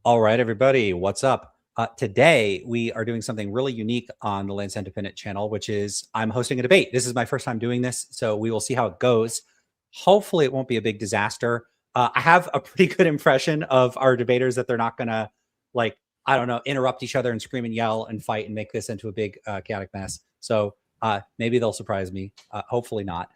All right, everybody, what's up? Today, we are doing something really unique on the Lance Independent channel, which is I'm hosting a debate. This is my first time doing this, so we will see how it goes. Hopefully, it won't be a big disaster. I have a pretty good impression of our debaters that they're not going to, like, I don't know, interrupt each other and scream and yell and fight and make this into a big chaotic mess. So maybe they'll surprise me. Hopefully not.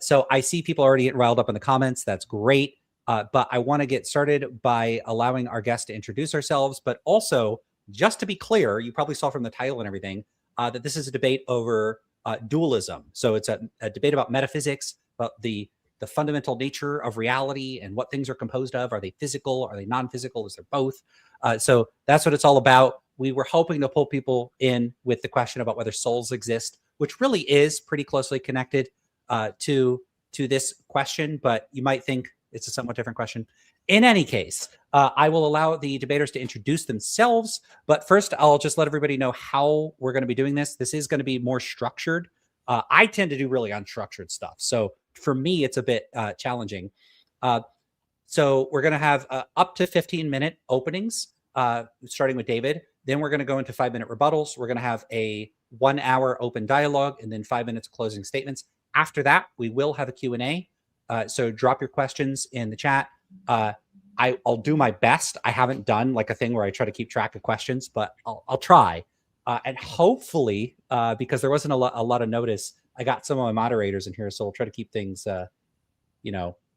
So I see people already getting riled up in the comments. That's great. But I want to get started by allowing our guests to introduce ourselves, but also, just to be clear, you probably saw from the title and everything that this is a debate over dualism. So it's a debate about metaphysics, about the fundamental nature of reality and what things are composed of. Are they physical? Are they non-physical? Is there both? So that's what it's all about. We were hoping to pull people in with the question about whether souls exist, which really is pretty closely connected to this question, but you might think it's a somewhat different question. In any case, I will allow the debaters to introduce themselves, but first I'll just let everybody know how we're going to be doing this. This is going to be more structured. I tend to do really unstructured stuff. So for me, it's a bit challenging. So we're going to have up to 15-minute openings, starting with David. Then we're going to go into 5-minute rebuttals. We're going to have a 1-hour open dialogue and then 5 minutes closing statements. After that, we will have a Q&A. So drop your questions in the chat. I'll do my best. I haven't done like a thing where I try to keep track of questions, but I'll try. And hopefully, because there wasn't a lot of notice, I got some of my moderators in here, so we'll try to keep things,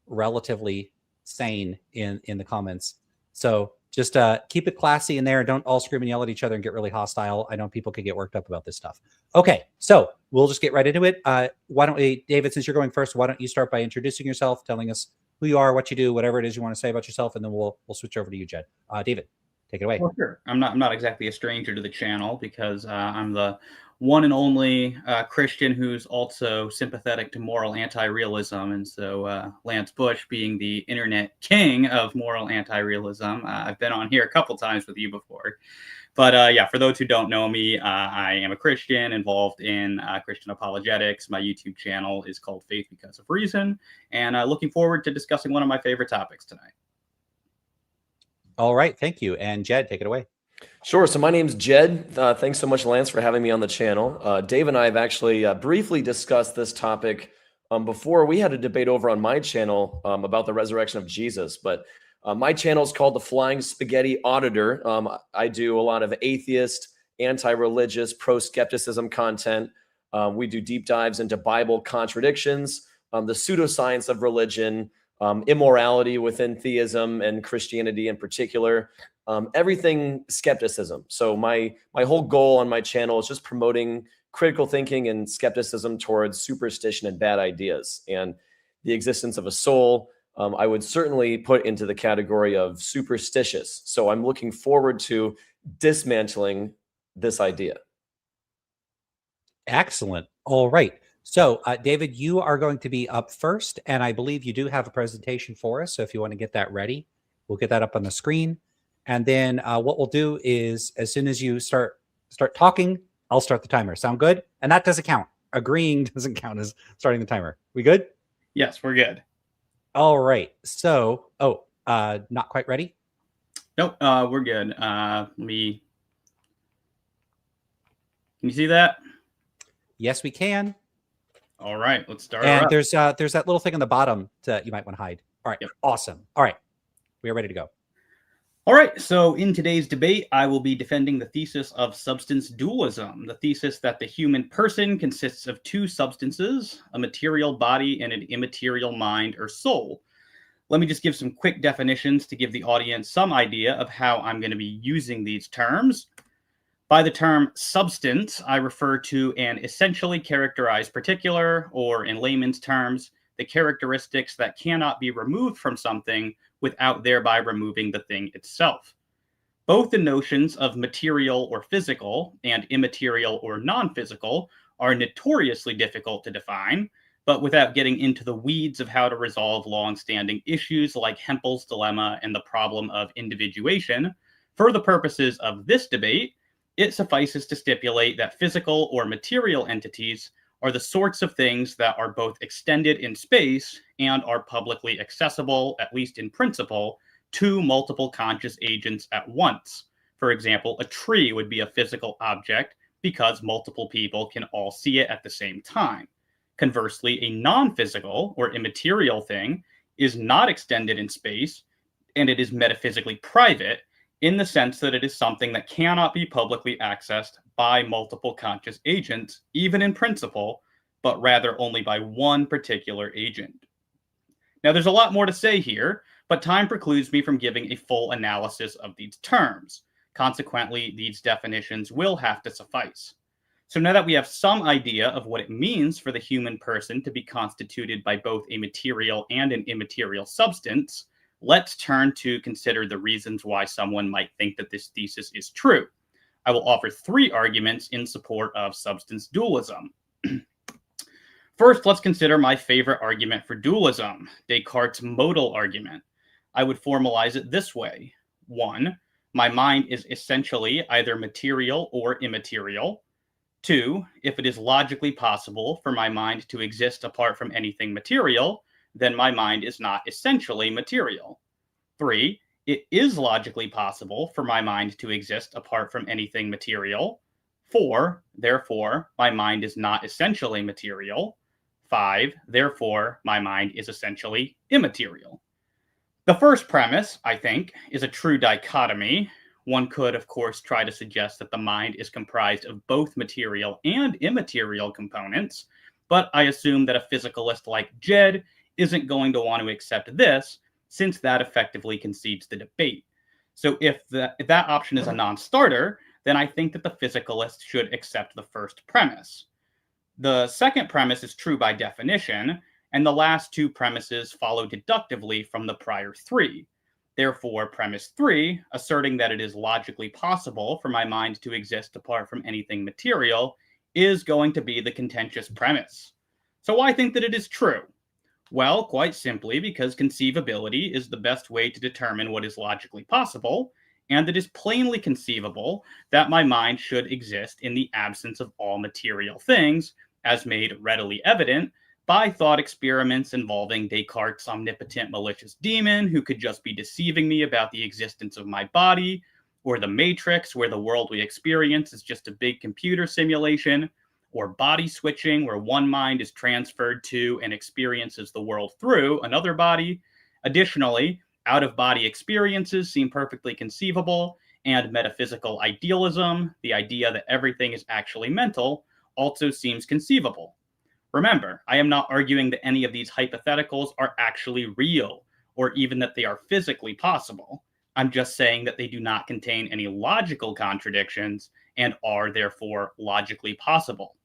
relatively sane in the comments. So just keep it classy in there. Don't all scream and yell at each other and get really hostile. I know people could get worked up about this stuff. Okay, so we'll just get right into it. Why don't we, David, since you're going first, why don't you start by introducing yourself, telling us who you are, what you do, whatever it is you want to say about yourself, and then we'll switch over to you, Jed. David, take it away. Well, sure. I'm not exactly a stranger to the channel because I'm the one and only Christian who's also sympathetic to moral anti-realism. And so Lance Bush, being the internet king of moral anti-realism, I've been on here a couple times with you before. But yeah, for those who don't know me, I am a Christian involved in Christian apologetics. My YouTube channel is called Faith Because of Reason. And looking forward to discussing one of my favorite topics tonight. All right, thank you. And Jed, take it away. Sure. So my name's Jed. Thanks so much, Lance, for having me on the channel. Dave and I have actually briefly discussed this topic before. We had a debate over on my channel about the resurrection of Jesus, but my channel is called the Flying Spaghetti Auditor. I do a lot of atheist, anti-religious, pro-skepticism content. We do deep dives into Bible contradictions, the pseudoscience of religion, immorality within theism and Christianity in particular, everything skepticism. So my whole goal on my channel is just promoting critical thinking and skepticism towards superstition and bad ideas. And the existence of a soul, I would certainly put into the category of superstitious. So I'm looking forward to dismantling this idea. Excellent. All right. So, David, you are going to be up first, and I believe you do have a presentation for us. So if you want to get that ready, we'll get that up on the screen. And then what we'll do is as soon as you start talking, I'll start the timer. Sound good? And that doesn't count. Agreeing doesn't count as starting the timer. We good? Yes, we're good. All right. So, not quite ready? Nope, we're good. Can you see that? Yes, we can. All right, let's start. And there's that little thing on the bottom that you might want to hide. All right, Yep. Awesome. All right, we are ready to go. All right, so in today's debate, I will be defending the thesis of substance dualism, the thesis that the human person consists of two substances, a material body and an immaterial mind or soul. Let me just give some quick definitions to give the audience some idea of how I'm going to be using these terms. By the term substance, I refer to an essentially characterized particular, or in layman's terms, the characteristics that cannot be removed from something without thereby removing the thing itself. Both the notions of material or physical and immaterial or non-physical are notoriously difficult to define, but without getting into the weeds of how to resolve long-standing issues like Hempel's dilemma and the problem of individuation, for the purposes of this debate, it suffices to stipulate that physical or material entities are the sorts of things that are both extended in space and are publicly accessible, at least in principle, two multiple conscious agents at once. For example, a tree would be a physical object because multiple people can all see it at the same time. Conversely, a non-physical or immaterial thing is not extended in space, and it is metaphysically private in the sense that it is something that cannot be publicly accessed by multiple conscious agents, even in principle, but rather only by one particular agent. Now, there's a lot more to say here, but time precludes me from giving a full analysis of these terms. Consequently, these definitions will have to suffice. So now that we have some idea of what it means for the human person to be constituted by both a material and an immaterial substance, let's turn to consider the reasons why someone might think that this thesis is true. I will offer 3 arguments in support of substance dualism. First, let's consider my favorite argument for dualism, Descartes' modal argument. I would formalize it this way. 1, my mind is essentially either material or immaterial. 2, if it is logically possible for my mind to exist apart from anything material, then my mind is not essentially material. 3, it is logically possible for my mind to exist apart from anything material. 4, therefore, my mind is not essentially material. 5, therefore, my mind is essentially immaterial. The first premise, I think, is a true dichotomy. One could, of course, try to suggest that the mind is comprised of both material and immaterial components, but I assume that a physicalist like Jed isn't going to want to accept this, since that effectively concedes the debate. So if that option is a non-starter, then I think that the physicalist should accept the first premise. The second premise is true by definition, and the last 2 premises follow deductively from the prior 3. Therefore, premise 3, asserting that it is logically possible for my mind to exist apart from anything material, is going to be the contentious premise. So why think that it is true? Well, quite simply because conceivability is the best way to determine what is logically possible, and it is plainly conceivable that my mind should exist in the absence of all material things, as made readily evident by thought experiments involving Descartes' omnipotent malicious demon who could just be deceiving me about the existence of my body, or the Matrix, where the world we experience is just a big computer simulation, or body switching, where one mind is transferred to and experiences the world through another body. Additionally, out-of-body experiences seem perfectly conceivable, and metaphysical idealism, the idea that everything is actually mental, also seems conceivable. Remember, I am not arguing that any of these hypotheticals are actually real, or even that they are physically possible. I'm just saying that they do not contain any logical contradictions and are therefore logically possible.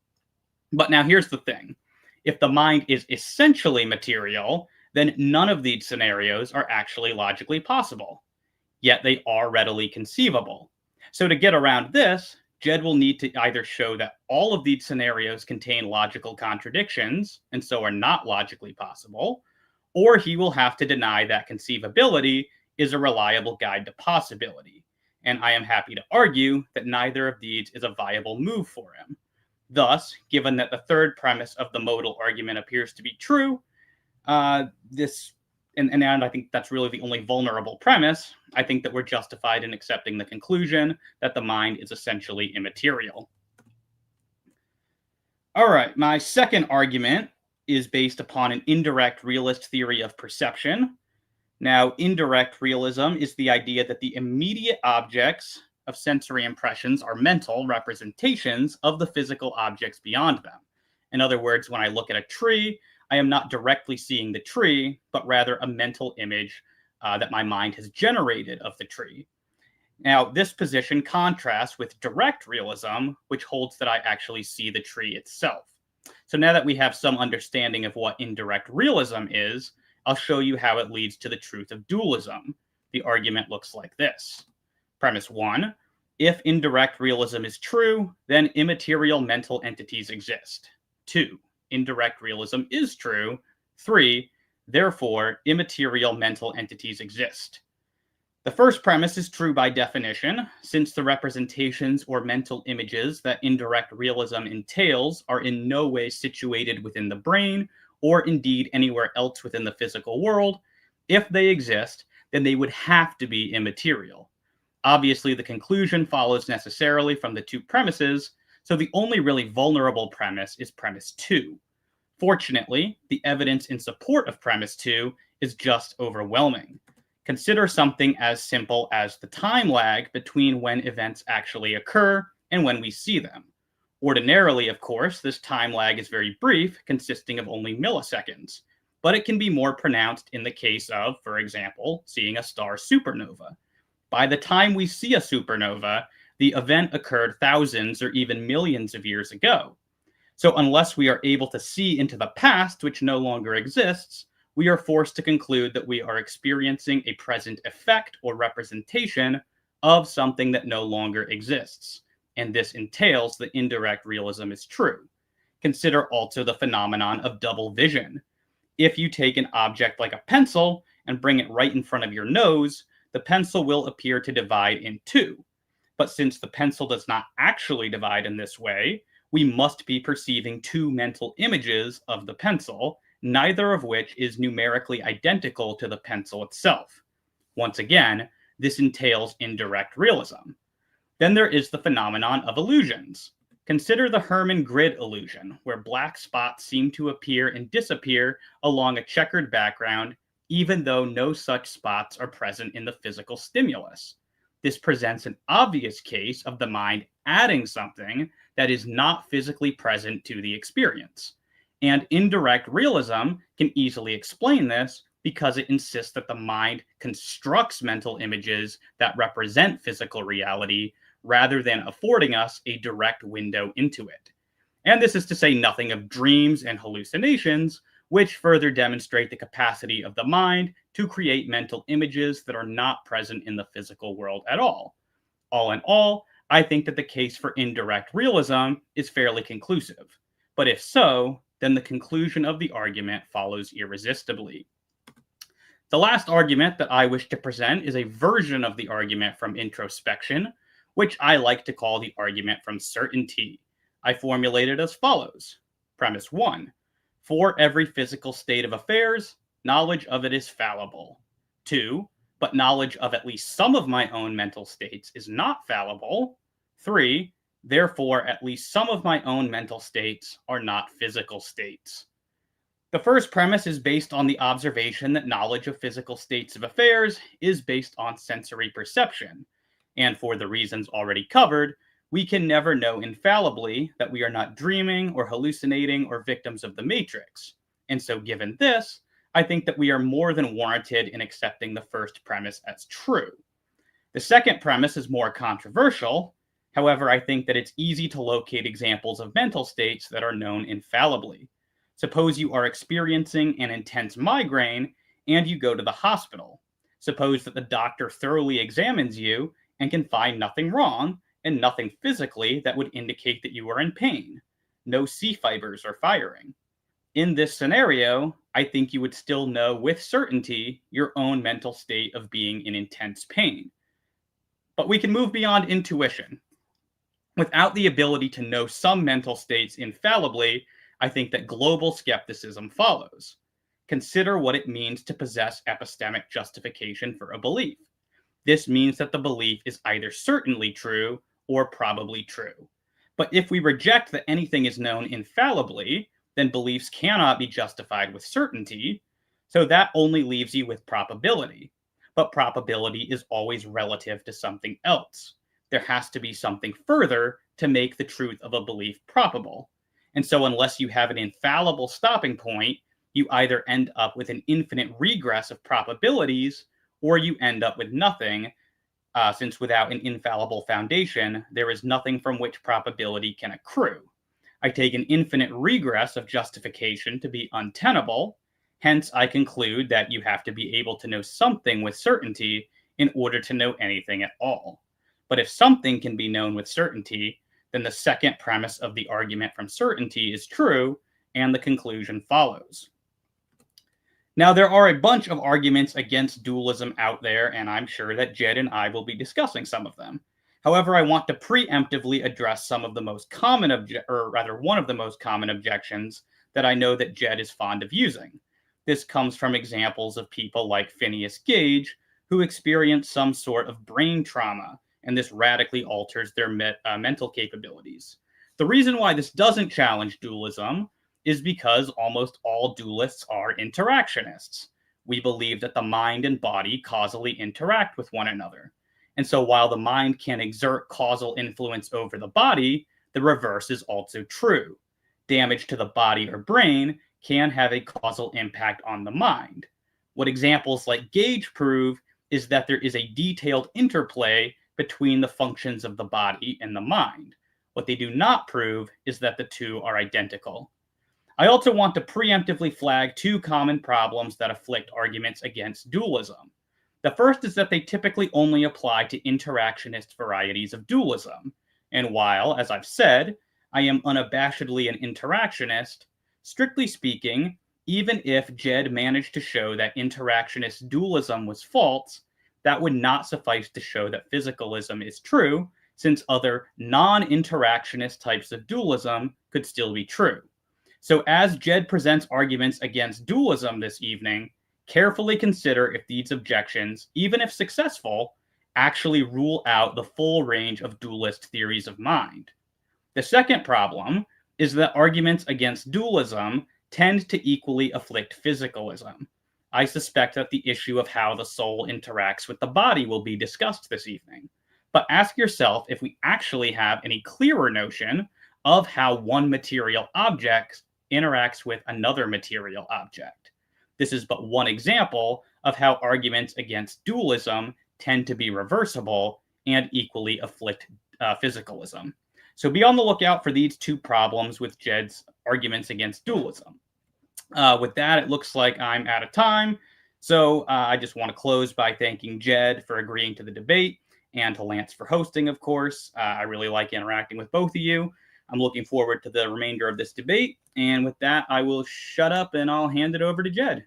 But now here's the thing. If the mind is essentially material, then none of these scenarios are actually logically possible. Yet they are readily conceivable. So to get around this, Jed will need to either show that all of these scenarios contain logical contradictions and so are not logically possible, or he will have to deny that conceivability is a reliable guide to possibility. And I am happy to argue that neither of these is a viable move for him. Thus, given that the third premise of the modal argument appears to be true, and I think that's really the only vulnerable premise, I think that we're justified in accepting the conclusion that the mind is essentially immaterial. All right, my second argument is based upon an indirect realist theory of perception. Now, indirect realism is the idea that the immediate objects of sensory impressions are mental representations of the physical objects beyond them. In other words, when I look at a tree, I am not directly seeing the tree, but rather a mental image that my mind has generated of the tree. Now, this position contrasts with direct realism, which holds that I actually see the tree itself. So now that we have some understanding of what indirect realism is, I'll show you how it leads to the truth of dualism. The argument looks like this. Premise 1, if indirect realism is true, then immaterial mental entities exist. 2, indirect realism is true. 3, therefore, immaterial mental entities exist. The first premise is true by definition, since the representations or mental images that indirect realism entails are in no way situated within the brain, or indeed anywhere else within the physical world. If they exist, then they would have to be immaterial. Obviously, the conclusion follows necessarily from the two premises, so the only really vulnerable premise is premise 2. Fortunately, the evidence in support of premise 2 is just overwhelming. Consider something as simple as the time lag between when events actually occur and when we see them. Ordinarily, of course, this time lag is very brief, consisting of only milliseconds, but it can be more pronounced in the case of, for example, seeing a star supernova. By the time we see a supernova, the event occurred thousands or even millions of years ago. So unless we are able to see into the past, which no longer exists, we are forced to conclude that we are experiencing a present effect or representation of something that no longer exists. And this entails that indirect realism is true. Consider also the phenomenon of double vision. If you take an object like a pencil and bring it right in front of your nose, the pencil will appear to divide in two. But since the pencil does not actually divide in this way, we must be perceiving two mental images of the pencil, neither of which is numerically identical to the pencil itself. Once again, this entails indirect realism. Then there is the phenomenon of illusions. Consider the Hermann grid illusion, where black spots seem to appear and disappear along a checkered background, even though no such spots are present in the physical stimulus. This presents an obvious case of the mind adding something that is not physically present to the experience. And indirect realism can easily explain this because it insists that the mind constructs mental images that represent physical reality rather than affording us a direct window into it. And this is to say nothing of dreams and hallucinations, which further demonstrate the capacity of the mind to create mental images that are not present in the physical world at all. All in all, I think that the case for indirect realism is fairly conclusive. But if so, then the conclusion of the argument follows irresistibly. The last argument that I wish to present is a version of the argument from introspection, which I like to call the argument from certainty. I formulate it as follows. Premise 1. For every physical state of affairs, knowledge of it is fallible. 2. But knowledge of at least some of my own mental states is not fallible. 3. Therefore, at least some of my own mental states are not physical states. The first premise is based on the observation that knowledge of physical states of affairs is based on sensory perception. And for the reasons already covered, we can never know infallibly that we are not dreaming or hallucinating or victims of the matrix. And so given this, I think that we are more than warranted in accepting the first premise as true. The second premise is more controversial. However, I think that it's easy to locate examples of mental states that are known infallibly. Suppose you are experiencing an intense migraine and you go to the hospital. Suppose that the doctor thoroughly examines you and can find nothing wrong and nothing physically that would indicate that you are in pain. No C fibers are firing. In this scenario, I think you would still know with certainty your own mental state of being in intense pain. But we can move beyond intuition. Without the ability to know some mental states infallibly, I think that global skepticism follows. Consider what it means to possess epistemic justification for a belief. This means that the belief is either certainly true or probably true. But if we reject that anything is known infallibly, then beliefs cannot be justified with certainty, so that only leaves you with probability. But probability is always relative to something else. There has to be something further to make the truth of a belief probable. And so unless you have an infallible stopping point, you either end up with an infinite regress of probabilities, or you end up with nothing, since without an infallible foundation, there is nothing from which probability can accrue. I take an infinite regress of justification to be untenable. Hence, I conclude that you have to be able to know something with certainty in order to know anything at all. But if something can be known with certainty, then the second premise of the argument from certainty is true, and the conclusion follows. Now, there are a bunch of arguments against dualism out there, and I'm sure that Jed and I will be discussing some of them. However, I want to preemptively address some of the most common one of the most common objections that I know that Jed is fond of using. This comes from examples of people like Phineas Gage, who experience some sort of brain trauma, and this radically alters their mental capabilities. The reason why this doesn't challenge dualism is because almost all dualists are interactionists. We believe that the mind and body causally interact with one another. And so while the mind can exert causal influence over the body, the reverse is also true. Damage to the body or brain can have a causal impact on the mind. What examples like Gage prove is that there is a detailed interplay between the functions of the body and the mind. What they do not prove is that the two are identical. I also want to preemptively flag two common problems that afflict arguments against dualism. The first is that they typically only apply to interactionist varieties of dualism. And while, as I've said, I am unabashedly an interactionist, strictly speaking, even if Jed managed to show that interactionist dualism was false, that would not suffice to show that physicalism is true, since other non-interactionist types of dualism could still be true. So as Jed presents arguments against dualism this evening, carefully consider if these objections, even if successful, actually rule out the full range of dualist theories of mind. The second problem is that arguments against dualism tend to equally afflict physicalism. I suspect that the issue of how the soul interacts with the body will be discussed this evening. But ask yourself if we actually have any clearer notion of how one material object interacts with another material object. This is but one example of how arguments against dualism tend to be reversible and equally afflict physicalism. So be on the lookout for these two problems with Jed's arguments against dualism. With that, it looks like I'm out of time. So I just want to close by thanking Jed for agreeing to the debate and to Lance for hosting, of course. I really like interacting with both of you. I'm looking forward to the remainder of this debate. And with that, I will shut up and I'll hand it over to Jed.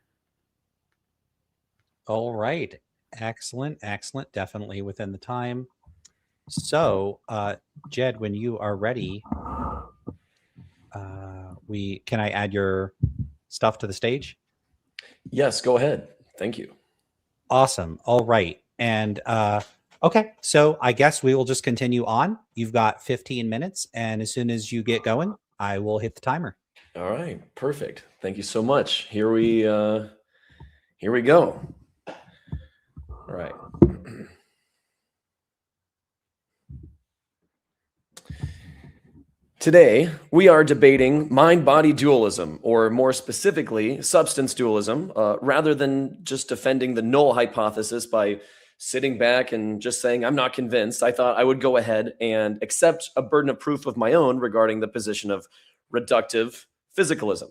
All right. Excellent. Excellent. Definitely within the time. So, Jed, when you are ready, can I add your stuff to the stage? Yes, go ahead. Thank you. Awesome. All right. And okay, so I guess we will just continue on. You've got 15 minutes, and as soon as you get going, I will hit the timer. All right, perfect. Thank you so much. Here we go. All right. Today, we are debating mind-body dualism, or more specifically, substance dualism, rather than just defending the null hypothesis by sitting back and just saying, I'm not convinced. I thought I would go ahead and accept a burden of proof of my own regarding the position of reductive physicalism.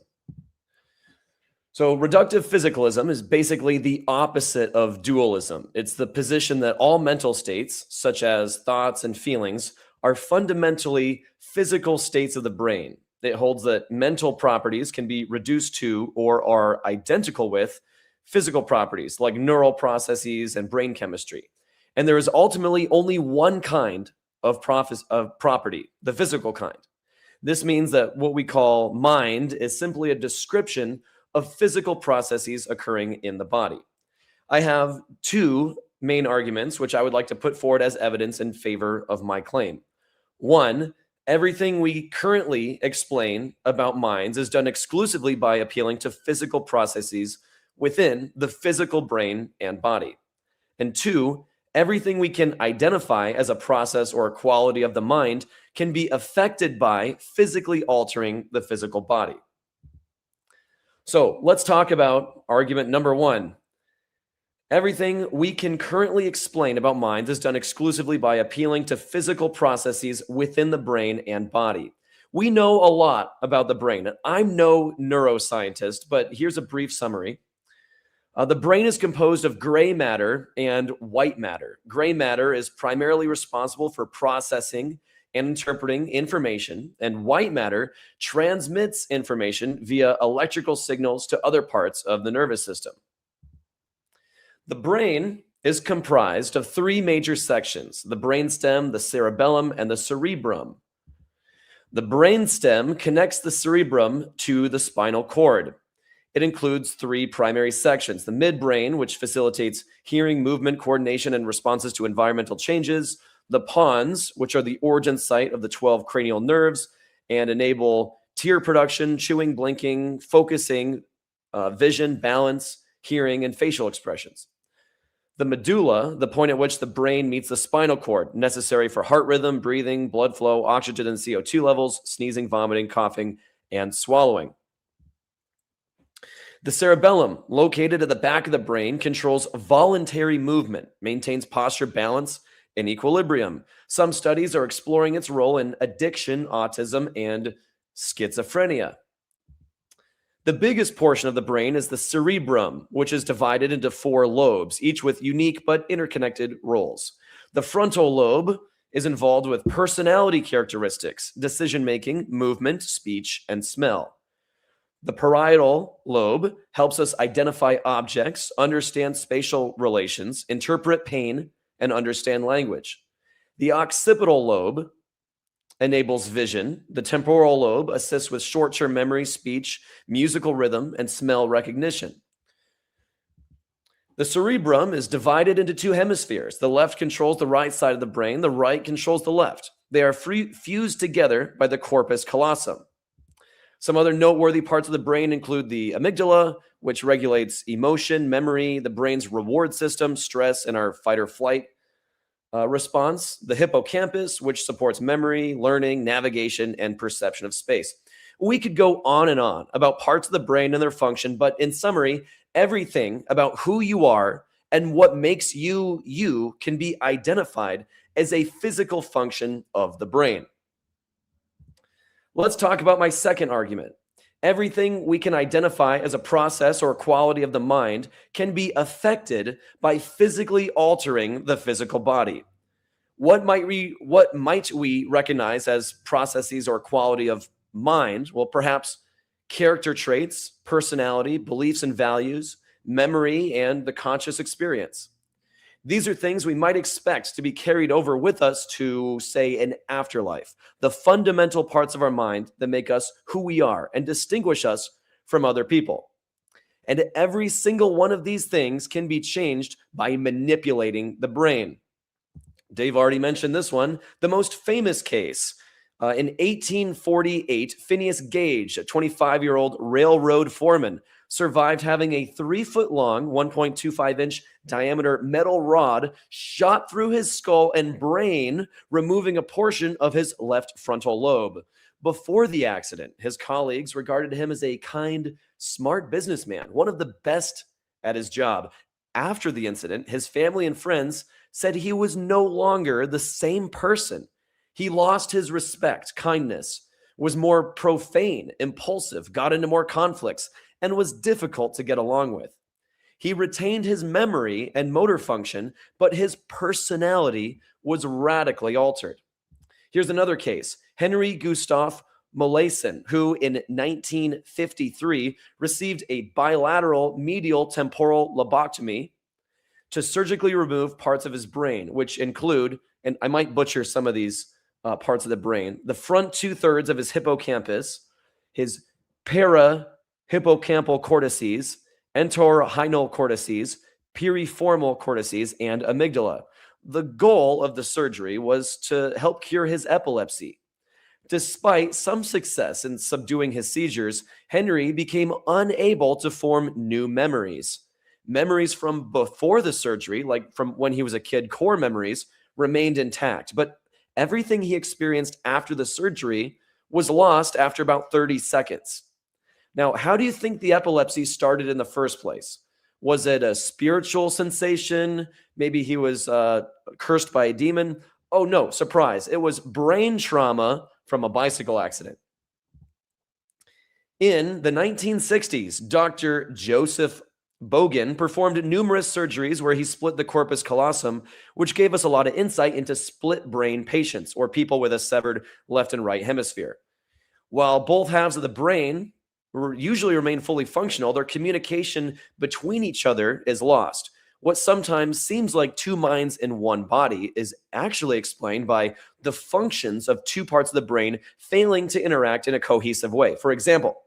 So reductive physicalism is basically the opposite of dualism. It's the position that all mental states, such as thoughts and feelings, are fundamentally physical states of the brain. It holds that mental properties can be reduced to or are identical with physical properties like neural processes and brain chemistry. And there is ultimately only one kind of property, the physical kind. This means that what we call mind is simply a description of physical processes occurring in the body. I have two main arguments which I would like to put forward as evidence in favor of my claim. One, everything we currently explain about minds is done exclusively by appealing to physical processes within the physical brain and body. And two, everything we can identify as a process or a quality of the mind can be affected by physically altering the physical body. So let's talk about argument number one. Everything we can currently explain about minds is done exclusively by appealing to physical processes within the brain and body. We know a lot about the brain. I'm no neuroscientist, but here's a brief summary. The brain is composed of gray matter and white matter. Gray matter is primarily responsible for processing and interpreting information, and white matter transmits information via electrical signals to other parts of the nervous system. The brain is comprised of three major sections: the brainstem, the cerebellum, and the cerebrum. The brainstem connects the cerebrum to the spinal cord. It includes 3 primary sections: the midbrain, which facilitates hearing, movement, coordination, and responses to environmental changes; the pons, which are the origin site of the 12 cranial nerves and enable tear production, chewing, blinking, focusing, vision, balance, hearing, and facial expressions; the medulla, the point at which the brain meets the spinal cord, necessary for heart rhythm, breathing, blood flow, oxygen and CO2 levels, sneezing, vomiting, coughing, and swallowing; the cerebellum, located at the back of the brain, controls voluntary movement, maintains posture, balance, and equilibrium. Some studies are exploring its role in addiction, autism, and schizophrenia. The biggest portion of the brain is the cerebrum, which is divided into 4 lobes, each with unique but interconnected roles. The frontal lobe is involved with personality characteristics, decision-making, movement, speech, and smell. The parietal lobe helps us identify objects, understand spatial relations, interpret pain, and understand language. The occipital lobe enables vision. The temporal lobe assists with short-term memory, speech, musical rhythm, and smell recognition. The cerebrum is divided into 2 hemispheres. The left controls the right side of the brain. The right controls the left. They are fused together by the corpus callosum. Some other noteworthy parts of the brain include the amygdala, which regulates emotion, memory, the brain's reward system, stress, and our fight or flight response; the hippocampus, which supports memory, learning, navigation, and perception of space. We could go on and on about parts of the brain and their function, but in summary, everything about who you are and what makes you you can be identified as a physical function of the brain. Let's talk about my second argument. Everything we can identify as a process or quality of the mind can be affected by physically altering the physical body. What might we recognize as processes or quality of mind? Well, perhaps character traits, personality, beliefs and values, memory, and the conscious experience. These are things we might expect to be carried over with us to, say, an afterlife, the fundamental parts of our mind that make us who we are and distinguish us from other people. And every single one of these things can be changed by manipulating the brain. Dave already mentioned this one, the most famous case. In 1848, Phineas Gage, a 25-year-old railroad foreman, survived having a 3-foot-long, 1.25-inch diameter metal rod shot through his skull and brain, removing a portion of his left frontal lobe. Before the accident, his colleagues regarded him as a kind, smart businessman, one of the best at his job. After the incident, his family and friends said he was no longer the same person. He lost his respect, kindness, was more profane, impulsive, got into more conflicts, and was difficult to get along with. He retained his memory and motor function, but his personality was radically altered. Here's another case. Henry Gustav Molaison, who in 1953 received a bilateral medial temporal lobotomy to surgically remove parts of his brain, which include, and I might butcher some of these parts of the brain, the front 2/3 of his hippocampus, his parahippocampal cortices, entorhinal cortices, piriformal cortices, and amygdala. The goal of the surgery was to help cure his epilepsy. Despite some success in subduing his seizures, Henry became unable to form new memories. Memories from before the surgery, like from when he was a kid, core memories, remained intact, but everything he experienced after the surgery was lost after about 30 seconds. Now, how do you think the epilepsy started in the first place? Was it a spiritual sensation? Maybe he was cursed by a demon? Oh no, surprise. It was brain trauma from a bicycle accident. In the 1960s, Dr. Joseph Bogan performed numerous surgeries where he split the corpus callosum, which gave us a lot of insight into split brain patients or people with a severed left and right hemisphere. While both halves of the brain usually remain fully functional, their communication between each other is lost. What sometimes seems like 2 minds in one body is actually explained by the functions of 2 parts of the brain failing to interact in a cohesive way. For example,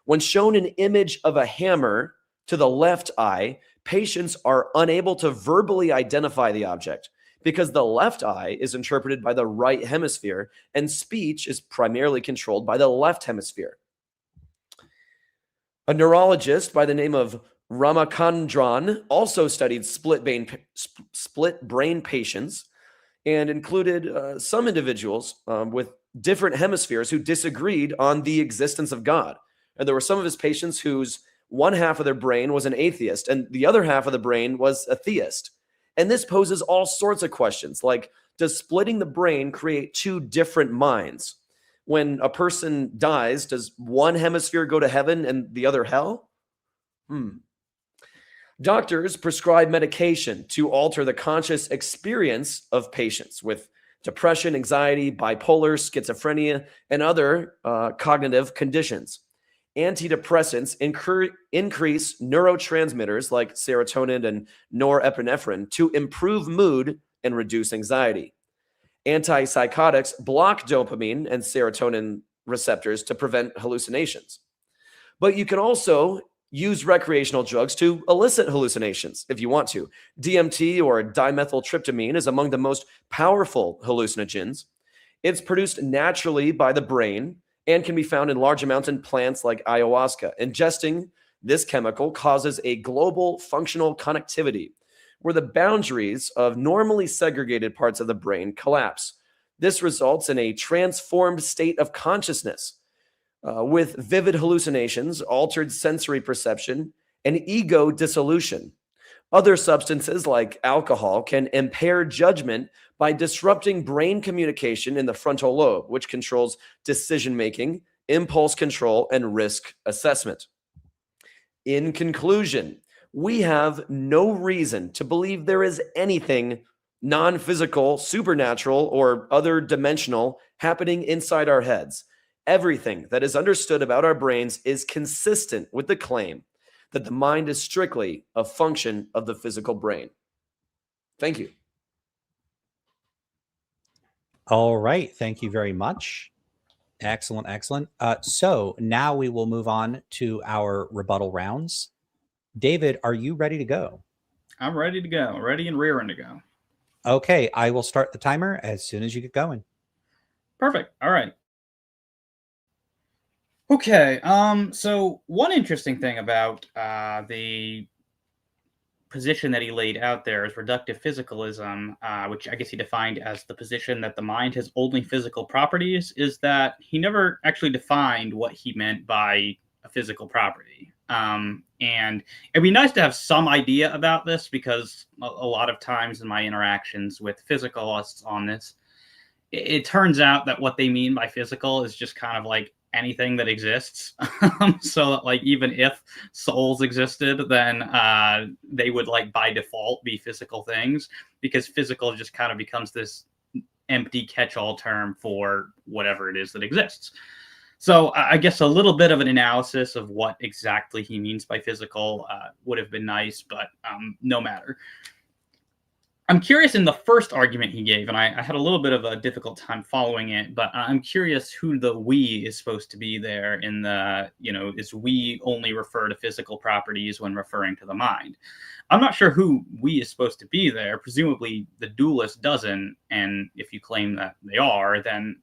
When shown an image of a hammer to the left eye, patients are unable to verbally identify the object because the left eye is interpreted by the right hemisphere and speech is primarily controlled by the left hemisphere. A neurologist by the name of Ramachandran also studied split brain patients and included some individuals with different hemispheres who disagreed on the existence of God. And there were some of his patients whose one half of their brain was an atheist and the other half of the brain was a theist. And this poses all sorts of questions, like, does splitting the brain create two different minds? When a person dies, does one hemisphere go to heaven and the other hell? Doctors prescribe medication to alter the conscious experience of patients with depression, anxiety, bipolar, schizophrenia, and other cognitive conditions. Antidepressants increase neurotransmitters like serotonin and norepinephrine to improve mood and reduce anxiety. Antipsychotics block dopamine and serotonin receptors to prevent hallucinations. But you can also use recreational drugs to elicit hallucinations if you want to. DMT, or dimethyltryptamine, is among the most powerful hallucinogens. It's produced naturally by the brain and can be found in large amounts in plants like ayahuasca. Ingesting this chemical causes a global functional connectivity where the boundaries of normally segregated parts of the brain collapse. This results in a transformed state of consciousness with vivid hallucinations, altered sensory perception, and ego dissolution. Other substances like alcohol can impair judgment by disrupting brain communication in the frontal lobe, which controls decision-making, impulse control, and risk assessment. In conclusion, we have no reason to believe there is anything non-physical, supernatural, or other dimensional happening inside our heads. Everything that is understood about our brains is consistent with the claim that the mind is strictly a function of the physical brain. Thank you. All right. Thank you very much. Excellent. Excellent. So now we will move on to our rebuttal rounds. David, are you ready to go? I'm ready to go. Ready and rearing to go. Okay. I will start the timer as soon as you get going. Perfect. All right. Okay. So one interesting thing about the position that he laid out there is reductive physicalism, which I guess he defined as the position that the mind has only physical properties, is that he never actually defined what he meant by a physical property. And it'd be nice to have some idea about this, because a lot of times in my interactions with physicalists on this, it turns out that what they mean by physical is just kind of like anything that exists. So that, like, even if souls existed, then they would, like, by default be physical things, because physical just kind of becomes this empty catch-all term for whatever it is that exists. So I guess a little bit of an analysis of what exactly he means by physical would have been nice, but no matter. I'm curious, in the first argument he gave, and I had a little bit of a difficult time following it, but I'm curious who the we is supposed to be there in the, is we only refer to physical properties when referring to the mind? I'm not sure who we is supposed to be there. Presumably the dualist doesn't, and if you claim that they are, then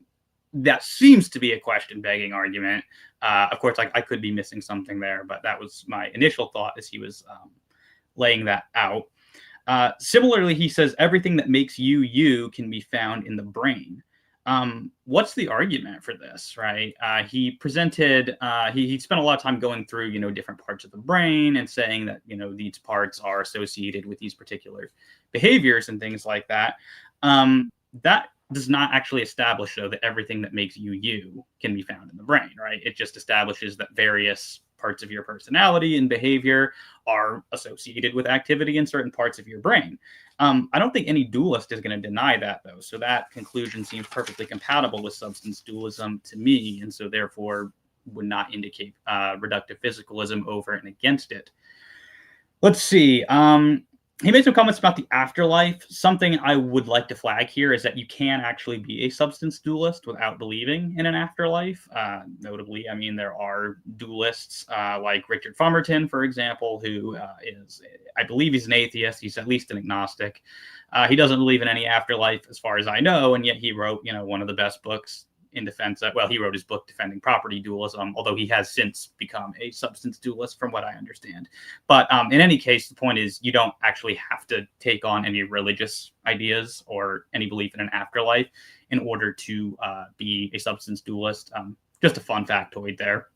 that seems to be a question-begging argument. Of course, I could be missing something there, but that was my initial thought as he was laying that out. Similarly, he says everything that makes you can be found in the brain. What's the argument for this, right? He presented, he spent a lot of time going through, different parts of the brain and saying that, these parts are associated with these particular behaviors and things like that. That does not actually establish, though, that everything that makes you can be found in the brain, right? It just establishes that various parts of your personality and behavior are associated with activity in certain parts of your brain. I don't think any dualist is going to deny that, though. So that conclusion seems perfectly compatible with substance dualism to me, and so therefore would not indicate reductive physicalism over and against it. Let's see. He made some comments about the afterlife. Something I would like to flag here is that you can actually be a substance dualist without believing in an afterlife. Notably, I mean, there are dualists like Richard Fumerton, for example, who is, I believe he's an atheist. He's at least an agnostic. He doesn't believe in any afterlife as far as I know, and yet he wrote, one of the best books in defense of, well, he wrote his book defending property dualism, although he has since become a substance dualist from what I understand. But in any case, the point is you don't actually have to take on any religious ideas or any belief in an afterlife in order to be a substance dualist. Just a fun factoid there.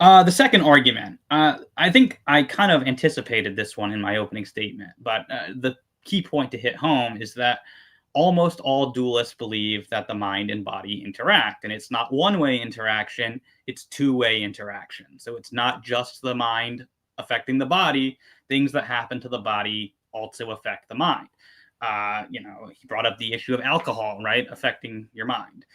The second argument, I think I kind of anticipated this one in my opening statement, but the key point to hit home is that almost all dualists believe that the mind and body interact, and it's not one-way interaction, it's two-way interaction. So it's not just the mind affecting the body, things that happen to the body also affect the mind. He brought up the issue of alcohol, right, affecting your mind.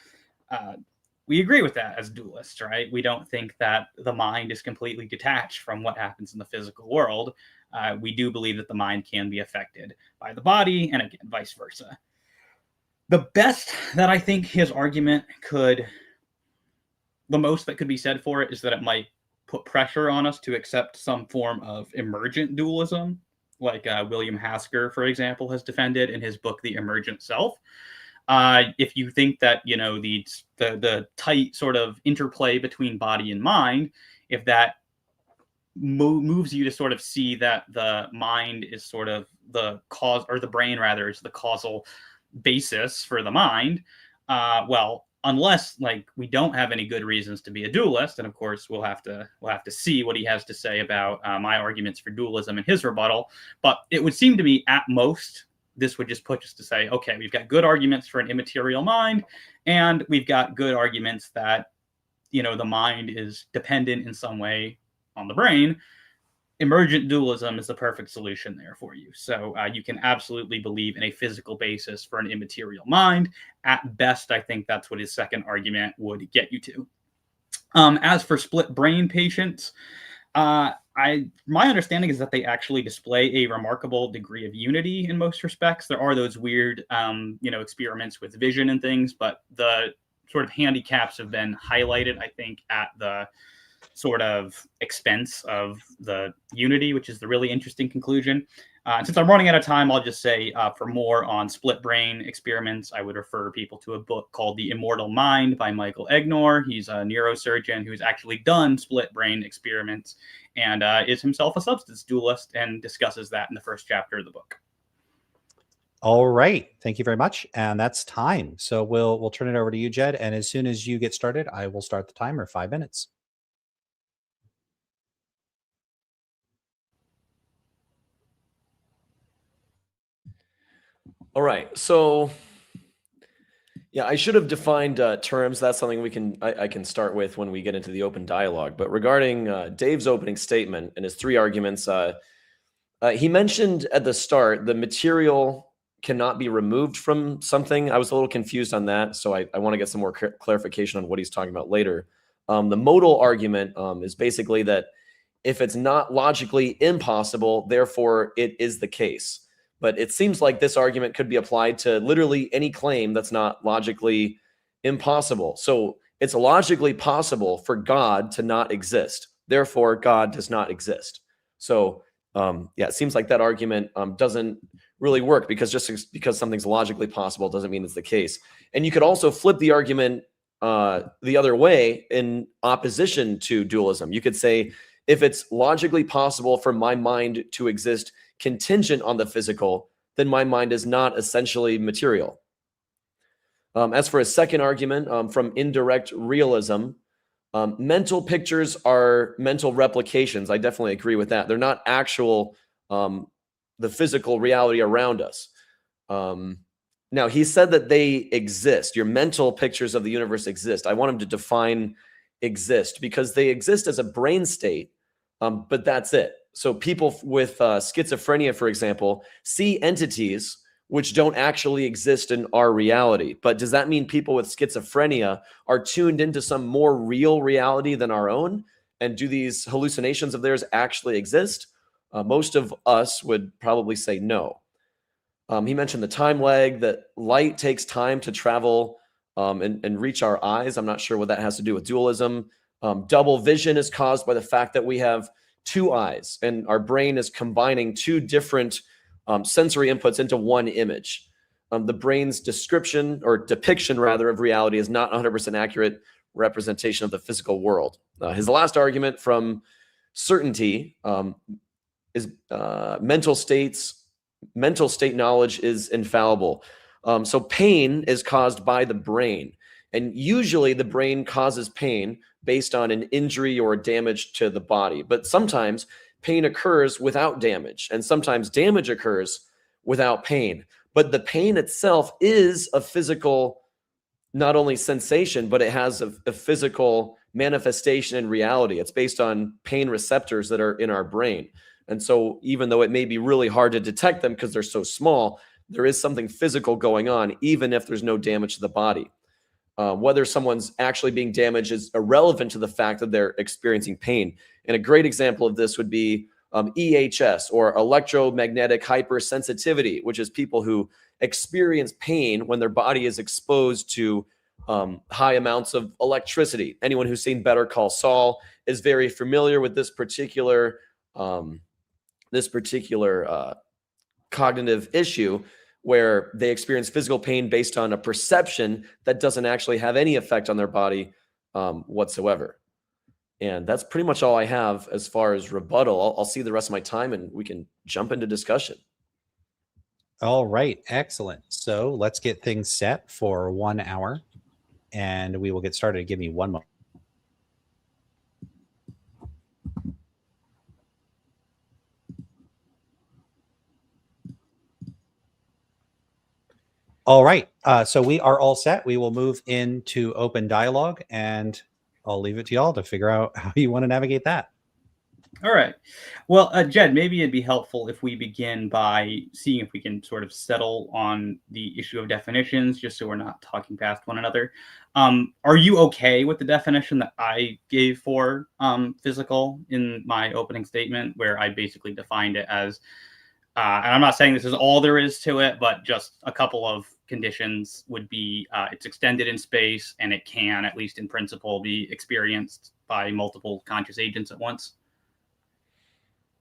We agree with that as dualists, right? We don't think that the mind is completely detached from what happens in the physical world. We do believe that the mind can be affected by the body, and again, vice versa. The best that I think his argument the most that could be said for it is that it might put pressure on us to accept some form of emergent dualism, like William Hasker, for example, has defended in his book, The Emergent Self. If you think that, the tight sort of interplay between body and mind, if that moves you to sort of see that the mind is sort of the cause, or the brain rather, is the causal basis for the mind, well, unless we don't have any good reasons to be a dualist, and of course we'll have to see what he has to say about my arguments for dualism in his rebuttal. But it would seem to me at most this would just put us to say, okay, we've got good arguments for an immaterial mind, and we've got good arguments that the mind is dependent in some way on the brain. Emergent dualism is the perfect solution there for you. So you can absolutely believe in a physical basis for an immaterial mind. At best, I think that's what his second argument would get you to. As for split brain patients, my understanding is that they actually display a remarkable degree of unity in most respects. There are those weird, experiments with vision and things, but the sort of handicaps have been highlighted, I think, at the sort of expense of the unity, which is the really interesting conclusion. Since I'm running out of time, I'll just say for more on split brain experiments, I would refer people to a book called The Immortal Mind by Michael Egnor. He's a neurosurgeon who's actually done split brain experiments and is himself a substance dualist and discusses that in the first chapter of the book. All right. Thank you very much. And that's time. So we'll turn it over to you, Jed. And as soon as you get started, I will start the timer, 5 minutes. All right. So, yeah, I should have defined terms. That's something I can start with when we get into the open dialogue. But regarding Dave's opening statement and his three arguments, he mentioned at the start the material cannot be removed from something. I was a little confused on that, so I want to get some more clarification on what he's talking about later. The modal argument is basically that if it's not logically impossible, therefore it is the case. But it seems like this argument could be applied to literally any claim that's not logically impossible. So it's logically possible for God to not exist. Therefore, God does not exist. So it seems like that argument doesn't really work, because just because something's logically possible doesn't mean it's the case. And you could also flip the argument the other way in opposition to dualism. You could say, if it's logically possible for my mind to exist contingent on the physical, then my mind is not essentially material. As for a second argument from indirect realism, mental pictures are mental replications. I definitely agree with that. They're not actual, the physical reality around us. Now, he said that they exist. Your mental pictures of the universe exist. I want him to define exist, because they exist as a brain state, but that's it. So people with schizophrenia, for example, see entities which don't actually exist in our reality. But does that mean people with schizophrenia are tuned into some more real reality than our own? And do these hallucinations of theirs actually exist? Most of us would probably say no. He mentioned the time lag, that light takes time to travel and reach our eyes. I'm not sure what that has to do with dualism. Double vision is caused by the fact that we have two eyes and our brain is combining two different sensory inputs into one image. The brain's description or depiction, rather, of reality is not 100% accurate representation of the physical world. His last argument from certainty is mental state knowledge is infallible. So pain is caused by the brain, and usually the brain causes pain based on an injury or damage to the body. But sometimes pain occurs without damage, and sometimes damage occurs without pain. But the pain itself is a physical, not only sensation, but it has a physical manifestation in reality. It's based on pain receptors that are in our brain. And so even though it may be really hard to detect them because they're so small, there is something physical going on, even if there's no damage to the body. Whether someone's actually being damaged is irrelevant to the fact that they're experiencing pain. And a great example of this would be EHS, or electromagnetic hypersensitivity, which is people who experience pain when their body is exposed to high amounts of electricity. Anyone who's seen Better Call Saul is very familiar with this particular cognitive issue, where they experience physical pain based on a perception that doesn't actually have any effect on their body whatsoever. And that's pretty much all I have as far as rebuttal. I'll see the rest of my time and we can jump into discussion. All right, excellent. So let's get things set for 1 hour and we will get started. Give me one moment. All right, so we are all set. We will move into open dialogue and I'll leave it to y'all to figure out how you want to navigate that. All right. Well, Jed, maybe it'd be helpful if we begin by seeing if we can sort of settle on the issue of definitions, just so we're not talking past one another. Are you okay with the definition that I gave for physical in my opening statement, where I basically defined it as, and I'm not saying this is all there is to it, but just a couple of conditions would be it's extended in space and it can, at least in principle, be experienced by multiple conscious agents at once?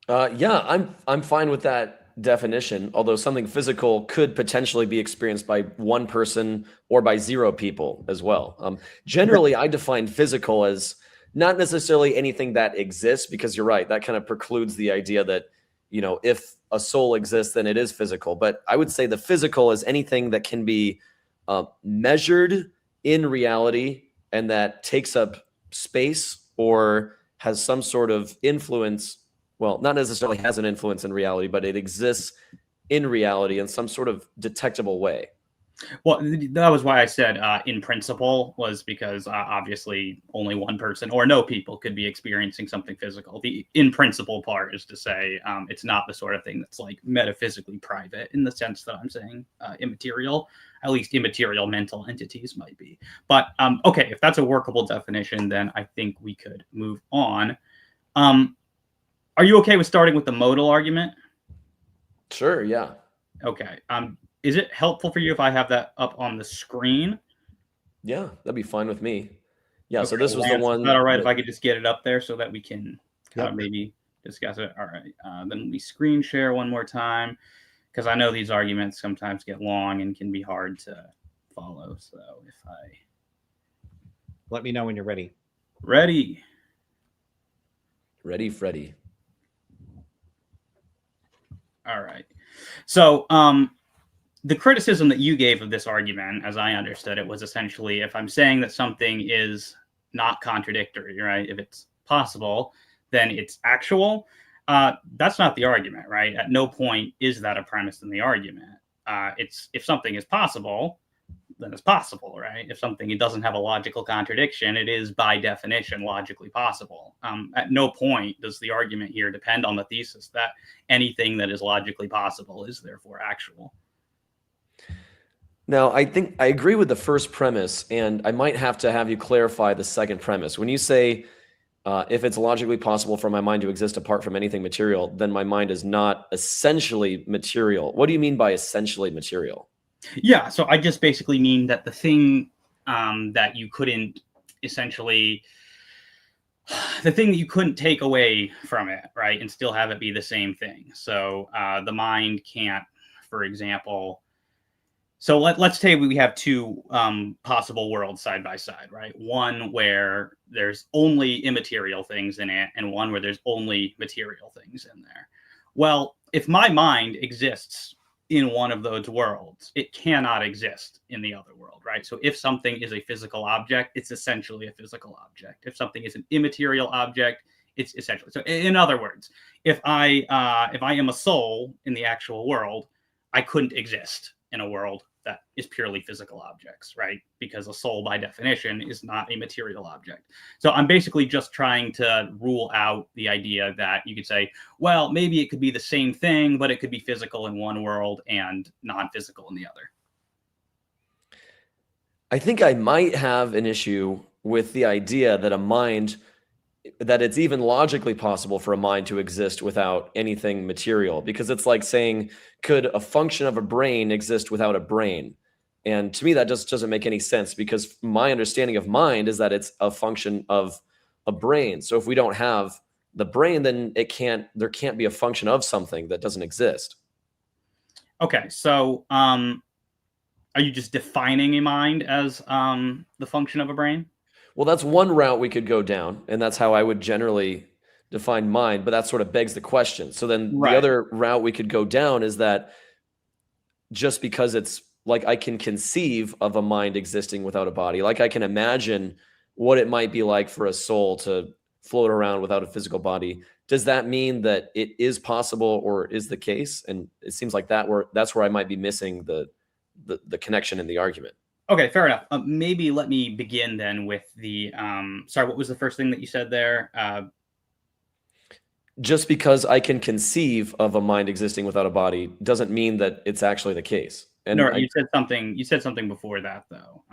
Yeah, I'm fine with that definition, although something physical could potentially be experienced by one person or by 0 people as well. Generally, I define physical as not necessarily anything that exists, because you're right, that kind of precludes the idea that, you know, if a soul exists, then it is physical. But I would say the physical is anything that can be measured in reality and that takes up space or has some sort of influence. Well, not necessarily has an influence in reality, but it exists in reality in some sort of detectable way. Well, that was why I said in principle, was because obviously only one person or no people could be experiencing something physical. The in principle part is to say it's not the sort of thing that's like metaphysically private in the sense that I'm saying immaterial. At least immaterial mental entities might be. But okay, if that's a workable definition, then I think we could move on. Are you okay with starting with the modal argument? Sure, yeah. Okay. Is it helpful for you if I have that up on the screen? Yeah, that'd be fine with me. Yeah, Okay, so this was Lance, the one. Is that all right that, if I could just get it up there so that we can kind of maybe discuss it? All right. Then let me screen share one more time, because I know these arguments sometimes get long and can be hard to follow. So if I... Let me know when you're ready. Ready, Freddy. All right. So the criticism that you gave of this argument, as I understood it, was essentially, if I'm saying that something is not contradictory, right? If it's possible, then it's actual. That's not the argument, right? At no point is that a premise in the argument. It's if something is possible, then it's possible, right? If something, it doesn't have a logical contradiction, it is by definition logically possible. At no point does the argument here depend on the thesis that anything that is logically possible is therefore actual. Now, I think I agree with the first premise, and I might have to have you clarify the second premise. When you say if it's logically possible for my mind to exist apart from anything material, then my mind is not essentially material. What do you mean by essentially material? Yeah, so I just basically mean that the thing that you couldn't essentially, the thing that you couldn't take away from it, right, and still have it be the same thing. So the mind can't, for example, so let's say we have two possible worlds side by side, right? One where there's only immaterial things in it, and one where there's only material things in there. Well, if my mind exists in one of those worlds, it cannot exist in the other world, right? So if something is a physical object, it's essentially a physical object. If something is an immaterial object, it's essentially. So in other words, if I am a soul in the actual world, I couldn't exist in a world that is purely physical objects, right? Because a soul, by definition, is not a material object. So I'm basically just trying to rule out the idea that you could say, well, maybe it could be the same thing, but it could be physical in one world and non-physical in the other. I think I might have an issue with the idea that that it's even logically possible for a mind to exist without anything material, because it's like saying, could a function of a brain exist without a brain? And to me, that just doesn't make any sense, because my understanding of mind is that it's a function of a brain. So if we don't have the brain, then there can't be a function of something that doesn't exist. Okay, so are you just defining a mind as the function of a brain? Well, that's one route we could go down, and that's how I would generally define mind, but that sort of begs the question. So then Right. the other route we could go down is that just because it's like I can conceive of a mind existing without a body, like I can imagine what it might be like for a soul to float around without a physical body, does that mean that it is possible or is the case? And it seems like that's where I might be missing the connection in the argument. Okay, fair enough. Maybe let me begin then with the sorry, what was the first thing that you said there? Just because I can conceive of a mind existing without a body doesn't mean that it's actually the case. And No, you said something. You said something before that, though.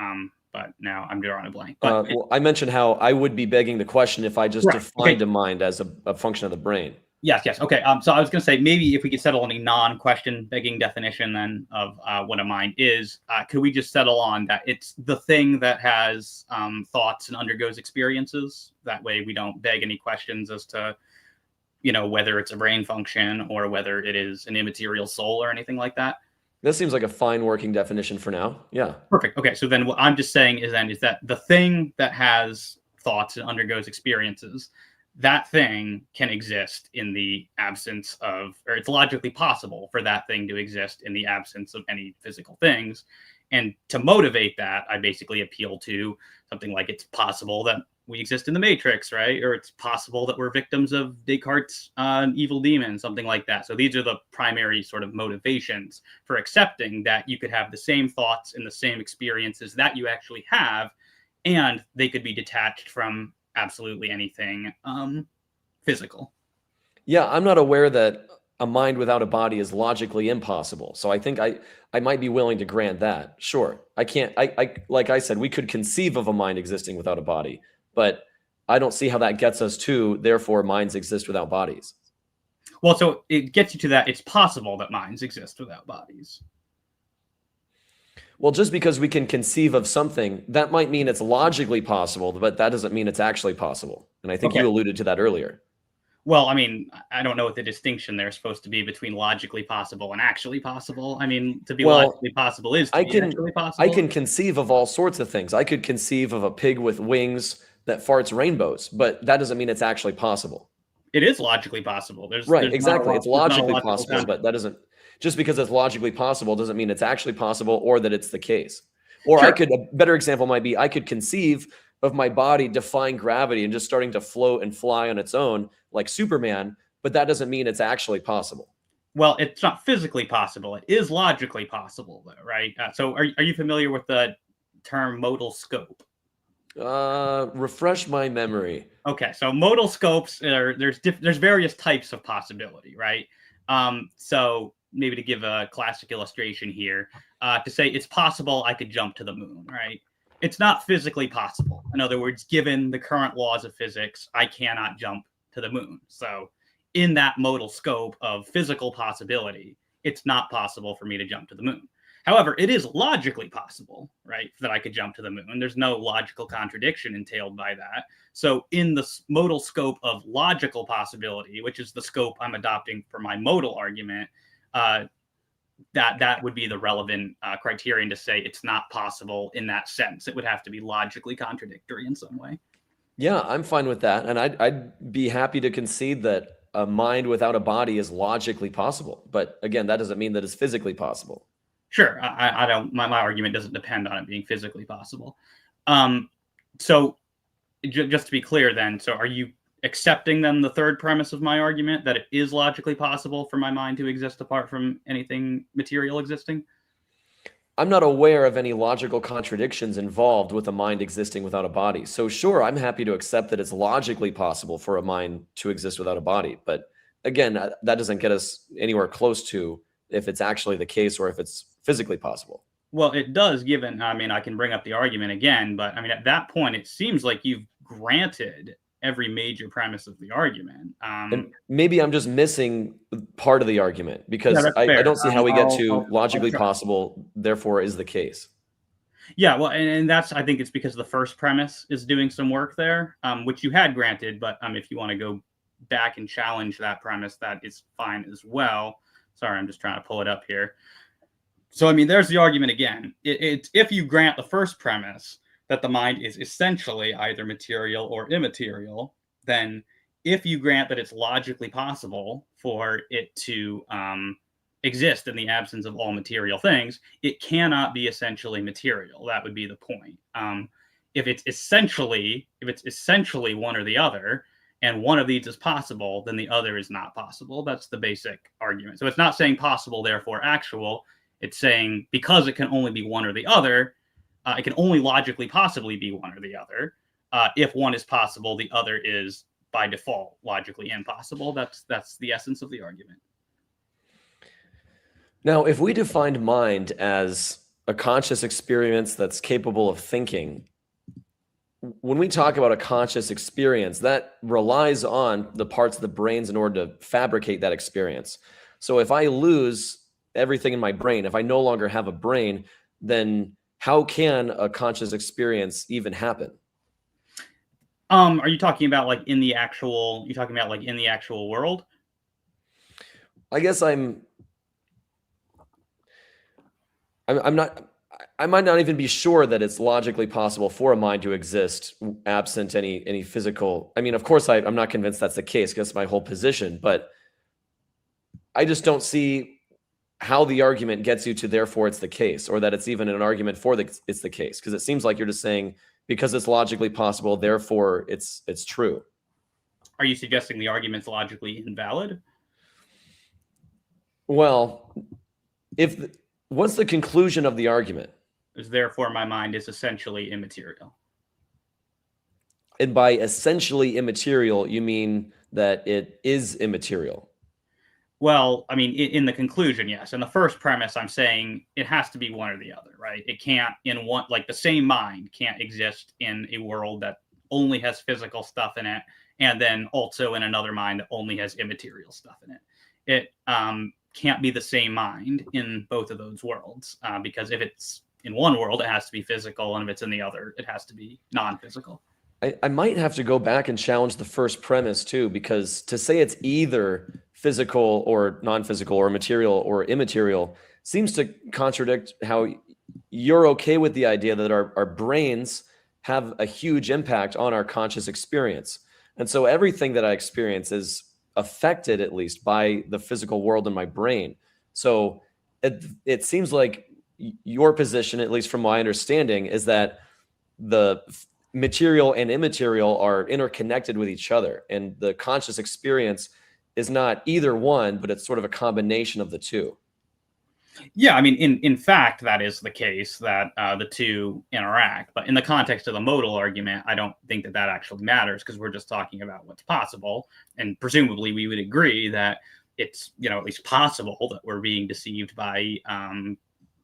But now I'm drawing a blank. But well, I mentioned how I would be begging the question if I just Right, defined okay. a mind as a function of the brain. Yes. Okay. So I was going to say, maybe if we could settle on a non-question begging definition then of what a mind is, could we just settle on that it's the thing that has thoughts and undergoes experiences? That way we don't beg any questions as to, whether it's a brain function or whether it is an immaterial soul or anything like that. This seems like a fine working definition for now. Yeah. Perfect. Okay. So then what I'm just saying is that the thing that has thoughts and undergoes experiences, that thing can exist in the absence of, or it's logically possible for that thing to exist in the absence of any physical things. And to motivate that, I basically appeal to something like it's possible that we exist in the Matrix, right? Or it's possible that we're victims of Descartes' evil demon, something like that. So these are the primary sort of motivations for accepting that you could have the same thoughts and the same experiences that you actually have, and they could be detached from absolutely anything physical. Yeah, I'm not aware that a mind without a body is logically impossible. So I think I might be willing to grant that. Sure. I can't I like I said, we could conceive of a mind existing without a body, but I don't see how that gets us to therefore minds exist without bodies. Well, so it gets you to that it's possible that minds exist without bodies. Well, just because we can conceive of something, that might mean it's logically possible, but that doesn't mean it's actually possible. And I think Okay. you alluded to that earlier. Well, I mean, I don't know what the distinction there's supposed to be between logically possible and actually possible. I mean, to be logically possible is to be actually possible. I can conceive of all sorts of things. I could conceive of a pig with wings that farts rainbows, but that doesn't mean it's actually possible. It is logically possible. There's Exactly. It's logically logical possible, but that doesn't, just because it's logically possible doesn't mean it's actually possible or that it's the case. Or Sure. a better example might be, I could conceive of my body defying gravity and just starting to float and fly on its own like Superman, but that doesn't mean it's actually possible. Well, it's not physically possible. It is logically possible, though, right? So are you familiar with the term modal scope? Refresh my memory. Okay, so modal scopes there's various types of possibility, right? So maybe to give a classic illustration here, to say it's possible I could jump to the moon, right? It's not physically possible. In other words, given the current laws of physics, I cannot jump to the moon. So in that modal scope of physical possibility, it's not possible for me to jump to the moon. However, it is logically possible, right, that I could jump to the moon. There's no logical contradiction entailed by that. So in the modal scope of logical possibility, which is the scope I'm adopting for my modal argument, that would be the relevant criterion to say it's not possible in that sense. It would have to be logically contradictory in some way. Yeah, I'm fine with that. And I'd be happy to concede that a mind without a body is logically possible. But again, that doesn't mean that it's physically possible. Sure. I don't, my argument doesn't depend on it being physically possible. So just to be clear then, so are you accepting then the third premise of my argument, that it is logically possible for my mind to exist apart from anything material existing? I'm not aware of any logical contradictions involved with a mind existing without a body. So sure, I'm happy to accept that it's logically possible for a mind to exist without a body. But again, that doesn't get us anywhere close to if it's actually the case or if it's physically possible. Well, it does, given, I mean, I can bring up the argument again, but I mean, at that point, it seems like you've granted every major premise of the argument. And maybe I'm just missing part of the argument, because Yeah, that's I fair. don't see how we get to I'll logically try. possible, therefore is the case. Yeah, well, and that's, I think it's because the first premise is doing some work there, which you had granted, but if you want to go back and challenge that premise, that is fine as well. Sorry, I'm just trying to pull it up here. So, I mean, there's the argument again. If you grant the first premise that the mind is essentially either material or immaterial, then if you grant that it's logically possible for it to exist in the absence of all material things, it cannot be essentially material. That would be the point. If it's essentially one or the other, and one of these is possible, then the other is not possible. That's the basic argument. So it's not saying possible, therefore actual. It's saying because it can only be one or the other, it can only logically possibly be one or the other. If one is possible, the other is by default logically impossible. That's the essence of the argument. Now, if we defined mind as a conscious experience that's capable of thinking, when we talk about a conscious experience, that relies on the parts of the brains in order to fabricate that experience. So if I lose everything in my brain, if I no longer have a brain, then how can a conscious experience even happen? Are you talking about like in the actual, world? I guess I'm not, I might not even be sure that it's logically possible for a mind to exist absent any physical. I mean, of course, I'm not convinced that's the case, because that's my whole position, but I just don't see how the argument gets you to therefore it's the case, or that it's even an argument for it's the case, because it seems like you're just saying because it's logically possible, therefore it's true. Are you suggesting the argument's logically invalid? Well, what's the conclusion of the argument? Is therefore my mind is essentially immaterial. And by essentially immaterial, you mean that it is immaterial? Well, I mean, in the conclusion, yes. In the first premise, I'm saying it has to be one or the other, right? It can't, in one, like the same mind can't exist in a world that only has physical stuff in it, and then also in another mind that only has immaterial stuff in it. It can't be the same mind in both of those worlds, because if it's in one world, it has to be physical, and if it's in the other, it has to be non-physical. I might have to go back and challenge the first premise too, because to say it's either physical or non-physical or material or immaterial seems to contradict how you're okay with the idea that our brains have a huge impact on our conscious experience. And so everything that I experience is affected at least by the physical world in my brain. So it seems like your position, at least from my understanding, is that the material and immaterial are interconnected with each other, and the conscious experience is not either one, but it's sort of a combination of the two. Yeah, I mean, in fact, that is the case, that the two interact. But in the context of the modal argument, I don't think that actually matters, because we're just talking about what's possible. And presumably we would agree that it's, at least possible that we're being deceived by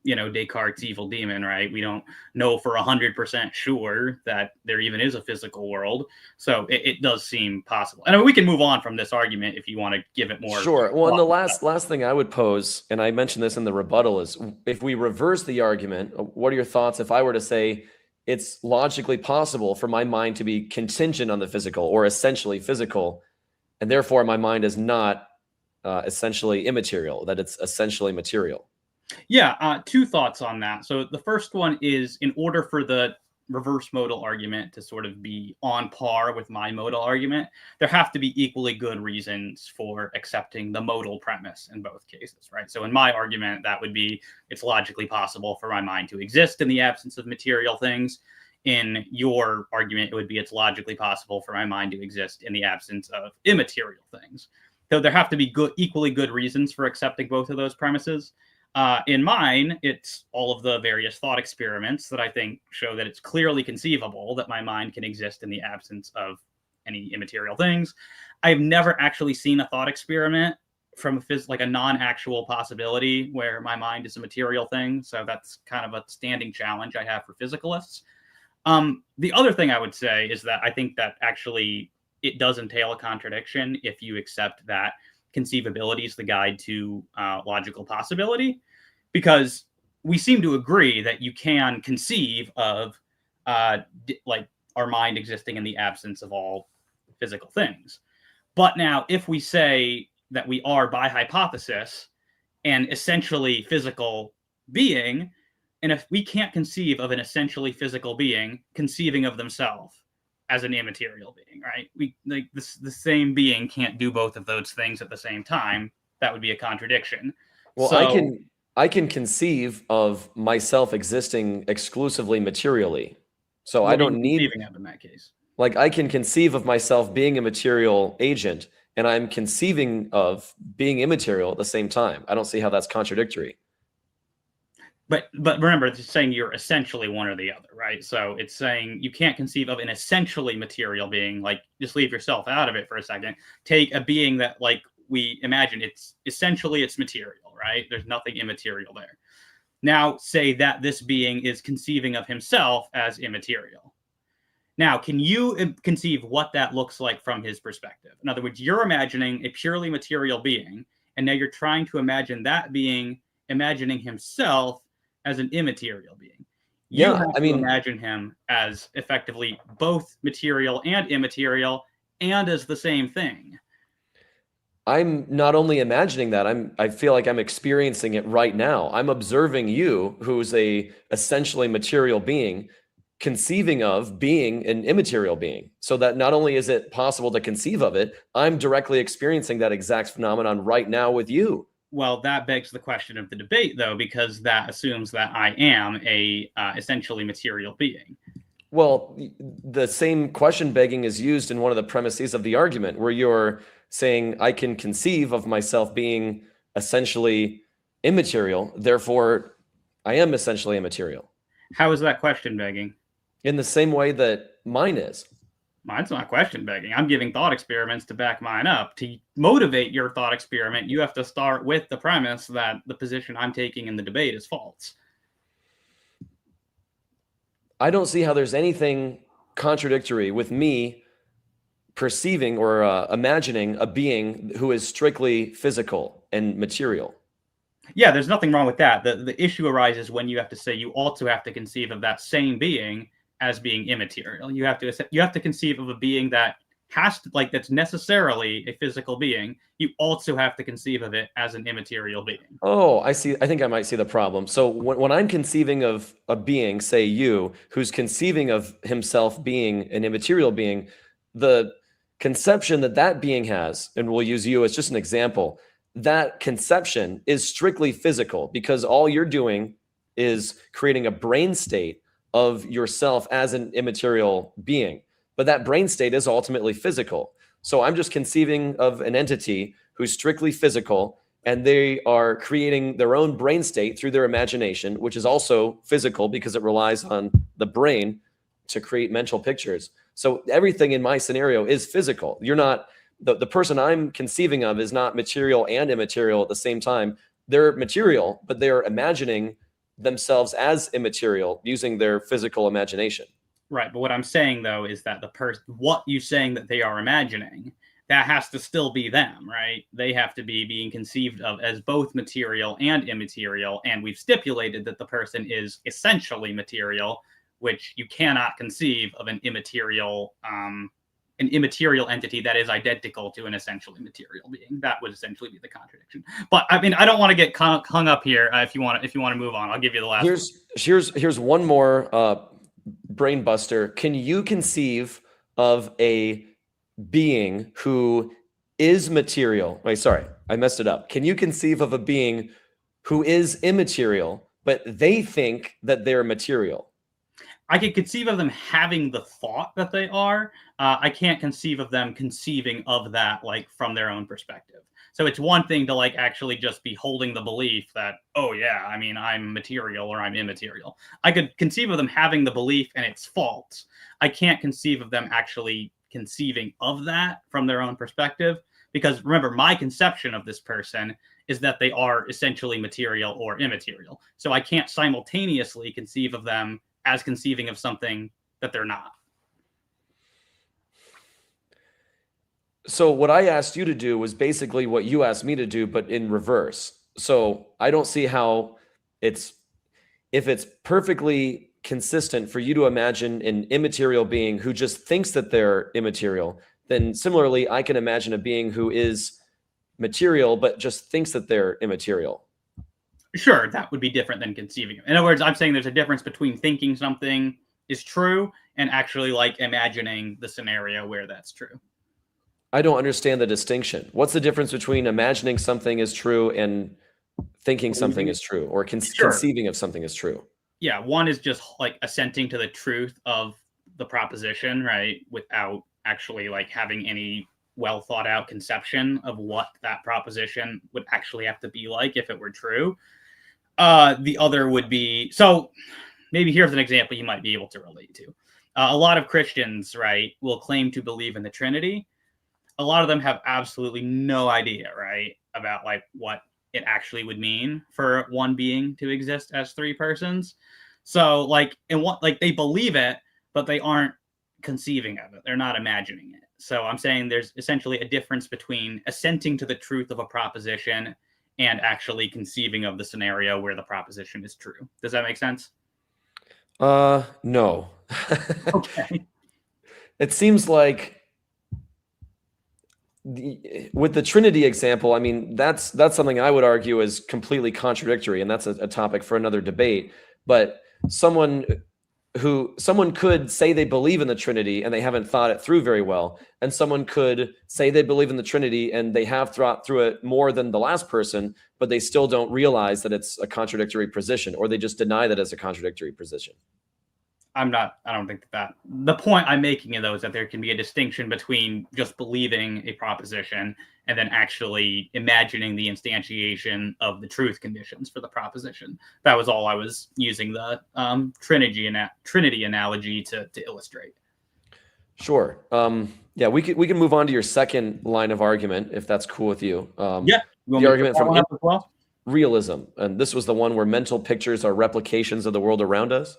Descartes' evil demon, right? We don't know for 100% sure that there even is a physical world. So it does seem possible. And I mean, we can move on from this argument if you want to give it more. Sure. Well, and the last thing I would pose, and I mentioned this in the rebuttal, is if we reverse the argument, what are your thoughts if I were to say it's logically possible for my mind to be contingent on the physical or essentially physical, and therefore my mind is not essentially immaterial, that it's essentially material? Yeah, two thoughts on that. So the first one is, in order for the reverse modal argument to sort of be on par with my modal argument, there have to be equally good reasons for accepting the modal premise in both cases, right? So in my argument, that would be it's logically possible for my mind to exist in the absence of material things. In your argument, it would be it's logically possible for my mind to exist in the absence of immaterial things. So there have to be equally good reasons for accepting both of those premises. In mine, it's all of the various thought experiments that I think show that it's clearly conceivable that my mind can exist in the absence of any immaterial things. I've never actually seen a thought experiment from a non-actual possibility where my mind is a material thing. So that's kind of a standing challenge I have for physicalists. The other thing I would say is that I think that actually it does entail a contradiction if you accept that conceivability is the guide to logical possibility, because we seem to agree that you can conceive of our mind existing in the absence of all physical things. But now, if we say that we are, by hypothesis, an essentially physical being, and if we can't conceive of an essentially physical being conceiving of themselves as an immaterial being, right? The same being can't do both of those things at the same time. That would be a contradiction. Well, so, I can conceive of myself existing exclusively materially. So I don't need conceiving of in that case. Like I can conceive of myself being a material agent, and I'm conceiving of being immaterial at the same time. I don't see how that's contradictory. But remember, it's saying you're essentially one or the other, right? So it's saying you can't conceive of an essentially material being. Like, just leave yourself out of it for a second. Take a being that, like, we imagine it's material, right? There's nothing immaterial there. Now say that this being is conceiving of himself as immaterial. Now, can you conceive what that looks like from his perspective? In other words, you're imagining a purely material being, and now you're trying to imagine that being imagining himself as an immaterial being. You have to imagine him as effectively both material and immaterial, and as the same thing. I'm not only imagining that, I feel like I'm experiencing it right now. I'm observing you, who's a essentially material being, conceiving of being an immaterial being. So that not only is it possible to conceive of it, I'm directly experiencing that exact phenomenon right now with you. Well, that begs the question of the debate, though, because that assumes that I am a essentially material being. Well, the same question begging is used in one of the premises of the argument, where you're saying I can conceive of myself being essentially immaterial, therefore I am essentially immaterial. How is that question begging? In the same way that mine is. Mine's not question begging. I'm giving thought experiments to back mine up. To motivate your thought experiment, you have to start with the premise that the position I'm taking in the debate is false. I don't see how there's anything contradictory with me perceiving or imagining a being who is strictly physical and material. Yeah, there's nothing wrong with that. The issue arises when you have to say you also have to conceive of that same being as being immaterial. You have to conceive of a being that has to, like, that's necessarily a physical being. You also have to conceive of it as an immaterial being. Oh, I see. I think I might see the problem. So when I'm conceiving of a being, say you, who's conceiving of himself being an immaterial being, the conception that being has, and we'll use you as just an example, that conception is strictly physical, because all you're doing is creating a brain state of yourself as an immaterial being. But that brain state is ultimately physical. So I'm just conceiving of an entity who's strictly physical, and they are creating their own brain state through their imagination, which is also physical because it relies on the brain to create mental pictures. So everything in my scenario is physical. You're not, the person I'm conceiving of is not material and immaterial at the same time. They're material, but they're imagining themselves as immaterial using their physical imagination. Right. But what I'm saying, though, is that what you saying that they are imagining, that has to still be them, right? They have to be being conceived of as both material and immaterial. And we've stipulated that the person is essentially material, which you cannot conceive of an immaterial entity that is identical to an essentially material being. That would essentially be the contradiction. But I mean, I don't want to get hung up here. If you want to move on, I'll give you the last. Here's one more brain buster. Can you conceive of a being who is material? Wait, sorry, I messed it up. Can you conceive of a being who is immaterial, but they think that they're material? I can conceive of them having the thought that they are. I can't conceive of them conceiving of that like from their own perspective. So it's one thing to like actually just be holding the belief that, oh yeah, I mean, I'm material or I'm immaterial. I could conceive of them having the belief and its faults. I can't conceive of them actually conceiving of that from their own perspective, because remember, my conception of this person is that they are essentially material or immaterial. So I can't simultaneously conceive of them as conceiving of something that they're not. So what I asked you to do was basically what you asked me to do, but in reverse. So I don't see how if it's perfectly consistent for you to imagine an immaterial being who just thinks that they're immaterial, then similarly, I can imagine a being who is material, but just thinks that they're immaterial. Sure, that would be different than conceiving. In other words, I'm saying there's a difference between thinking something is true and actually like imagining the scenario where that's true. I don't understand the distinction. What's the difference between imagining something is true and thinking something is true, or conceiving of something is true? Yeah, one is just like assenting to the truth of the proposition, right, without actually like having any well thought out conception of what that proposition would actually have to be like if it were true. The other would be, so maybe here's an example you might be able to relate to. A lot of Christians, right, will claim to believe in the Trinity. A lot of them have absolutely no idea, right, about like what it actually would mean for one being to exist as three persons. So like, they believe it, but they aren't conceiving of it. They're not imagining it. So I'm saying there's essentially a difference between assenting to the truth of a proposition and actually conceiving of the scenario where the proposition is true. Does that make sense? No. Okay. It seems like with the Trinity example, I mean, that's something I would argue is completely contradictory, and that's a topic for another debate. But someone could say they believe in the Trinity and they haven't thought it through very well, and someone could say they believe in the Trinity and they have thought through it more than the last person, but they still don't realize that it's a contradictory position, or they just deny that it's a contradictory position. I don't think that the point I'm making, though, is that there can be a distinction between just believing a proposition and then actually imagining the instantiation of the truth conditions for the proposition. That was all I was using the Trinity analogy to illustrate. Sure. Yeah, we can move on to your second line of argument, if that's cool with you. Yeah. The argument from realism. And this was the one where mental pictures are replications of the world around us.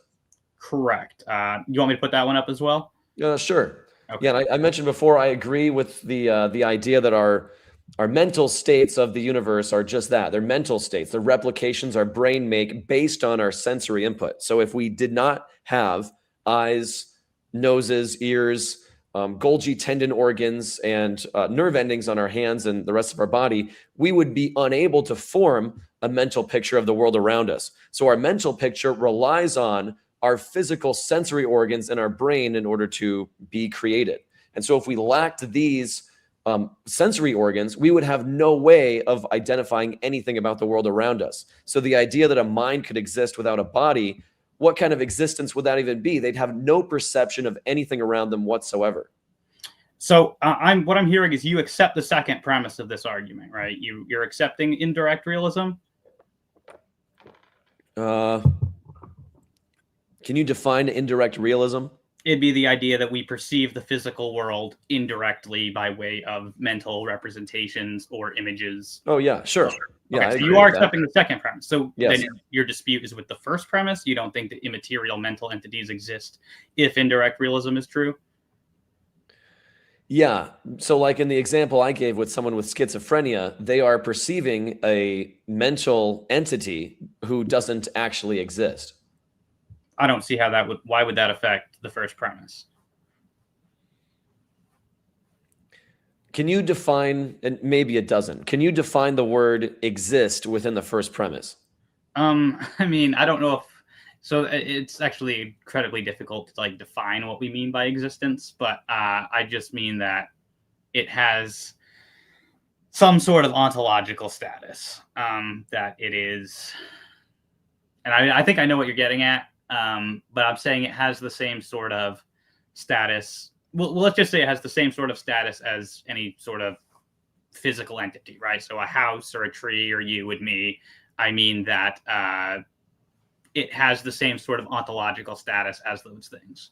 Correct. You want me to put that one up as well? Sure. Okay. Yeah, and I mentioned before, I agree with the idea that our mental states of the universe are just that. They're mental states. They're replications our brain make based on our sensory input. So if we did not have eyes, noses, ears, Golgi tendon organs, and nerve endings on our hands and the rest of our body, we would be unable to form a mental picture of the world around us. So our mental picture relies on our physical sensory organs in our brain in order to be created. And so if we lacked these sensory organs, we would have no way of identifying anything about the world around us. So the idea that a mind could exist without a body, what kind of existence would that even be? They'd have no perception of anything around them whatsoever. So what I'm hearing is you accept the second premise of this argument, right? You're accepting indirect realism? Can you define indirect realism? It'd be the idea that we perceive the physical world indirectly by way of mental representations or images. Oh yeah, sure. Yeah, Okay, I so agree you are with that. accepting the second premise. So Yes. then your dispute is with the first premise. You don't think that immaterial mental entities exist if indirect realism is true? Yeah. So, like in the example I gave with someone with schizophrenia, they are perceiving a mental entity who doesn't actually exist. I don't see how that would. Why would that affect the first premise? Can you define, and maybe it doesn't, can you define the word exist within the first premise? I mean, I don't know if so. It's actually incredibly difficult to like define what we mean by existence, but I just mean that it has some sort of ontological status. That it is, and I think I know what you're getting at. But I'm saying it has the same sort of status. Well, let's just say it has the same sort of status as any sort of physical entity, right? So a house or a tree or you and me. I mean that it has the same sort of ontological status as those things.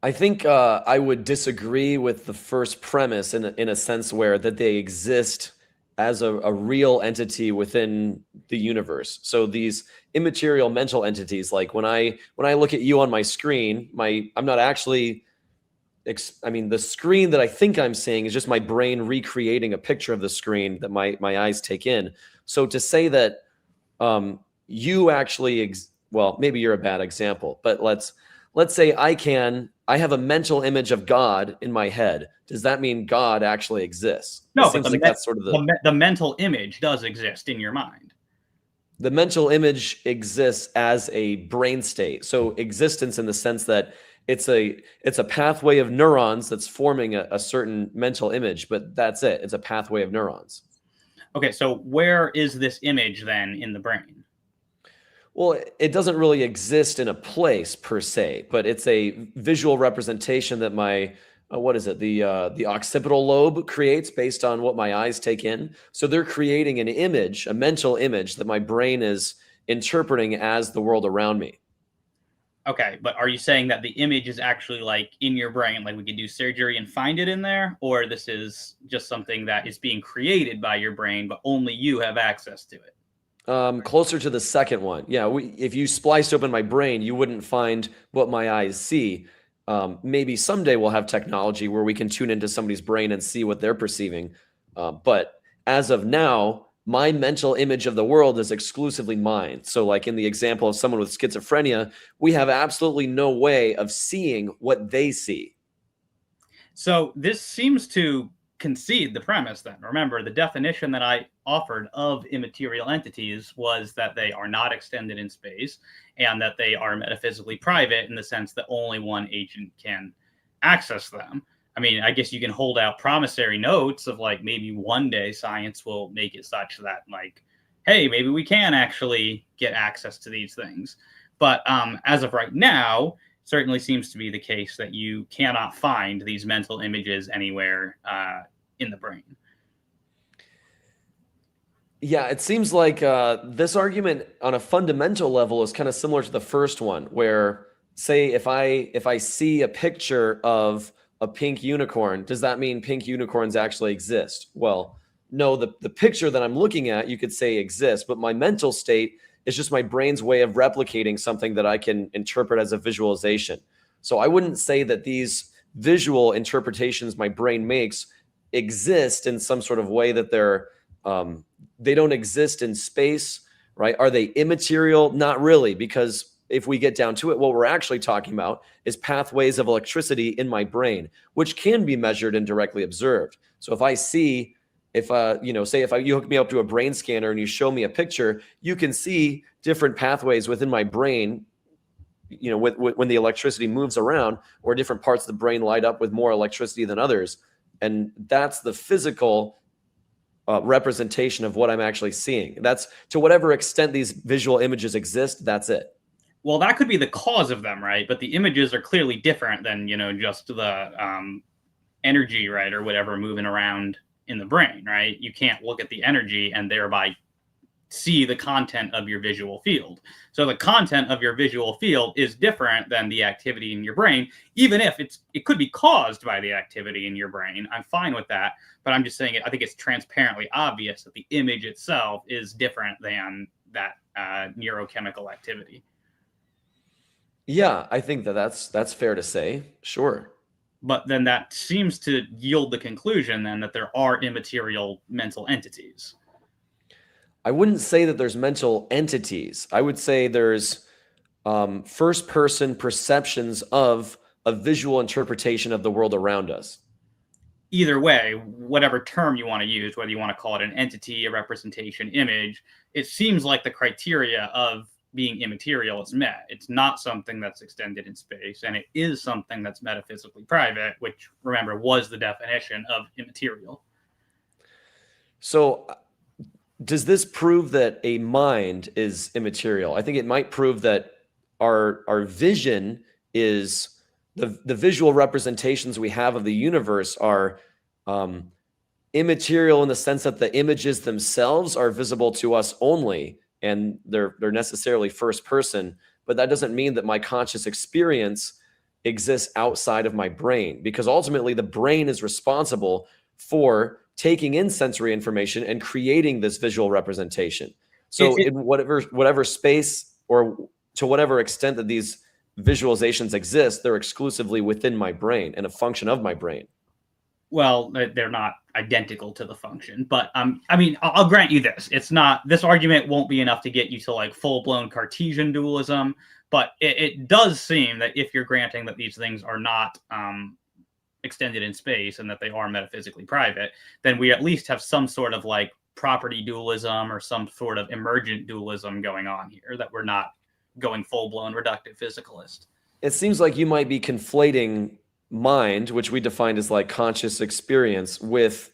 I think I would disagree with the first premise in a sense where that they exist as a real entity within the universe. So these immaterial mental entities, like when I look at you on my screen, I'm not actually I mean, the screen that I think I'm seeing is just my brain recreating a picture of the screen that my eyes take in. So to say that you actually, well, maybe you're a bad example, but let's say I have a mental image of God in my head. Does that mean God actually exists? No, it seems like that's sort of the mental image does exist in your mind. The mental image exists as a brain state. So existence in the sense that it's a pathway of neurons that's forming a certain mental image, but that's it. It's a pathway of neurons. Okay, so where is this image then in the brain? Well, it doesn't really exist in a place per se, but it's a visual representation that my what is it? The occipital lobe creates based on what my eyes take in. So they're creating an image, a mental image that my brain is interpreting as the world around me. Okay, but are you saying that the image is actually like in your brain, like we could do surgery and find it in there, or this is just something that is being created by your brain, but only you have access to it? Closer to the second one. Yeah, if you spliced open my brain, you wouldn't find what my eyes see. Maybe someday we'll have technology where we can tune into somebody's brain and see what they're perceiving. But as of now, my mental image of the world is exclusively mine. So like in the example of someone with schizophrenia, we have absolutely no way of seeing what they see. So this seems to concede the premise then. Remember, the definition that I offered of immaterial entities was that they are not extended in space and that they are metaphysically private in the sense that only one agent can access them. I mean, I guess you can hold out promissory notes of like maybe one day science will make it such that like, hey, maybe we can actually get access to these things. But as of right now, certainly seems to be the case that you cannot find these mental images anywhere in the brain. Yeah, it seems like this argument on a fundamental level is kind of similar to the first one, where say if I see a picture of a pink unicorn, does that mean pink unicorns actually exist? Well, no, the picture that I'm looking at, you could say exists, but my mental state is just my brain's way of replicating something that I can interpret as a visualization. So I wouldn't say that these visual interpretations my brain makes exist in some sort of way that they don't exist in space, right? Are they immaterial? Not really, because if we get down to it, what we're actually talking about is pathways of electricity in my brain, which can be measured and directly observed. So if I see, you hook me up to a brain scanner and you show me a picture, you can see different pathways within my brain, when the electricity moves around, or different parts of the brain light up with more electricity than others. And that's the physical representation of what I'm actually seeing. That's to whatever extent these visual images exist, that's it. Well, that could be the cause of them, right? But the images are clearly different than, just the energy, right, or whatever moving around in the brain, right? You can't look at the energy and thereby see the content of your visual field. So the content of your visual field is different than the activity in your brain, even if it could be caused by the activity in your brain. I'm fine with that, but I'm just saying I think it's transparently obvious that the image itself is different than that neurochemical activity. Yeah, I think that's fair to say. Sure. But then that seems to yield the conclusion then that there are immaterial mental entities. I wouldn't say that there's mental entities. I would say there's first person perceptions of a visual interpretation of the world around us. Either way, whatever term you want to use, whether you want to call it an entity, a representation, image, it seems like the criteria of being immaterial is met. It's not something that's extended in space, and it is something that's metaphysically private, which, remember, was the definition of immaterial. So does this prove that a mind is immaterial? I think it might prove that our vision is the visual representations we have of the universe are immaterial in the sense that the images themselves are visible to us only, and they're necessarily first person. But that doesn't mean that my conscious experience exists outside of my brain, because ultimately the brain is responsible for taking in sensory information and creating this visual representation. So in whatever space or to whatever extent that these visualizations exist, they're exclusively within my brain and a function of my brain. Well, they're not identical to the function, but I mean, I'll grant you this. It's not, this argument won't be enough to get you to like full-blown Cartesian dualism, but it does seem that if you're granting that these things are not extended in space and that they are metaphysically private, then we at least have some sort of like property dualism or some sort of emergent dualism going on here, that we're not going full-blown reductive physicalist. It seems like you might be conflating mind, which we defined as like conscious experience, with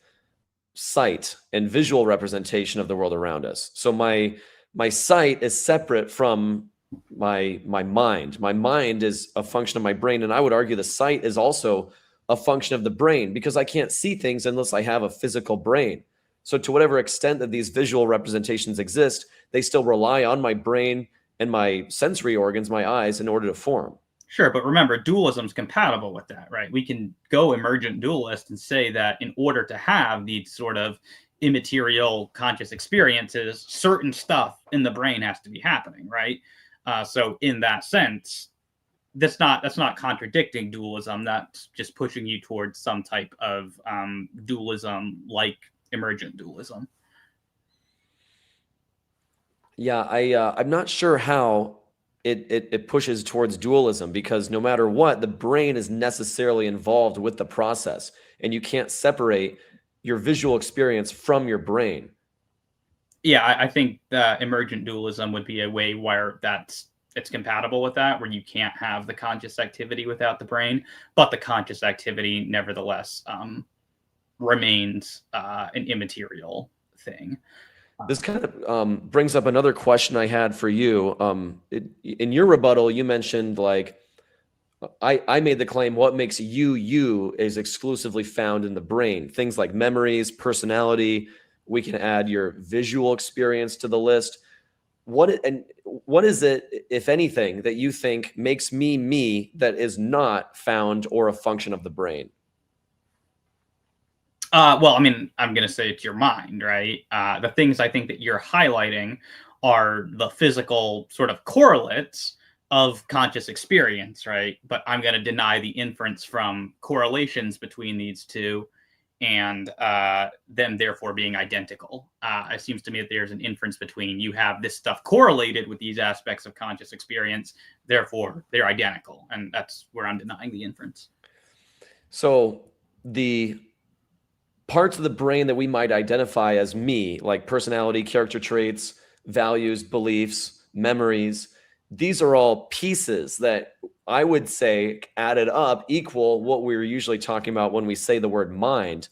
sight and visual representation of the world around us. So my sight is separate from my mind. My mind is a function of my brain, and I would argue the sight is also a function of the brain, because I can't see things unless I have a physical brain. So to whatever extent that these visual representations exist, they still rely on my brain and my sensory organs, my eyes, in order to form. Sure, but remember, dualism is compatible with that, right? We can go emergent dualist and say that in order to have these sort of immaterial conscious experiences, certain stuff in the brain has to be happening, right? So in that sense, that's not contradicting dualism. That's just pushing you towards some type of dualism like emergent dualism. Yeah, I'm not sure how it pushes towards dualism, because no matter what, the brain is necessarily involved with the process, and you can't separate your visual experience from your brain. Yeah, I think that emergent dualism would be a way where it's compatible with that, where you can't have the conscious activity without the brain, but the conscious activity nevertheless remains an immaterial thing. This kind of brings up another question I had for you. In your rebuttal, you mentioned, like, I made the claim, what makes you is exclusively found in the brain. Things like memories, personality. We can add your visual experience to the list. What is it, if anything, that you think makes me that is not found or a function of the brain? Well, I mean, I'm going to say it's your mind, right? The things I think that you're highlighting are the physical sort of correlates of conscious experience, right? But I'm going to deny the inference from correlations between these two and them therefore being identical. It seems to me that there's an inference between you have this stuff correlated with these aspects of conscious experience, therefore they're identical. And that's where I'm denying the inference. So the parts of the brain that we might identify as me, like personality, character traits, values, beliefs, memories, these are all pieces that I would say added up equal what we're usually talking about when we say the word mind.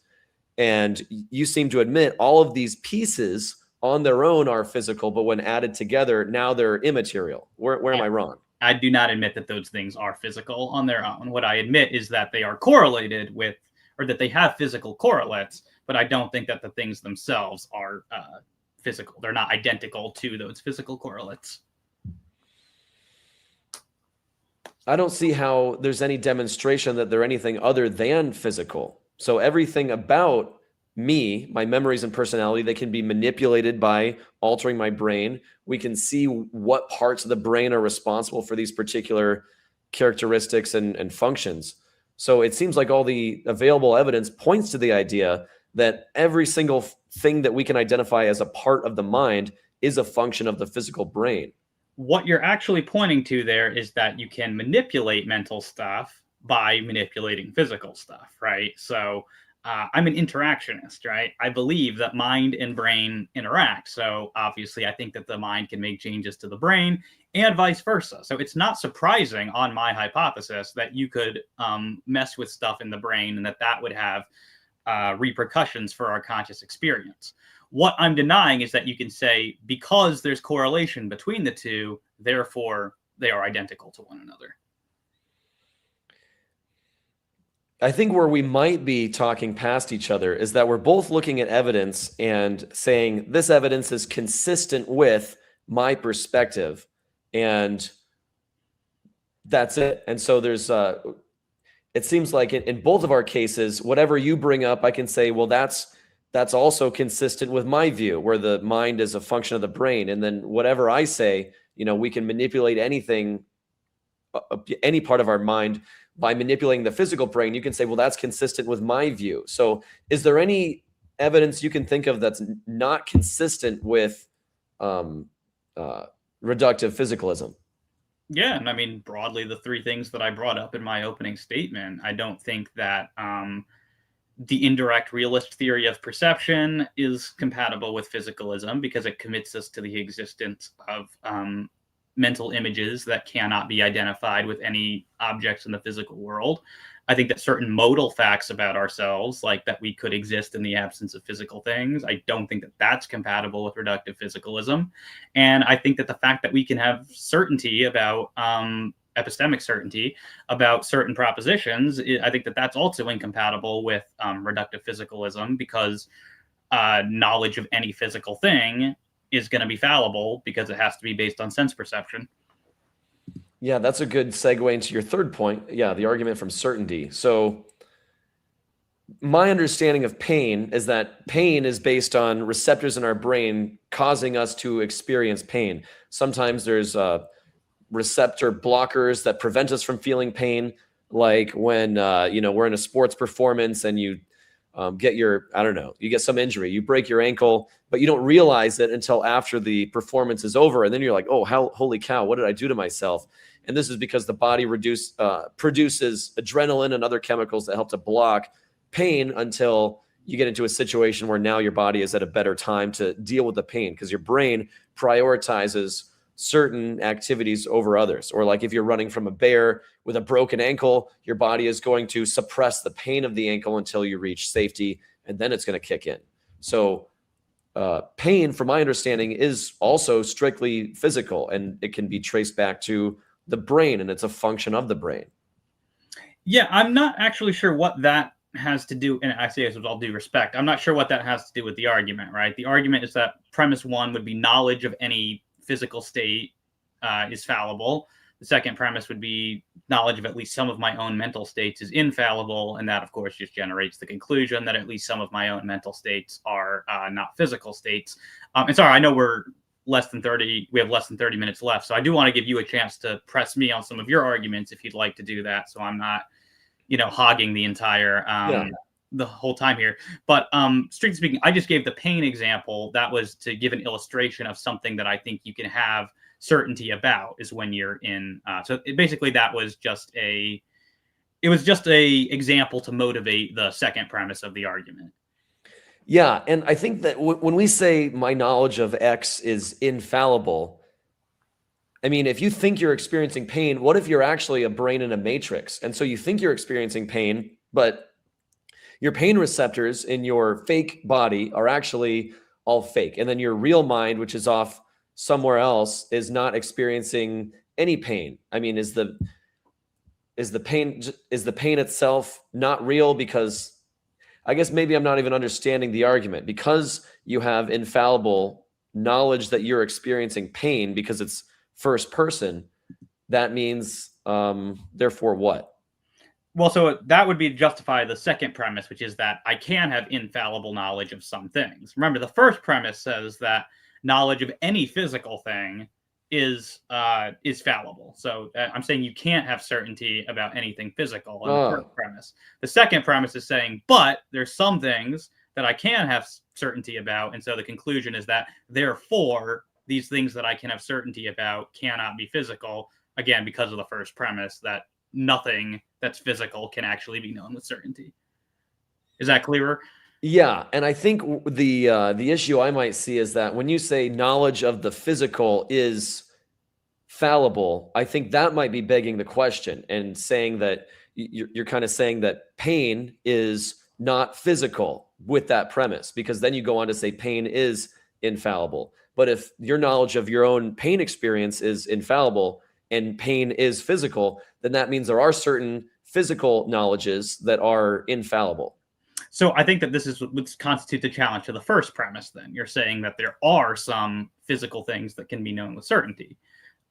And you seem to admit all of these pieces on their own are physical, but when added together, now they're immaterial. Where am I wrong? I do not admit that those things are physical on their own. What I admit is that they are correlated with, or that they have physical correlates, but I don't think that the things themselves are physical. They're not identical to those physical correlates. I don't see how there's any demonstration that they're anything other than physical. So everything about me, my memories and personality, they can be manipulated by altering my brain. We can see what parts of the brain are responsible for these particular characteristics and functions. So it seems like all the available evidence points to the idea that every single thing that we can identify as a part of the mind is a function of the physical brain. What you're actually pointing to there is that you can manipulate mental stuff by manipulating physical stuff, right? So I'm an interactionist, right? I believe that mind and brain interact. So obviously, I think that the mind can make changes to the brain and vice versa. So it's not surprising on my hypothesis that you could mess with stuff in the brain and that would have repercussions for our conscious experience. What I'm denying is that you can say, because there's correlation between the two, therefore they are identical to one another. I think where we might be talking past each other is that we're both looking at evidence and saying this evidence is consistent with my perspective, and that's it. And so there's it seems like in both of our cases, whatever you bring up, I can say, well, that's also consistent with my view, where the mind is a function of the brain. And then whatever I say, we can manipulate anything, any part of our mind by manipulating the physical brain. You can say, well, that's consistent with my view. So is there any evidence you can think of that's not consistent with reductive physicalism? Yeah, and I mean, broadly, the three things that I brought up in my opening statement, I don't think that the indirect realist theory of perception is compatible with physicalism because it commits us to the existence of mental images that cannot be identified with any objects in the physical world. I think that certain modal facts about ourselves, like that we could exist in the absence of physical things, I don't think that that's compatible with reductive physicalism. And I think that the fact that we can have certainty about epistemic certainty about certain propositions, I think that that's also incompatible with reductive physicalism, because knowledge of any physical thing is going to be fallible because it has to be based on sense perception. Yeah, that's a good segue into your third point. Yeah, the argument from certainty. So my understanding of pain is that pain is based on receptors in our brain causing us to experience pain. Sometimes there's receptor blockers that prevent us from feeling pain, like when we're in a sports performance and you get you get some injury, you break your ankle, but you don't realize it until after the performance is over. And then you're like, oh, holy cow, what did I do to myself? And this is because the body produces adrenaline and other chemicals that help to block pain until you get into a situation where now your body is at a better time to deal with the pain, because your brain prioritizes certain activities over others. Or like if you're running from a bear with a broken ankle, your body is going to suppress the pain of the ankle until you reach safety, and then it's going to kick in. So pain, from my understanding, is also strictly physical, and it can be traced back to the brain, and it's a function of the brain. Yeah, I'm not actually sure what that has to do, and I say this with all due respect, I'm not sure what that has to do with the argument, right? The argument is that premise one would be knowledge of any physical state is fallible. The second premise would be knowledge of at least some of my own mental states is infallible. And that, of course, just generates the conclusion that at least some of my own mental states are not physical states. And sorry, I know we have less than 30 minutes left. So I do want to give you a chance to press me on some of your arguments if you'd like to do that. So I'm not, hogging the entire the whole time here. But strictly speaking, I just gave the pain example. That was to give an illustration of something that I think you can have certainty about, is when you're in. Basically that was just a example to motivate the second premise of the argument. Yeah. And I think that when we say my knowledge of X is infallible, I mean, if you think you're experiencing pain, what if you're actually a brain in a matrix? And so you think you're experiencing pain, but your pain receptors in your fake body are actually all fake. And then your real mind, which is off somewhere else, is not experiencing any pain. I mean, is the pain itself not real? Because I guess maybe I'm not even understanding the argument. Because you have infallible knowledge that you're experiencing pain because it's first person, that means therefore what? Well, so that would be to justify the second premise, which is that I can have infallible knowledge of some things. Remember, the first premise says that knowledge of any physical thing is fallible. So I'm saying you can't have certainty about anything physical in the first premise. The second premise is saying, but there's some things that I can have certainty about, and so the conclusion is that therefore these things that I can have certainty about cannot be physical. Again, because of the first premise that nothing that's physical can actually be known with certainty. Is that clearer? Yeah, and I think the issue I might see is that when you say knowledge of the physical is fallible, I think that might be begging the question and saying that you're kind of saying that pain is not physical with that premise, because then you go on to say pain is infallible. But if your knowledge of your own pain experience is infallible and pain is physical, then that means there are certain physical knowledges that are infallible. So I think that this is what constitutes a challenge to the first premise. Then you're saying that there are some physical things that can be known with certainty.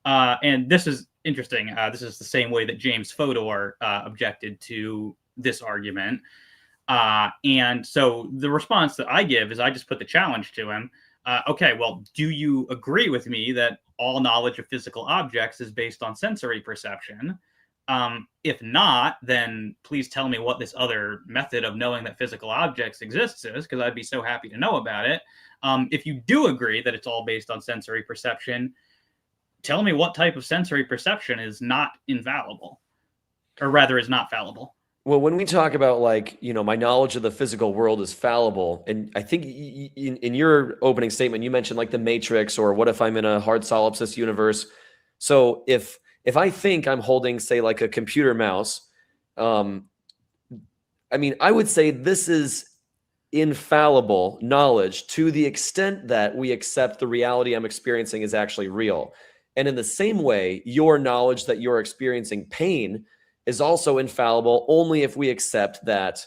And this is interesting. This is the same way that James Fodor objected to this argument. And so the response that I give is I just put the challenge to him. Okay, well, do you agree with me that all knowledge of physical objects is based on sensory perception? If not, then please tell me what this other method of knowing that physical objects exists is, because I'd be so happy to know about it. If you do agree that it's all based on sensory perception, tell me what type of sensory perception is not infallible, or rather is not fallible. Well, when we talk about my knowledge of the physical world is fallible, and I think in your opening statement, you mentioned like the Matrix, or what if I'm in a hard solipsist universe? So if I think I'm holding, say, like a computer mouse, I would say this is infallible knowledge to the extent that we accept the reality I'm experiencing is actually real. And in the same way, your knowledge that you're experiencing pain is also infallible only if we accept that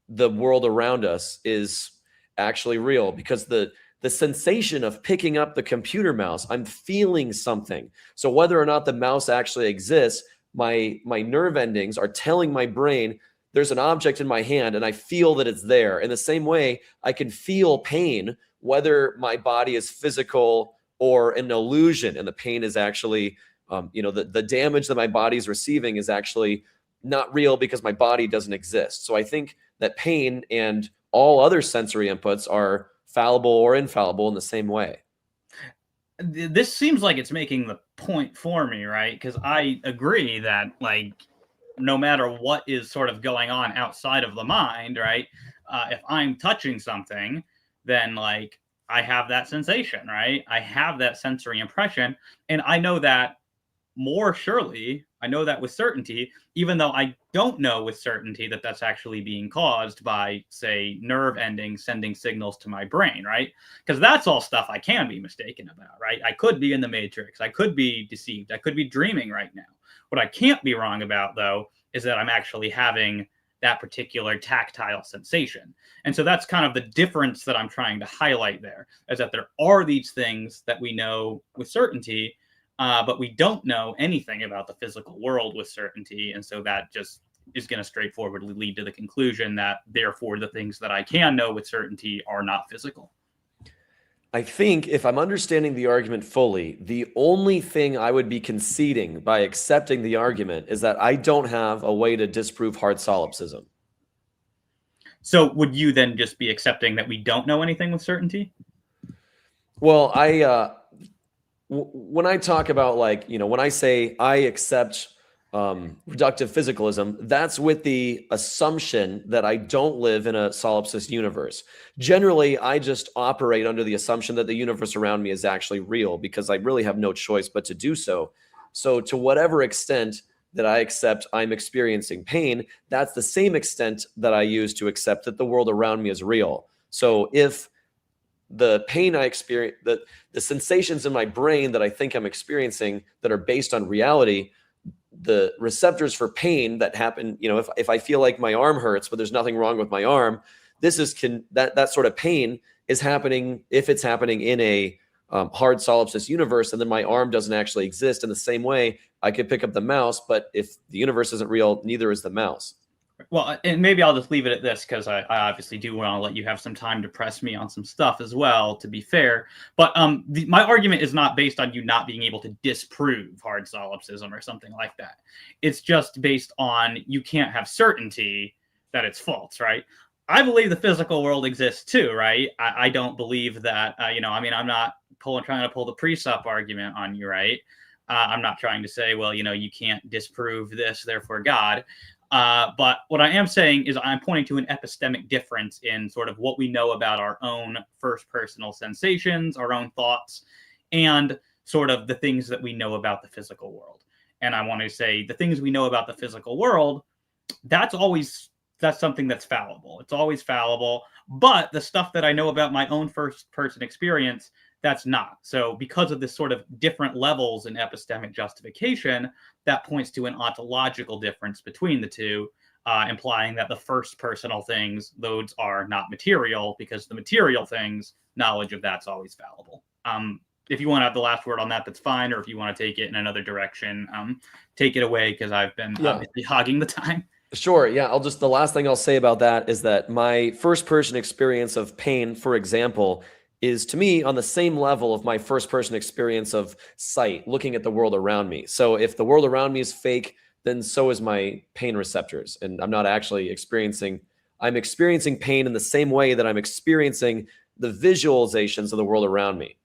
the world around us is actually real, because the sensation of picking up the computer mouse, I'm feeling something. So whether or not the mouse actually exists, my nerve endings are telling my brain there's an object in my hand and I feel that it's there. In the same way, I can feel pain, whether my body is physical or an illusion, and the pain is actually the damage that my body is receiving is actually not real because my body doesn't exist. So I think that pain and all other sensory inputs are fallible or infallible in the same way. This seems like it's making the point for me, right? Because I agree that no matter what is sort of going on outside of the mind, right? If I'm touching something, then I have that sensation, right? I have that sensory impression, and I know that more surely, I know that with certainty, even though I don't know with certainty that that's actually being caused by, say, nerve endings sending signals to my brain, right? Because that's all stuff I can be mistaken about, right? I could be in the Matrix. I could be deceived. I could be dreaming right now. What I can't be wrong about, though, is that I'm actually having that particular tactile sensation. And so that's kind of the difference that I'm trying to highlight there, is that there are these things that we know with certainty, but we don't know anything about the physical world with certainty. And so that just is going to straightforwardly lead to the conclusion that therefore the things that I can know with certainty are not physical. I think if I'm understanding the argument fully, the only thing I would be conceding by accepting the argument is that I don't have a way to disprove hard solipsism. So would you then just be accepting that we don't know anything with certainty? Well, when I talk about when I say I accept reductive physicalism, that's with the assumption that I don't live in a solipsist universe. Generally, I just operate under the assumption that the universe around me is actually real, because I really have no choice but to do so. So to whatever extent that I accept I'm experiencing pain, that's the same extent that I use to accept that the world around me is real. So if the pain I experience, the sensations in my brain that I think I'm experiencing that are based on reality, the receptors for pain that happen, if I feel like my arm hurts, but there's nothing wrong with my arm, that sort of pain is happening if it's happening in a hard solipsist universe, and then my arm doesn't actually exist. In the same way, I could pick up the mouse, but if the universe isn't real, neither is the mouse. Well, and maybe I'll just leave it at this because I obviously do want to let you have some time to press me on some stuff as well, to be fair. But my argument is not based on you not being able to disprove hard solipsism or something like that. It's just based on you can't have certainty that it's false, right? I believe the physical world exists too, right? I don't believe that, I'm not trying to pull the precept argument on you, right? I'm not trying to say, well, you can't disprove this, therefore God. But what I am saying is I'm pointing to an epistemic difference in sort of what we know about our own first personal sensations, our own thoughts, and sort of the things that we know about the physical world. And I want to say the things we know about the physical world, that's something that's fallible. It's always fallible. But the stuff that I know about my own first person experience, that's not. So because of this sort of different levels in epistemic justification, that points to an ontological difference between the two, implying that the first personal things, those are not material, because the material things, knowledge of that's always fallible. If you want to have the last word on that, that's fine. Or if you want to take it in another direction, take it away, because I've been obviously hogging the time. Sure. Yeah. The last thing I'll say about that is that my first person experience of pain, for example, is to me on the same level of my first person experience of sight, looking at the world around me. So if the world around me is fake, then so is my pain receptors. And I'm not actually I'm experiencing pain in the same way that I'm experiencing the visualizations of the world around me.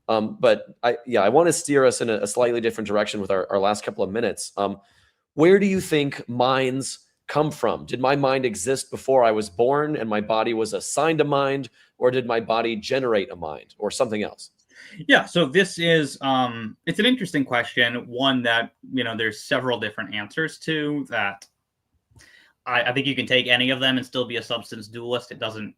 But I want to steer us in a slightly different direction with our last couple of minutes. Where do you think minds come from? Did my mind exist before I was born and my body was assigned a mind, or did my body generate a mind, or something else? Yeah, so this is it's an interesting question, one that there's several different answers to. That I think you can take any of them and still be a substance dualist. It doesn't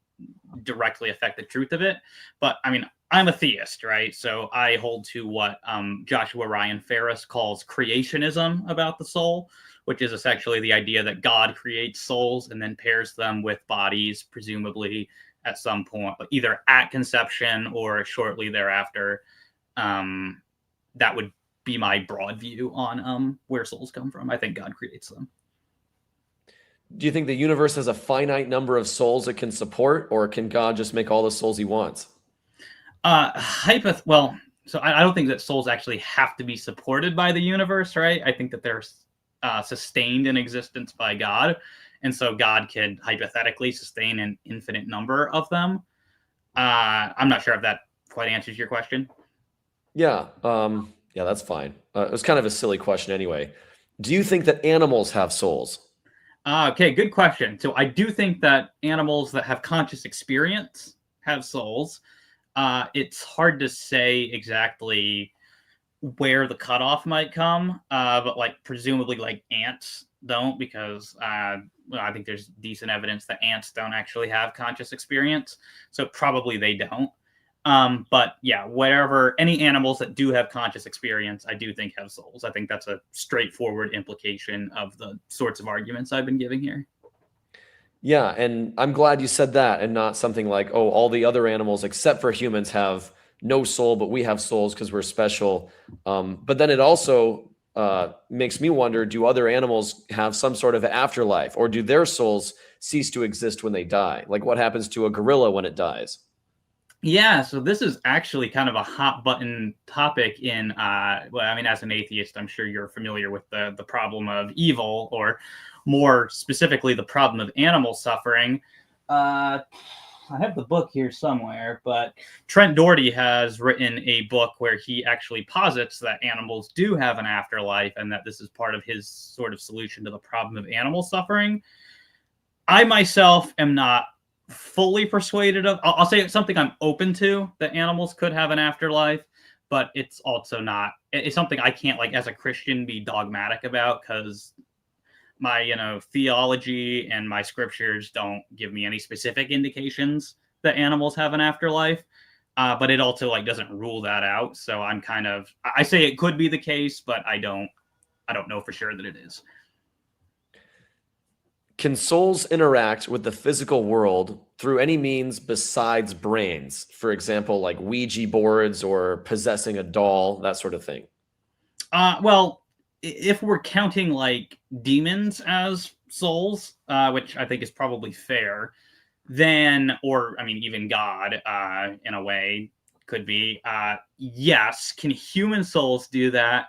directly affect the truth of it. But I mean, I'm a theist, right? So I hold to what Joshua Ryan Ferris calls creationism about the soul, which is essentially the idea that God creates souls and then pairs them with bodies, presumably at some point, either at conception or shortly thereafter. That would be my broad view on where souls come from. I think God creates them. Do you think the universe has a finite number of souls it can support, or can God just make all the souls he wants? Well, so I don't think that souls actually have to be supported by the universe, right? I think that they're sustained in existence by God. And so God could hypothetically sustain an infinite number of them. I'm not sure if that quite answers your question. Yeah, that's fine. It was kind of a silly question anyway. Do you think that animals have souls? Okay, good question. So I do think that animals that have conscious experience have souls. It's hard to say exactly where the cutoff might come, but presumably ants don't, because I think there's decent evidence that ants don't actually have conscious experience, so probably they don't. But yeah, any animals that do have conscious experience, I do think have souls. I think that's a straightforward implication of the sorts of arguments I've been giving here. Yeah, and I'm glad you said that, and not something like, oh, all the other animals except for humans have no soul, but we have souls because we're special. But then it also makes me wonder, do other animals have some sort of afterlife, or do their souls cease to exist when they die? Like what happens to a gorilla when it dies? Yeah, so this is actually kind of a hot button topic in, as an atheist, I'm sure you're familiar with the problem of evil, or more specifically, the problem of animal suffering. I have the book here somewhere, but Trent Doherty has written a book where he actually posits that animals do have an afterlife, and that this is part of his sort of solution to the problem of animal suffering. I myself am not fully persuaded of. I'll say it's something I'm open to, that animals could have an afterlife, but it's also not. It's something I can't, as a Christian, be dogmatic about, because my theology and my scriptures don't give me any specific indications that animals have an afterlife, but it also doesn't rule that out. So I'm I say it could be the case, but I don't know for sure that it is. Can souls interact with the physical world through any means besides brains? For example, like Ouija boards or possessing a doll, that sort of thing. Well, if we're counting like demons as souls, which I think is probably fair, then, or I mean, even God, in a way, could be. Yes, can human souls do that?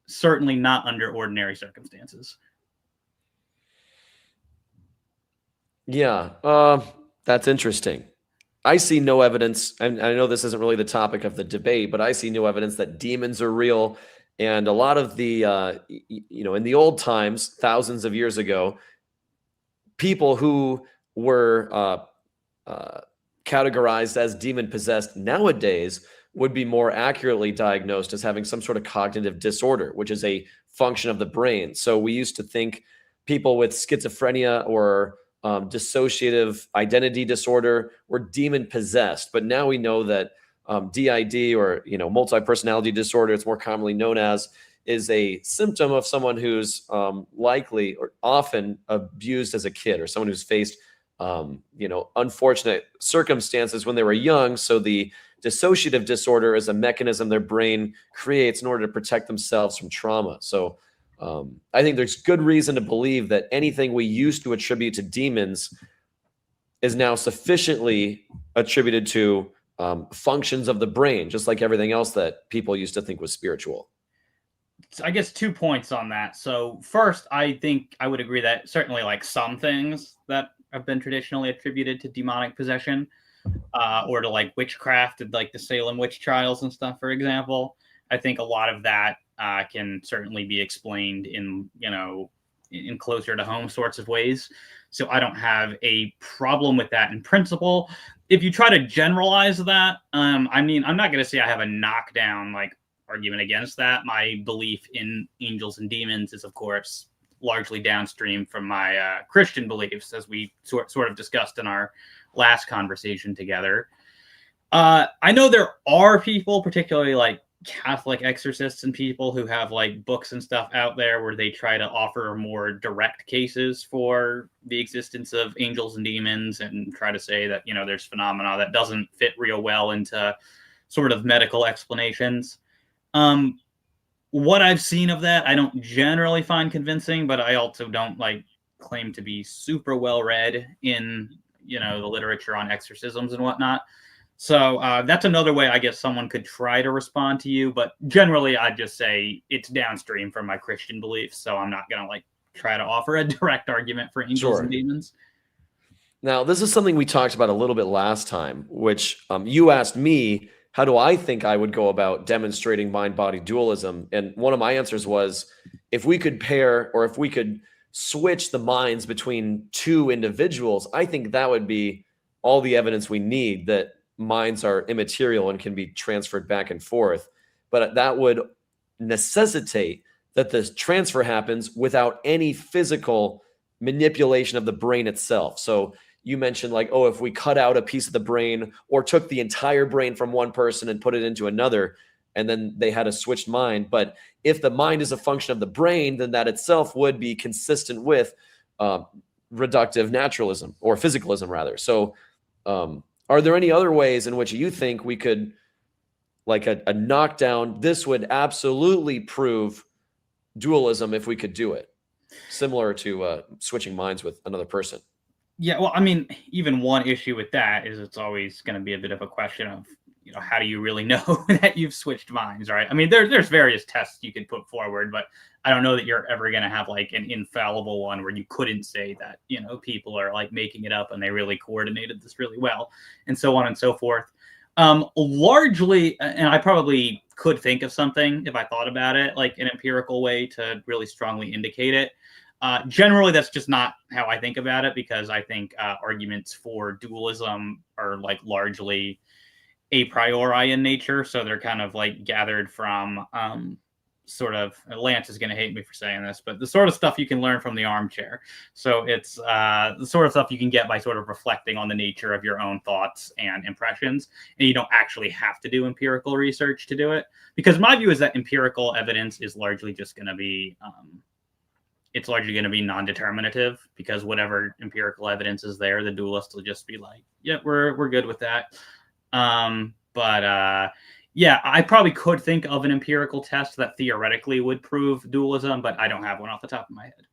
Certainly not under ordinary circumstances. Yeah, that's interesting. I see no evidence, and I know this isn't really the topic of the debate, but I see no evidence that demons are real. And a lot of the, in the old times, thousands of years ago, people who were categorized as demon possessed nowadays would be more accurately diagnosed as having some sort of cognitive disorder, which is a function of the brain. So we used to think people with schizophrenia or dissociative identity disorder were demon possessed, but now we know that DID, or multi-personality disorder, it's more commonly known as, is a symptom of someone who's likely or often abused as a kid, or someone who's faced unfortunate circumstances when they were young. So the dissociative disorder is a mechanism their brain creates in order to protect themselves from trauma. So I think there's good reason to believe that anything we used to attribute to demons is now sufficiently attributed to functions of the brain, just like everything else that people used to think was spiritual. I guess 2 points on that. So first, I think I would agree that certainly like some things that have been traditionally attributed to demonic possession, or to like witchcraft, and like the Salem witch trials and stuff, for example, I think a lot of that can certainly be explained in closer to home sorts of ways. So I don't have a problem with that in principle. If you try to generalize that, I mean, I'm not going to say I have a knockdown like argument against that. My belief in angels and demons is, of course, largely downstream from my Christian beliefs, as we sort of discussed in our last conversation together. I know there are people, particularly like Catholic exorcists and people, who have like books and stuff out there where they try to offer more direct cases for the existence of angels and demons, and try to say that, there's phenomena that doesn't fit real well into sort of medical explanations. What I've seen of that, I don't generally find convincing, but I also don't like claim to be super well read in, the literature on exorcisms and whatnot. So that's another way I guess someone could try to respond to you. But generally, I'd just say it's downstream from my Christian beliefs. So I'm not going to like try to offer a direct argument for angels and demons. Now, this is something we talked about a little bit last time, which you asked me, how do I think I would go about demonstrating mind-body dualism? And one of my answers was, if we could pair, or if we could switch the minds between two individuals, I think that would be all the evidence we need that minds are immaterial and can be transferred back and forth. But that would necessitate that the transfer happens without any physical manipulation of the brain itself. So you mentioned like, oh, if we cut out a piece of the brain or took the entire brain from one person and put it into another, and then they had a switched mind. But if the mind is a function of the brain, then that itself would be consistent with reductive naturalism, or physicalism rather. So are there any other ways in which you think we could, like a knockdown, this would absolutely prove dualism if we could do it, similar to switching minds with another person? Yeah, well, I mean, even one issue with that is it's always going to be a bit of a question of, how do you really know that you've switched minds, right? I mean, there's various tests you could put forward, but I don't know that you're ever going to have like an infallible one where you couldn't say that, people are like making it up and they really coordinated this really well, and so on and so forth. Largely, and I probably could think of something if I thought about it, like an empirical way to really strongly indicate it. Generally, that's just not how I think about it, because I think arguments for dualism are like largely a priori in nature. So they're kind of like gathered from sort of, Lance is going to hate me for saying this, but the sort of stuff you can learn from the armchair. So it's the sort of stuff you can get by sort of reflecting on the nature of your own thoughts and impressions. And you don't actually have to do empirical research to do it, because my view is that empirical evidence is largely just going to be it's largely going to be non-determinative, because whatever empirical evidence is there, the dualist will just be like, yeah, we're good with that. Yeah, I probably could think of an empirical test that theoretically would prove dualism, but I don't have one off the top of my head.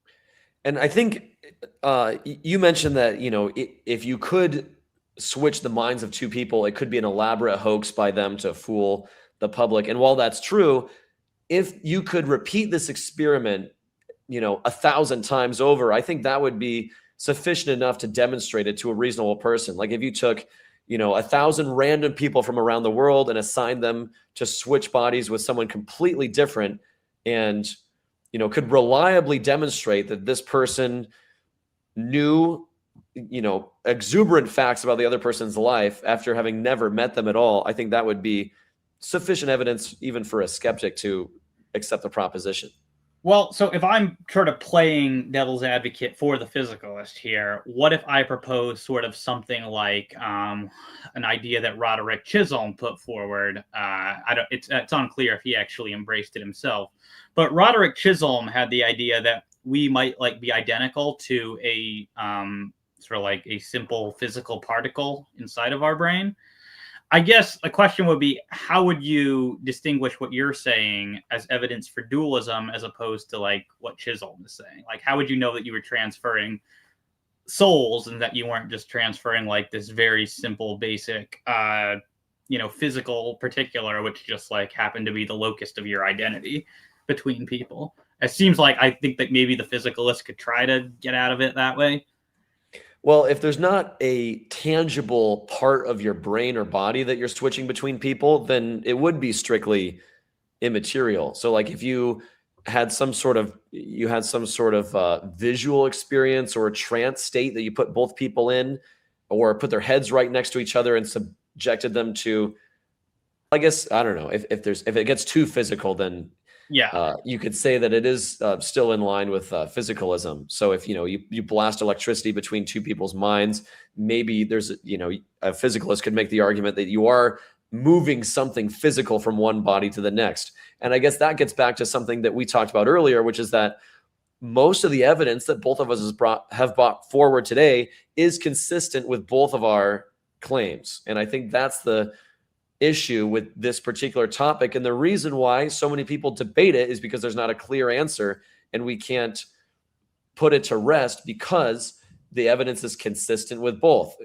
And I think you mentioned that, if you could switch the minds of two people, it could be an elaborate hoax by them to fool the public. And while that's true, if you could repeat this experiment, 1,000 times over, I think that would be sufficient enough to demonstrate it to a reasonable person. Like if you took, 1,000 random people from around the world and assigned them to switch bodies with someone completely different, and could reliably demonstrate that this person knew, exuberant facts about the other person's life after having never met them at all, I think that would be sufficient evidence even for a skeptic to accept the proposition. Well, so if I'm sort of playing devil's advocate for the physicalist here, what if I propose sort of something like an idea that Roderick Chisholm put forward? It's unclear if he actually embraced it himself, but Roderick Chisholm had the idea that we might be identical to a sort of like a simple physical particle inside of our brain. I guess the question would be, how would you distinguish what you're saying as evidence for dualism as opposed to what Chisholm is saying? How would you know that you were transferring souls and that you weren't just transferring this very simple, basic, physical particular, which just happened to be the locus of your identity between people? It seems I think that maybe the physicalist could try to get out of it that way. Well, if there's not a tangible part of your brain or body that you're switching between people, then it would be strictly immaterial. So if you had some sort of visual experience or a trance state that you put both people in, or put their heads right next to each other and subjected them to, I guess, I don't know, if it gets too physical, then you could say that it is still in line with physicalism. So if you blast electricity between two people's minds, maybe there's a physicalist could make the argument that you are moving something physical from one body to the next. And I guess that gets back to something that we talked about earlier, which is that most of the evidence that both of us have brought forward today is consistent with both of our claims. And I think that's the issue with this particular topic. And the reason why so many people debate it is because there's not a clear answer, and we can't put it to rest because the evidence is consistent with both.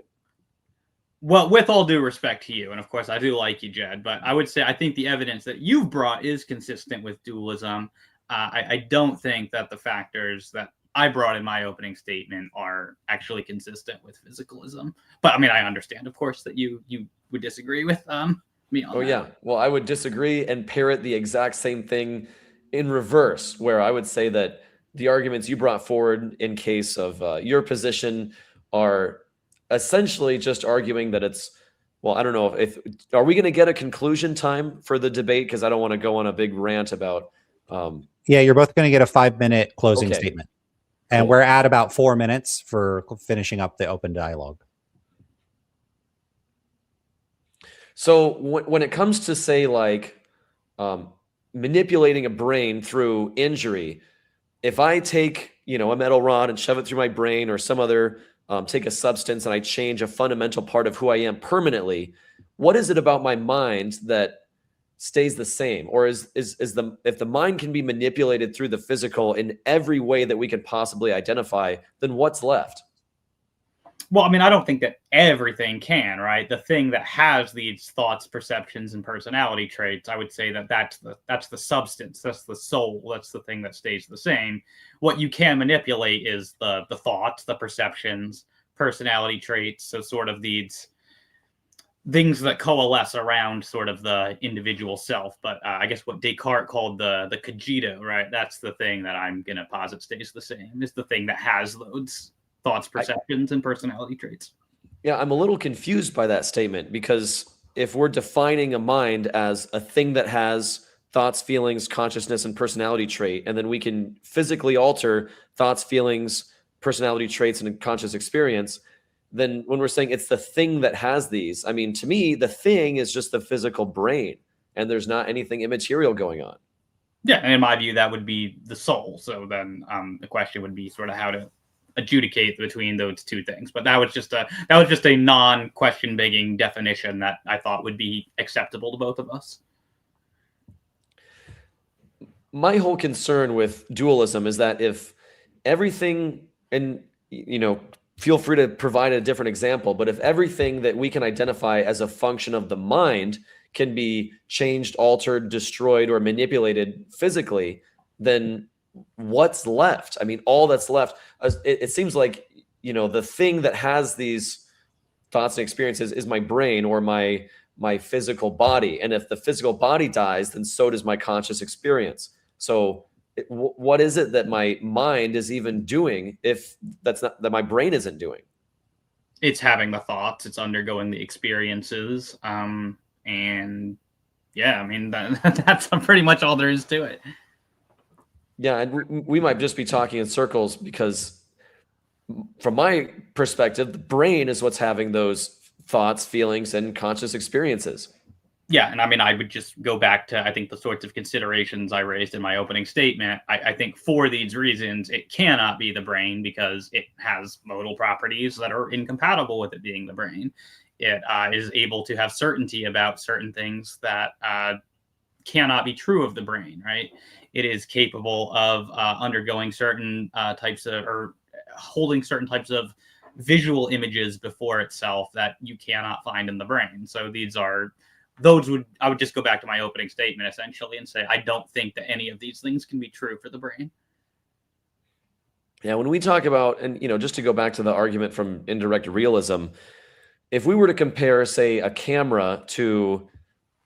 Well, with all due respect to you, and of course I do like you, Jed, but I would say I think the evidence that you've brought is consistent with dualism. I don't think that the factors that I brought in my opening statement are actually consistent with physicalism. But I mean, I understand, of course, that you would disagree with me on that. Yeah. Well, I would disagree and parrot the exact same thing in reverse, where I would say that the arguments you brought forward in case of your position are essentially just arguing that it's, well, I don't know if are we going to get a conclusion time for the debate? Because I don't want to go on a big rant about. Yeah, you're both going to get a 5-minute closing statement. And we're at about 4 minutes for finishing up the open dialogue. So when it comes to say manipulating a brain through injury, if I take, a metal rod and shove it through my brain, or some other, take a substance and I change a fundamental part of who I am permanently, what is it about my mind that stays the same? Or if the mind can be manipulated through the physical in every way that we can possibly identify, then what's left? Well, I mean, I don't think that everything can, right? The thing that has these thoughts, perceptions, and personality traits, I would say that's the substance, that's the soul, that's the thing that stays the same. What you can manipulate is the thoughts, the perceptions, personality traits, so sort of these things that coalesce around sort of the individual self. But I guess what Descartes called the cogito, right? That's the thing that I'm going to posit stays the same, is the thing that has those thoughts, perceptions, and personality traits. Yeah, I'm a little confused by that statement, because if we're defining a mind as a thing that has thoughts, feelings, consciousness, and personality trait, and then we can physically alter thoughts, feelings, personality traits, and conscious experience, then when we're saying it's the thing that has these, I mean, to me, the thing is just the physical brain, and there's not anything immaterial going on. Yeah, and in my view, that would be the soul. So then the question would be sort of how to adjudicate between those two things. But that was just a non-question begging definition that I thought would be acceptable to both of us. My whole concern with dualism is that if everything, and feel free to provide a different example, but if everything that we can identify as a function of the mind can be changed, altered, destroyed, or manipulated physically, then what's left? I mean, all that's left, it seems like, the thing that has these thoughts and experiences is my brain or my physical body. And if the physical body dies, then so does my conscious experience. So what is it that my mind is even doing if that's not that my brain isn't doing? It's having the thoughts, it's undergoing the experiences. And yeah, I mean, that's pretty much all there is to it. Yeah, and we might just be talking in circles because from my perspective, the brain is what's having those thoughts, feelings, and conscious experiences. Yeah, and I mean, I would just go back to, I think, the sorts of considerations I raised in my opening statement. I think for these reasons, it cannot be the brain because it has modal properties that are incompatible with it being the brain. It is able to have certainty about certain things that cannot be true of the brain, right? It is capable of undergoing certain types of, or holding certain types of visual images before itself that you cannot find in the brain. So I would just go back to my opening statement essentially and say, I don't think that any of these things can be true for the brain. Yeah, when we talk about, and just to go back to the argument from indirect realism, if we were to compare, say, a camera to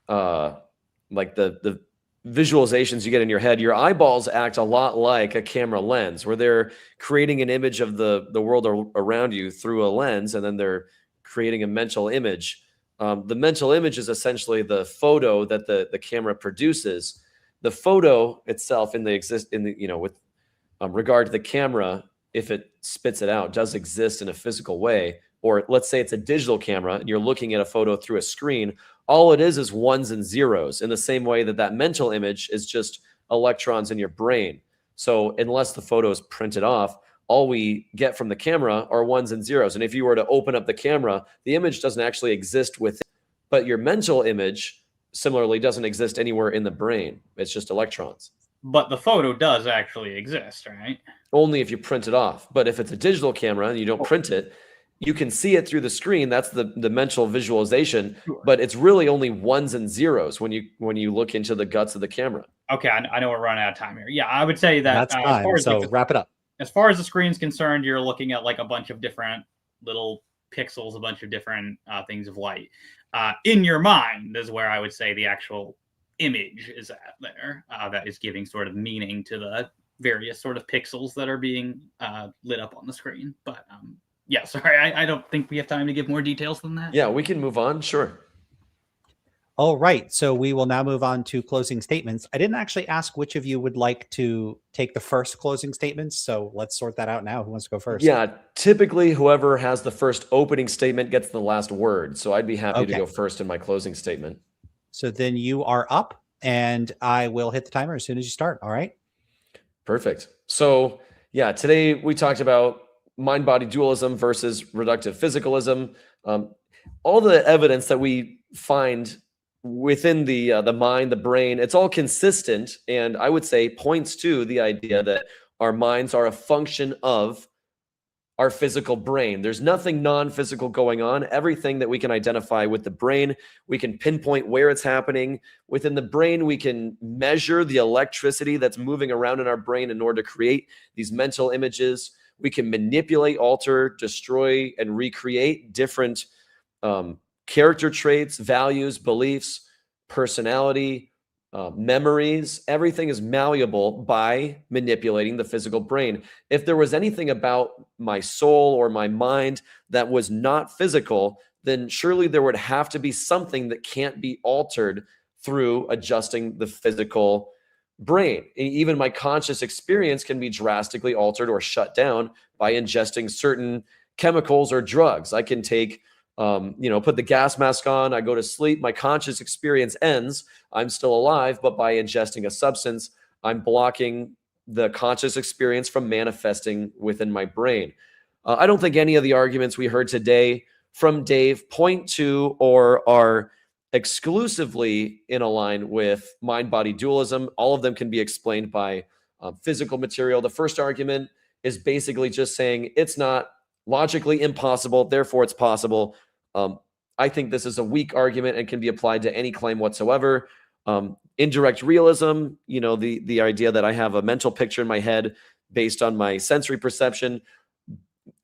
like the visualizations you get in your head, your eyeballs act a lot like a camera lens, where they're creating an image of the world around you through a lens, and then they're creating a mental image. The mental image is essentially the photo that the camera produces. The photo itself with regard to the camera, if it spits it out, does exist in a physical way. Or let's say it's a digital camera and you're looking at a photo through a screen. All it is ones and zeros, in the same way that mental image is just electrons in your brain. So unless the photo is printed off, all we get from the camera are ones and zeros. And if you were to open up the camera, the image doesn't actually exist within, but your mental image similarly doesn't exist anywhere in the brain. It's just electrons. But the photo does actually exist, right? Only if you print it off. But if it's a digital camera and you don't print it, you can see it through the screen. That's the mental visualization, sure. But it's really only ones and zeros when you look into the guts of the camera. Okay, I know we're running out of time here. Yeah, I would say that that's fine. So wrap it up. As far as the screen's concerned, you're looking at like a bunch of different little pixels, a bunch of different things of light. In your mind is where I would say the actual image is at there. That is giving sort of meaning to the various sort of pixels that are being lit up on the screen. But yeah, sorry, I don't think we have time to give more details than that. Yeah, we can move on. Sure. All right. So we will now move on to closing statements. I didn't actually ask which of you would like to take the first closing statements. So let's sort that out now. Who wants to go first? Yeah, typically whoever has the first opening statement gets the last word. So I'd be happy to go first in my closing statement. So then you are up and I will hit the timer as soon as you start. All right. Perfect. So yeah, today we talked about mind-body dualism versus reductive physicalism. All the evidence that we find within the mind, the brain, it's all consistent, and I would say points to the idea that our minds are a function of our physical brain. There's nothing non-physical going on. Everything that we can identify with the brain, we can pinpoint where it's happening. Within the brain, we can measure the electricity that's moving around in our brain in order to create these mental images. We can manipulate, alter, destroy, and recreate different character traits, values, beliefs, personality, memories. Everything is malleable by manipulating the physical brain. If there was anything about my soul or my mind that was not physical, then surely there would have to be something that can't be altered through adjusting the physical brain. Even my conscious experience can be drastically altered or shut down by ingesting certain chemicals or drugs. I can take put the gas mask on, I go to sleep, my conscious experience ends, I'm still alive, but by ingesting a substance, I'm blocking the conscious experience from manifesting within my brain. I don't think any of the arguments we heard today from Dave point to or are exclusively in line with mind-body dualism. All of them can be explained by physical material. The first argument is basically just saying it's not logically impossible, therefore it's possible. I think this is a weak argument and can be applied to any claim whatsoever. Indirect realism, the idea that I have a mental picture in my head based on my sensory perception,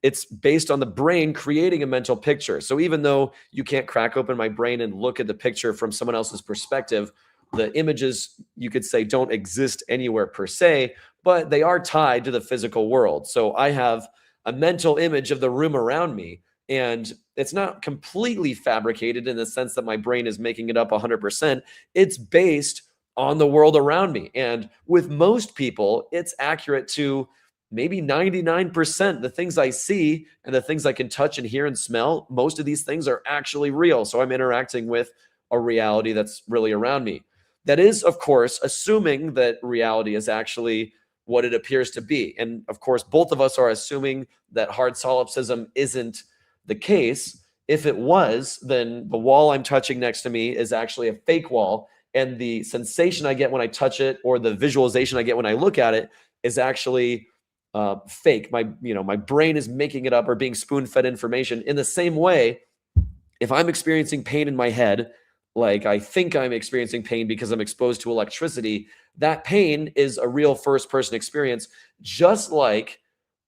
it's based on the brain creating a mental picture. So even though you can't crack open my brain and look at the picture from someone else's perspective, the images, you could say, don't exist anywhere per se, but they are tied to the physical world. So I have a mental image of the room around me, and it's not completely fabricated in the sense that my brain is making it up 100%. It's based on the world around me. And with most people, it's accurate to maybe 99%. The things I see and the things I can touch and hear and smell, most of these things are actually real. So I'm interacting with a reality that's really around me. That is, of course, assuming that reality is actually what it appears to be. And of course, both of us are assuming that hard solipsism isn't the case. If it was, then the wall I'm touching next to me is actually a fake wall. And the sensation I get when I touch it, or the visualization I get when I look at it, is actually fake. My brain is making it up or being spoon-fed information. In the same way, if I'm experiencing pain in my head, like I think I'm experiencing pain because I'm exposed to electricity, that pain is a real first-person experience, just like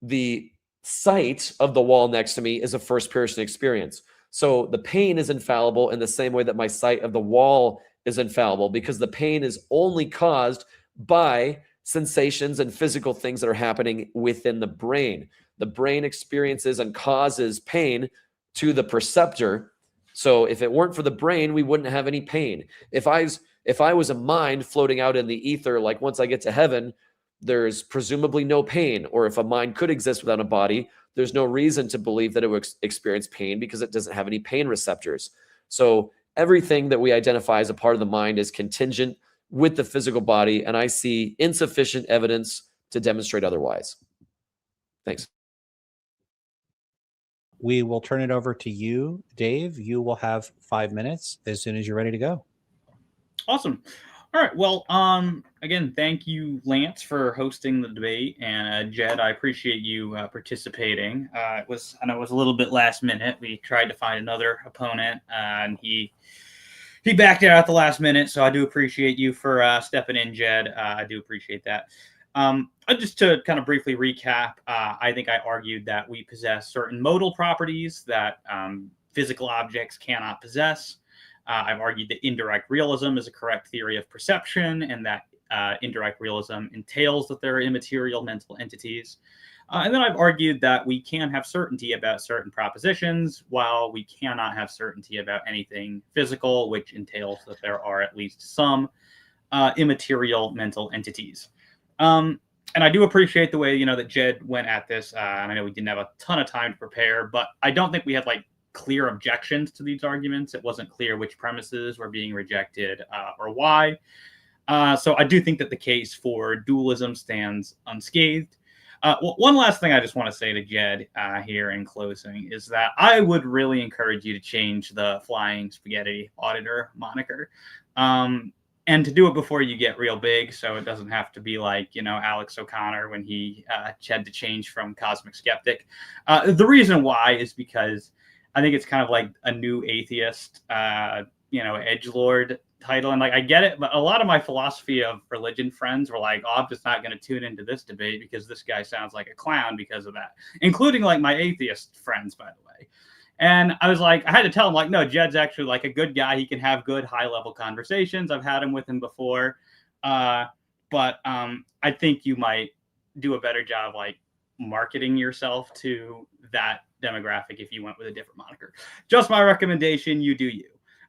the sight of the wall next to me is a first-person experience. So the pain is infallible in the same way that my sight of the wall is infallible, because the pain is only caused by sensations and physical things that are happening within the brain. The brain experiences and causes pain to the perceptor. So if it weren't for the brain, we wouldn't have any pain. If I was a mind floating out in the ether, like once I get to heaven, there's presumably no pain. Or if a mind could exist without a body, there's no reason to believe that it would experience pain because it doesn't have any pain receptors. So everything that we identify as a part of the mind is contingent with the physical body, and I see insufficient evidence to demonstrate otherwise. Thanks. We will turn it over to you, Dave. You will have 5 minutes as soon as you're ready to go. Awesome. All right. Well, again, thank you, Lance, for hosting the debate, and Jed, I appreciate you participating. I know it was a little bit last minute. We tried to find another opponent, and he backed out at the last minute. So I do appreciate you for stepping in, Jed. I do appreciate that. Just to kind of briefly recap, I think I argued that we possess certain modal properties that physical objects cannot possess. I've argued that indirect realism is a correct theory of perception, and that indirect realism entails that there are immaterial mental entities. And then I've argued that we can have certainty about certain propositions, while we cannot have certainty about anything physical, which entails that there are at least some immaterial mental entities. And I do appreciate the way, that Jed went at this. And I know we didn't have a ton of time to prepare, but I don't think we had clear objections to these arguments. It wasn't clear which premises were being rejected or why. So I do think that the case for dualism stands unscathed. One last thing I just want to say to Jed here in closing is that I would really encourage you to change the Flying Spaghetti Auditor moniker. And to do it before you get real big, so it doesn't have to be like, Alex O'Connor when he had to change from Cosmic Skeptic. The reason why is because I think it's kind of like a new atheist, edgelord title. And I get it, but a lot of my philosophy of religion friends were like, oh, I'm just not going to tune into this debate because this guy sounds like a clown because of that, including my atheist friends, by the way. And I was like, I had to tell him no, Jed's actually a good guy. He can have good high level conversations. I've had him with him before. But I think you might do a better job marketing yourself to that demographic if you went with a different moniker. Just my recommendation, you do you.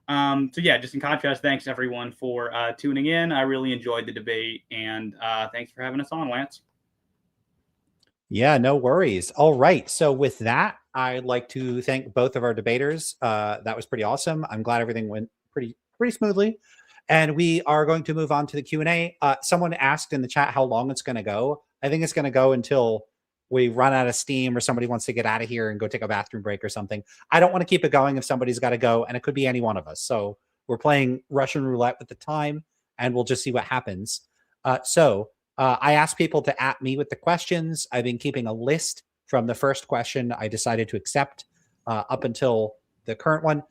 So yeah, just in contrast, thanks everyone for tuning in. I really enjoyed the debate, and thanks for having us on, Lance. Yeah, no worries. All right. So with that, I'd like to thank both of our debaters. That was pretty awesome. I'm glad everything went pretty smoothly. And we are going to move on to the Q&A. Someone asked in the chat how long it's going to go. I think it's going to go until we run out of steam or somebody wants to get out of here and go take a bathroom break or something. I don't want to keep it going if somebody's got to go, and it could be any one of us. So we're playing Russian roulette with the time, and we'll just see what happens. I asked people to @ me with the questions. I've been keeping a list from the first question I decided to accept up until the current one.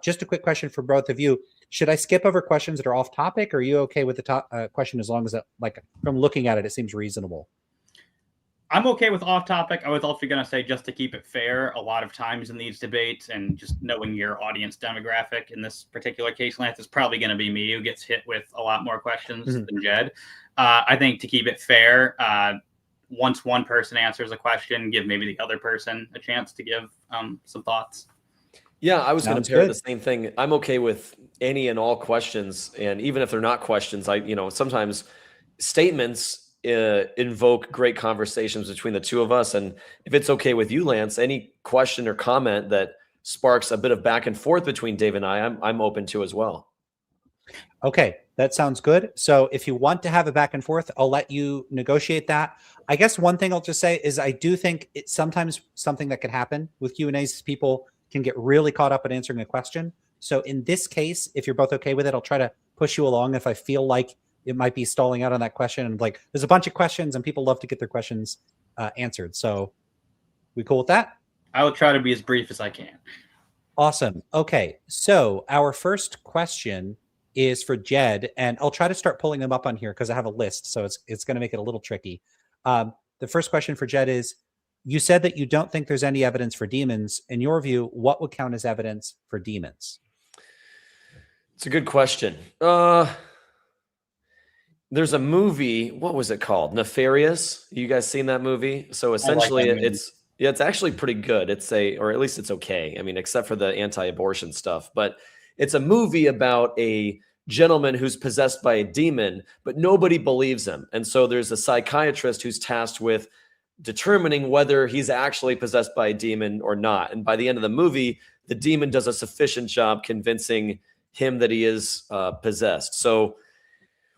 Just a quick question for both of you. Should I skip over questions that are off topic, or are you okay with the question as long as it, like, from looking at it, it seems reasonable? I'm okay with off topic. I was also going to say, just to keep it fair, a lot of times in these debates, and just knowing your audience demographic in this particular case, Lance, it's probably going to be me who gets hit with a lot more questions than Jed. I think to keep it fair, once one person answers a question, give maybe the other person a chance to give some thoughts. Yeah, I was going to pair the same thing. I'm okay with any and all questions, and even if they're not questions, sometimes statements invoke great conversations between the two of us. And if it's okay with you, Lance, any question or comment that sparks a bit of back and forth between Dave and I'm open to as well. Okay, that sounds good. So if you want to have a back and forth, I'll let you negotiate that. I guess one thing I'll just say is I do think it's sometimes something that could happen with Q&As is people can get really caught up in answering a question. So in this case, if you're both okay with it, I'll try to push you along if I feel like it might be stalling out on that question. And like, there's a bunch of questions and people love to get their questions answered. So we cool with that? I will try to be as brief as I can. Awesome. Okay. So our first question is for Jed, and I'll try to start pulling them up on here because I have a list. So it's going to make it a little tricky. The first question for Jed is, you said that you don't think there's any evidence for demons. In your view, what would count as evidence for demons? It's a good question. There's a movie, what was it called? Nefarious. You guys seen that movie? So essentially it's actually pretty good. Or at least it's okay. I mean, except for the anti-abortion stuff, but it's a movie about a gentleman who's possessed by a demon, but nobody believes him. And so there's a psychiatrist who's tasked with determining whether he's actually possessed by a demon or not. And by the end of the movie, the demon does a sufficient job convincing him that he is possessed. So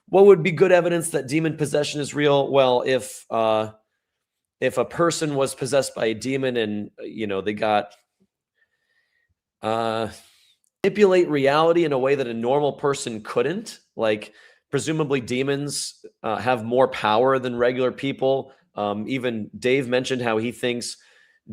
what would be good evidence that demon possession is real? Well, if a person was possessed by a demon and, they got manipulate reality in a way that a normal person couldn't, like presumably demons have more power than regular people. Even Dave mentioned how he thinks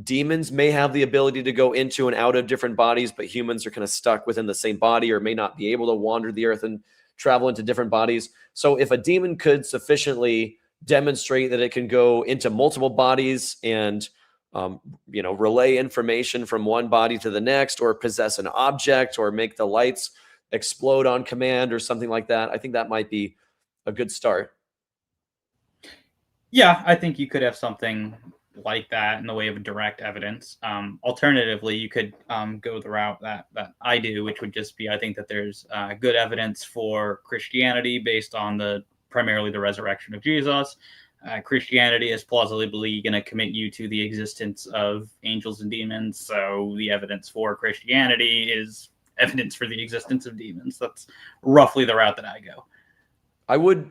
demons may have the ability to go into and out of different bodies, but humans are kind of stuck within the same body or may not be able to wander the earth and travel into different bodies. So if a demon could sufficiently demonstrate that it can go into multiple bodies and relay information from one body to the next, or possess an object, or make the lights explode on command or something like that, I think that might be a good start. Yeah, I think you could have something like that in the way of direct evidence. Alternatively, you could go the route that I do, which would just be, I think that there's good evidence for Christianity based on primarily the resurrection of Jesus. Christianity is plausibly going to commit you to the existence of angels and demons. So the evidence for Christianity is evidence for the existence of demons. That's roughly the route that I go. I would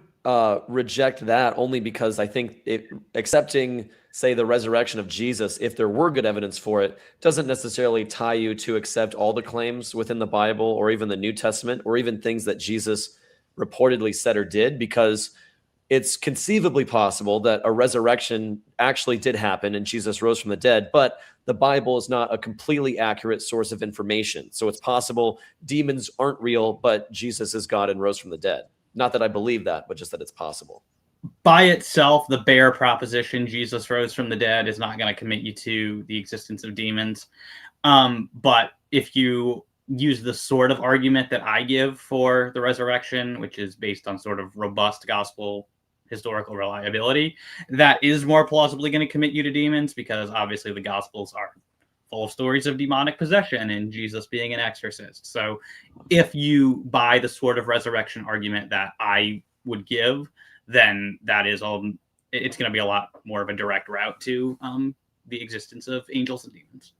reject that only because I think accepting, say, the resurrection of Jesus, if there were good evidence for it, doesn't necessarily tie you to accept all the claims within the Bible or even the New Testament or even things that Jesus reportedly said or did, because it's conceivably possible that a resurrection actually did happen and Jesus rose from the dead, but the Bible is not a completely accurate source of information. So it's possible demons aren't real, but Jesus is God and rose from the dead. Not that I believe that, but just that it's possible. By itself, the bare proposition Jesus rose from the dead is not going to commit you to the existence of demons. But if you use the sort of argument that I give for the resurrection, which is based on sort of robust gospel historical reliability, that is more plausibly going to commit you to demons, because obviously the gospels are full of stories of demonic possession and Jesus being an exorcist. So if you buy the sort of resurrection argument that I would give, then that is it's going to be a lot more of a direct route to the existence of angels and demons.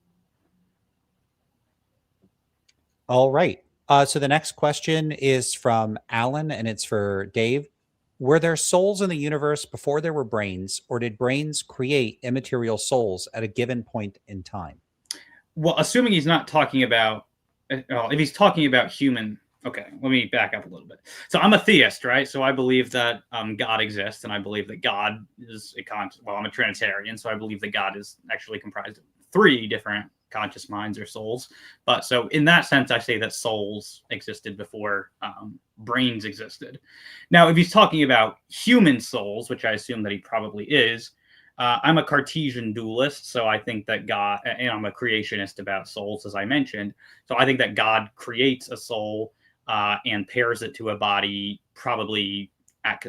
All right. So the next question is from Alan, and it's for Dave. Were there souls in the universe before there were brains, or did brains create immaterial souls at a given point in time? Well, assuming he's not talking about, if he's talking about human, okay, let me back up a little bit. So I'm a theist, right? So I believe that God exists, and I believe that God is well, I'm a Trinitarian, so I believe that God is actually comprised of 3 different conscious minds or souls. But so in that sense, I say that souls existed before brains existed. Now, if he's talking about human souls, which I assume that he probably is, I'm a Cartesian dualist, so I think that God, and I'm a creationist about souls, as I mentioned. So I think that God creates a soul and pairs it to a body probably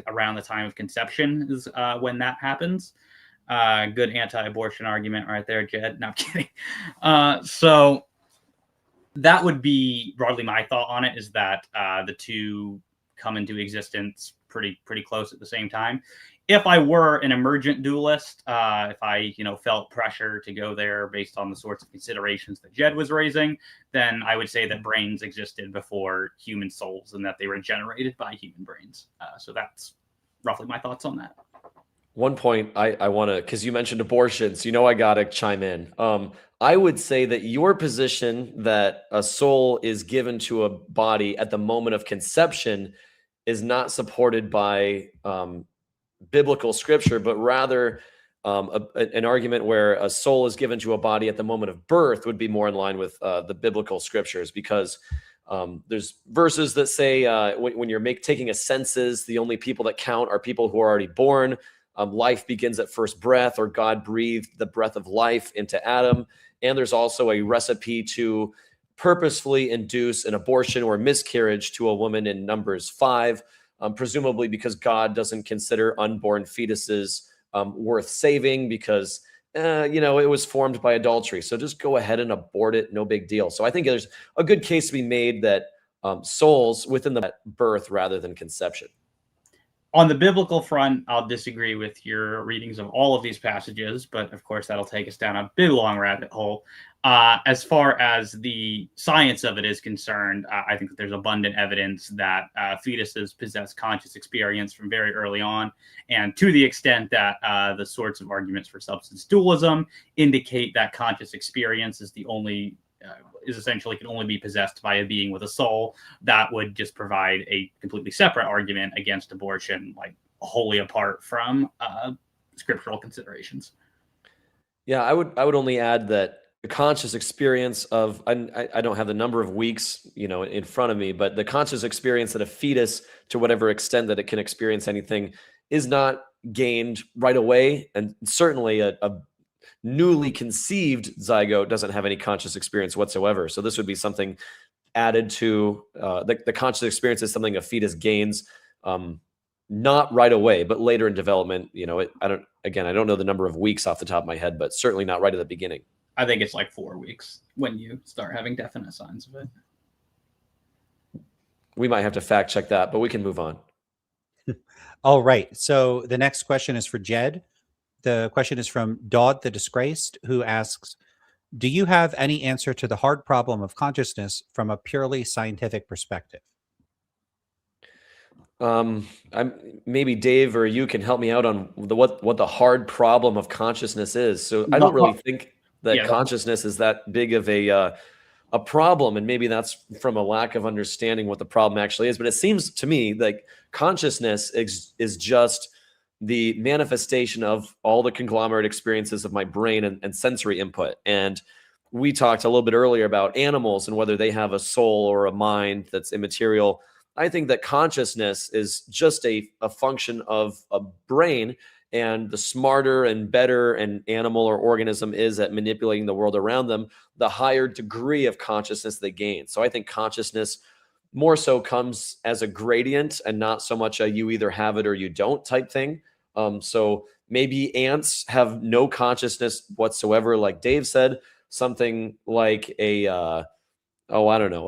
around the time of conception is when that happens. Good anti-abortion argument right there, Jed. No, I'm kidding. So that would be broadly my thought on it, is that the two come into existence pretty close at the same time. If I were an emergent dualist, if I felt pressure to go there based on the sorts of considerations that Jed was raising, then I would say that brains existed before human souls and that they were generated by human brains. So that's roughly my thoughts on that. One point I want to, because you mentioned abortions, I got to chime in. I would say that your position that a soul is given to a body at the moment of conception is not supported by biblical scripture, but rather an argument where a soul is given to a body at the moment of birth would be more in line with the biblical scriptures, because there's verses that say when you're taking a census, the only people that count are people who are already born. Life begins at first breath, or God breathed the breath of life into Adam. And there's also a recipe to purposefully induce an abortion or miscarriage to a woman in Numbers 5. Presumably because God doesn't consider unborn fetuses worth saving because, it was formed by adultery. So just go ahead and abort it. No big deal. So I think there's a good case to be made that souls within the birth rather than conception. On the biblical front, I'll disagree with your readings of all of these passages, but of course that'll take us down a big long rabbit hole. As far as the science of it is concerned, I think that there's abundant evidence that fetuses possess conscious experience from very early on, and to the extent that the sorts of arguments for substance dualism indicate that conscious experience is the only is essentially can only be possessed by a being with a soul, that would just provide a completely separate argument against abortion, like wholly apart from scriptural considerations. Yeah, I would only add that the conscious experience of, I don't have the number of weeks, in front of me, but the conscious experience that a fetus, to whatever extent that it can experience anything, is not gained right away. And certainly a newly conceived zygote doesn't have any conscious experience whatsoever. So this would be something added to the conscious experience is something a fetus gains, not right away, but later in development. I don't know the number of weeks off the top of my head, but certainly not right at the beginning. I think it's like 4 weeks when you start having definite signs of it. We might have to fact check that, but we can move on. All right. So the next question is for Jed. The question is from Dodd the Disgraced, who asks, do you have any answer to the hard problem of consciousness from a purely scientific perspective? Maybe Dave or you can help me out on what the hard problem of consciousness is. So I don't really think that consciousness is that big of a problem, and maybe that's from a lack of understanding what the problem actually is. But it seems to me like consciousness is just the manifestation of all the conglomerate experiences of my brain and sensory input. And we talked a little bit earlier about animals and whether they have a soul or a mind that's immaterial. I think that consciousness is just a function of a brain, and the smarter and better an animal or organism is at manipulating the world around them, the higher degree of consciousness they gain. So I think consciousness more so comes as a gradient and not so much a you either have it or you don't type thing. So maybe ants have no consciousness whatsoever, like Dave said. Something like a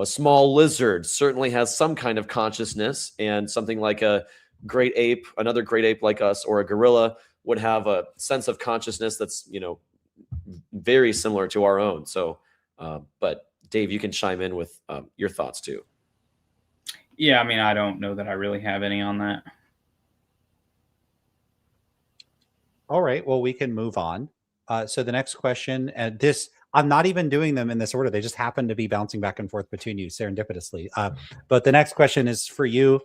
small lizard certainly has some kind of consciousness, and something like a great ape, another great ape like us, or a gorilla would have a sense of consciousness that's, very similar to our own. So, but Dave, you can chime in with your thoughts too. Yeah, I mean, I don't know that I really have any on that. All right. Well, we can move on. So the next question, and this, I'm not even doing them in this order. They just happen to be bouncing back and forth between you serendipitously. But the next question is for you,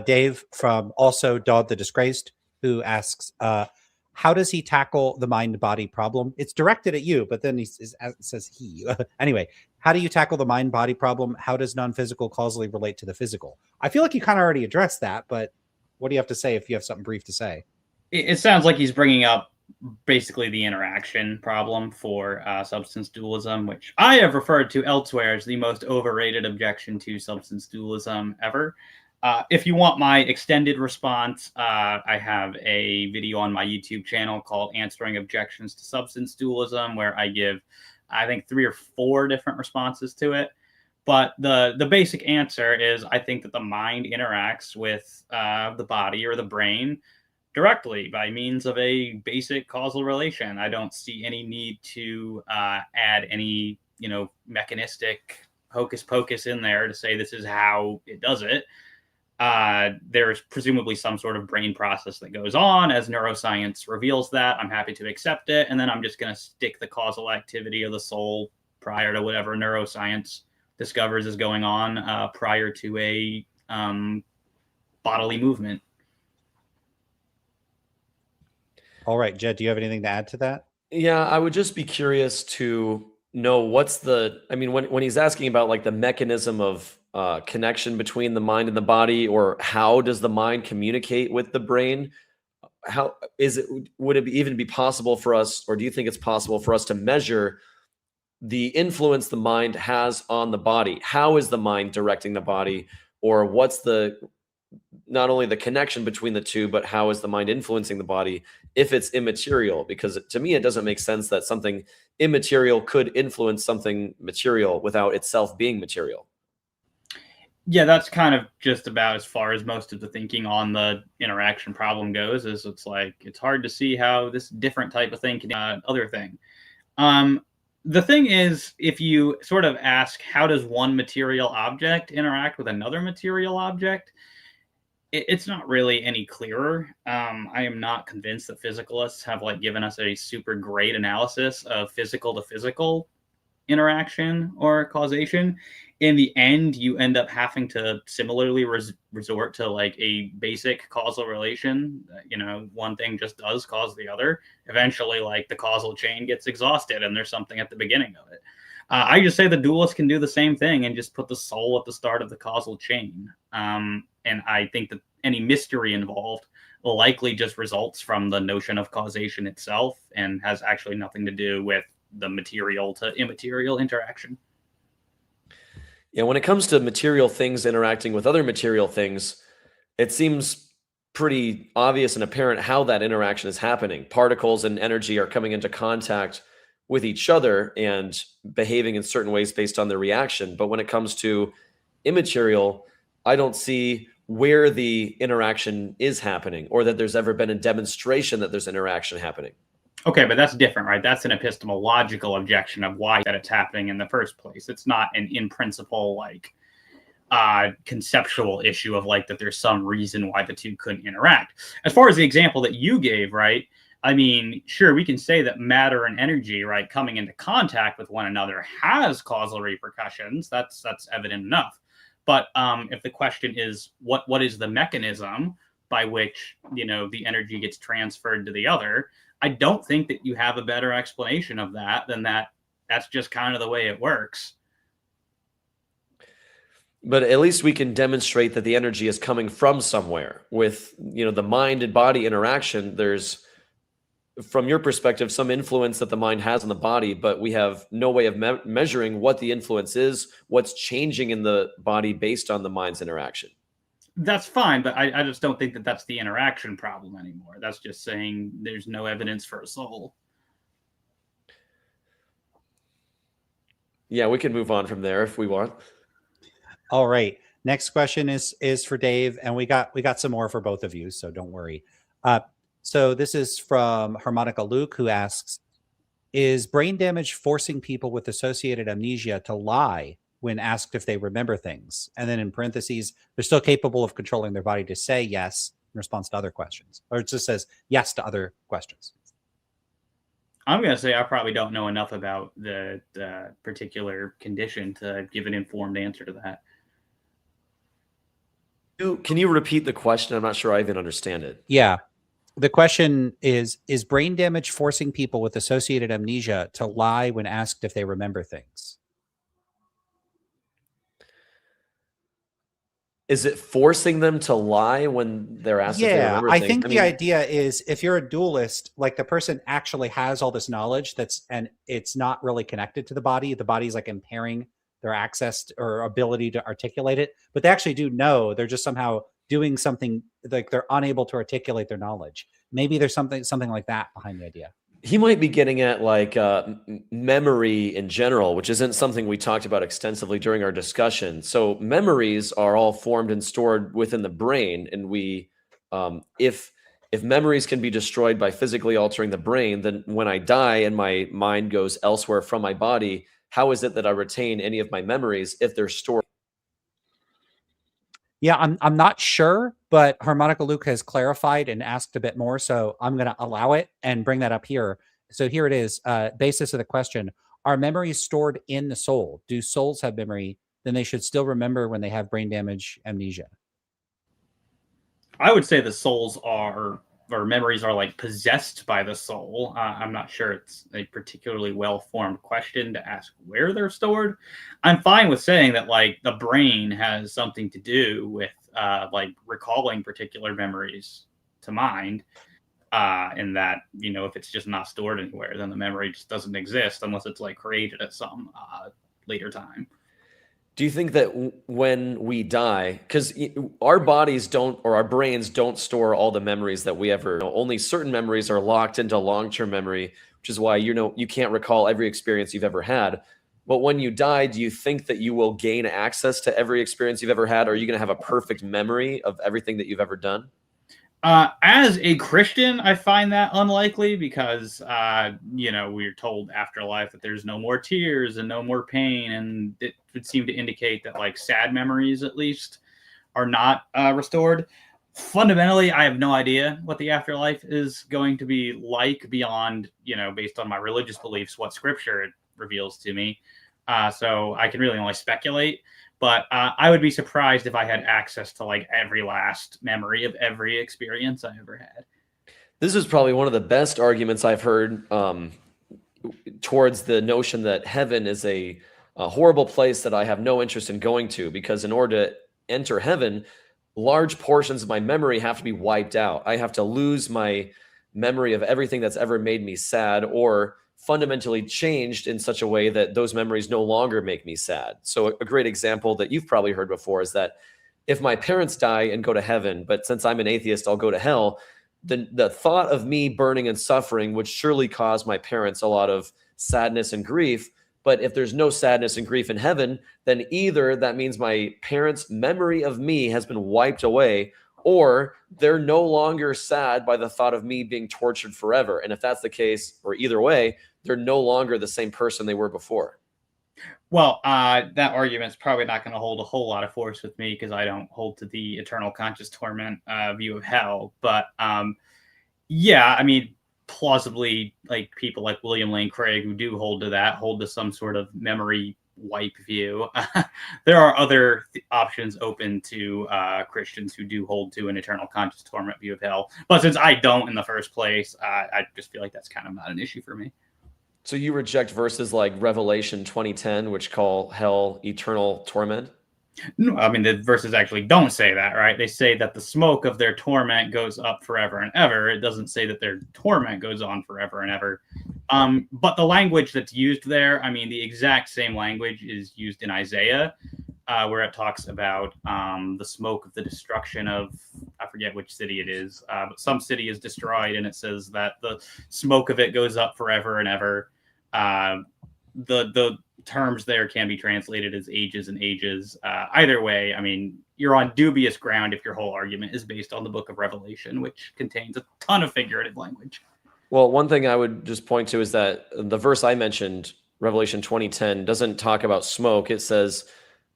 Dave, from also Dodd the Disgraced, who asks, how does he tackle the mind-body problem? It's directed at you, but then says he. Anyway, how do you tackle the mind-body problem? How does non-physical causally relate to the physical? I feel like you kind of already addressed that, but what do you have to say if you have something brief to say? It sounds like he's bringing up basically the interaction problem for substance dualism, which I have referred to elsewhere as the most overrated objection to substance dualism ever. If you want my extended response, I have a video on my YouTube channel called Answering Objections to Substance Dualism, where I give, I think, 3 or 4 different responses to it. But the basic answer is I think that the mind interacts with the body or the brain directly by means of a basic causal relation. I don't see any need to add any, mechanistic hocus pocus in there to say this is how it does it. There's presumably some sort of brain process that goes on as neuroscience reveals that. I'm happy to accept it. And then I'm just going to stick the causal activity of the soul prior to whatever neuroscience discovers is going on prior to a bodily movement. All right, Jed, do you have anything to add to that? Yeah, I would just be curious to know what's when he's asking about like the mechanism of connection between the mind and the body, or how does the mind communicate with the brain? How is it? Would it even be possible for us, or do you think it's possible for us to measure the influence the mind has on the body? How is the mind directing the body, or what's not only the connection between the two, but how is the mind influencing the body if it's immaterial? Because to me, it doesn't make sense that something immaterial could influence something material without itself being material. Yeah, that's kind of just about as far as most of the thinking on the interaction problem goes. Is it's like it's hard to see how this different type of thing can other thing. The thing is, if you sort of ask how does one material object interact with another material object, it's not really any clearer. I am not convinced that physicalists have given us a super great analysis of physical to physical interaction or causation. In the end, you end up having to similarly resort to a basic causal relation. One thing just does cause the other. Eventually, the causal chain gets exhausted and there's something at the beginning of it. I just say the dualist can do the same thing and just put the soul at the start of the causal chain. And I think that any mystery involved likely just results from the notion of causation itself and has actually nothing to do with the material to immaterial interaction. Yeah, when it comes to material things interacting with other material things, it seems pretty obvious and apparent how that interaction is happening. Particles and energy are coming into contact with each other and behaving in certain ways based on their reaction. But when it comes to immaterial, I don't see where the interaction is happening, or that there's ever been a demonstration that there's interaction happening. Okay, but that's different, right? That's an epistemological objection of why that it's happening in the first place. It's not an in principle conceptual issue of that there's some reason why the two couldn't interact. As far as the example that you gave, right? I mean, sure, we can say that matter and energy, right, coming into contact with one another has causal repercussions. That's evident enough. But if the question is what is the mechanism by which the energy gets transferred to the other, I don't think that you have a better explanation of that than that's just kind of the way it works. But at least we can demonstrate that the energy is coming from somewhere. With the mind and body interaction, there's, from your perspective, some influence that the mind has on the body, but we have no way of measuring what the influence is, what's changing in the body based on the mind's interaction. That's fine, but I just don't think that that's the interaction problem anymore. That's just saying there's no evidence for a soul. Yeah, we can move on from there if we want. All right. Next question is for Dave, and we got some more for both of you, so don't worry. So this is from Harmonica Luke, who asks, is brain damage forcing people with associated amnesia to lie when asked if they remember things. And then in parentheses, they're still capable of controlling their body to say yes in response to other questions, or it just says yes to other questions. I'm going to say I probably don't know enough about the particular condition to give an informed answer to that. Can you repeat the question? I'm not sure I even understand it. Yeah. The question is brain damage forcing people with associated amnesia to lie when asked if they remember things? Is it forcing them to lie when they're asked if they Yeah, remember I things? think the idea is if you're a dualist, like the person actually has all this knowledge and it's not really connected to the body's like impairing their access or ability to articulate it, but they actually do know. They're just somehow doing something, like they're unable to articulate their knowledge. Maybe there's something like that behind the idea. He might be getting at like memory in general, which isn't something we talked about extensively during our discussion. So memories are all formed and stored within the brain, and we, if memories can be destroyed by physically altering the brain, then when I die and my mind goes elsewhere from my body, how is it that I retain any of my memories if they're stored? Yeah, I'm not sure, but Harmonica Luke has clarified and asked a bit more, so I'm going to allow it and bring that up here. So here it is. Basis of the question: are memories stored in the soul? Do souls have memory? Then they should still remember when they have brain damage, amnesia. I would say the souls are, or memories are like possessed by the soul. I'm not sure it's a particularly well-formed question to ask where they're stored. I'm fine with saying that like the brain has something to do with like recalling particular memories to mind. And that, you know, if it's just not stored anywhere, then the memory just doesn't exist unless it's like created at some later time. Do you think that when we die, because our bodies don't, or our brains don't store all the memories that we ever, only certain memories are locked into long-term memory, which is why, you can't recall every experience you've ever had. But when you die, do you think that you will gain access to every experience you've ever had? Or are you going to have a perfect memory of everything that you've ever done? As a Christian, I find that unlikely because, we're told afterlife that there's no more tears and no more pain. And it would seem to indicate that like sad memories, at least, are not restored. Fundamentally, I have no idea what the afterlife is going to be like beyond, based on my religious beliefs, what scripture it reveals to me. So I can really only speculate. But I would be surprised if I had access to like every last memory of every experience I ever had. This is probably one of the best arguments I've heard towards the notion that heaven is a horrible place that I have no interest in going to, because in order to enter heaven, large portions of my memory have to be wiped out. I have to lose my memory of everything that's ever made me sad, or fundamentally changed in such a way that those memories no longer make me sad. So a great example that you've probably heard before is that if my parents die and go to heaven, but since I'm an atheist, I'll go to hell, the thought of me burning and suffering would surely cause my parents a lot of sadness and grief. But if there's no sadness and grief in heaven, then either that means my parents' memory of me has been wiped away, or they're no longer sad by the thought of me being tortured forever. And if that's the case, or either way, they're no longer the same person they were before. Well, that argument's probably not going to hold a whole lot of force with me because I don't hold to the eternal conscious torment view of hell. But yeah, I mean, plausibly, like people like William Lane Craig who do hold to some sort of memory wipe view. There are other options open to Christians who do hold to an eternal conscious torment view of hell. But since I don't in the first place, I just feel like that's kind of not an issue for me. So you reject verses like Revelation 20:10, which call hell eternal torment? No, I mean, the verses actually don't say that, right? They say that the smoke of their torment goes up forever and ever. It doesn't say that their torment goes on forever and ever. But the language that's used there, I mean, the exact same language is used in Isaiah, where it talks about the smoke of the destruction of, I forget which city it is, but some city is destroyed, and it says that the smoke of it goes up forever and ever. The terms there can be translated as ages and ages. Either way, I mean, you're on dubious ground if your whole argument is based on the book of Revelation, which contains a ton of figurative language. Well, one thing I would just point to is that the verse I mentioned Revelation 20:10 doesn't talk about smoke. It says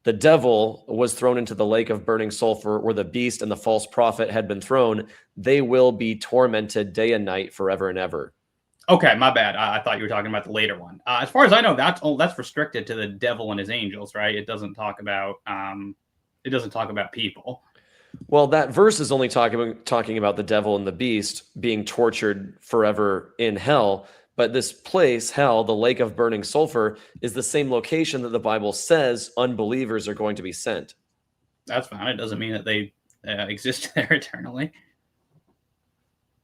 the devil was thrown into the lake of burning sulfur where the beast and the false prophet had been thrown. They will be tormented day and night forever and ever. Okay, my bad. I thought you were talking about the later one. As far as I know, that's restricted to the devil and his angels, right? It doesn't talk about people. Well, that verse is only talking about the devil and the beast being tortured forever in hell. But this place, hell, the lake of burning sulfur, is the same location that the Bible says unbelievers are going to be sent. That's fine. It doesn't mean that they exist there eternally.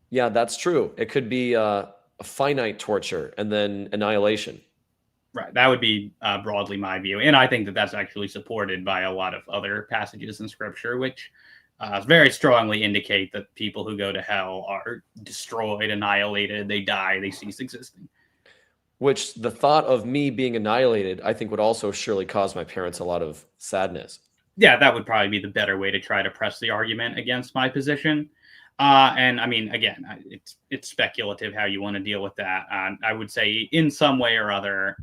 Yeah, that's true. It could be a finite torture and then annihilation. Right. That would be broadly my view. And I think that that's actually supported by a lot of other passages in Scripture, which very strongly indicate that people who go to hell are destroyed, annihilated, they die, they cease existing. Which the thought of me being annihilated, I think would also surely cause my parents a lot of sadness. Yeah, that would probably be the better way to try to press the argument against my position. And I mean, again, it's speculative how you want to deal with that. I would say in some way or other,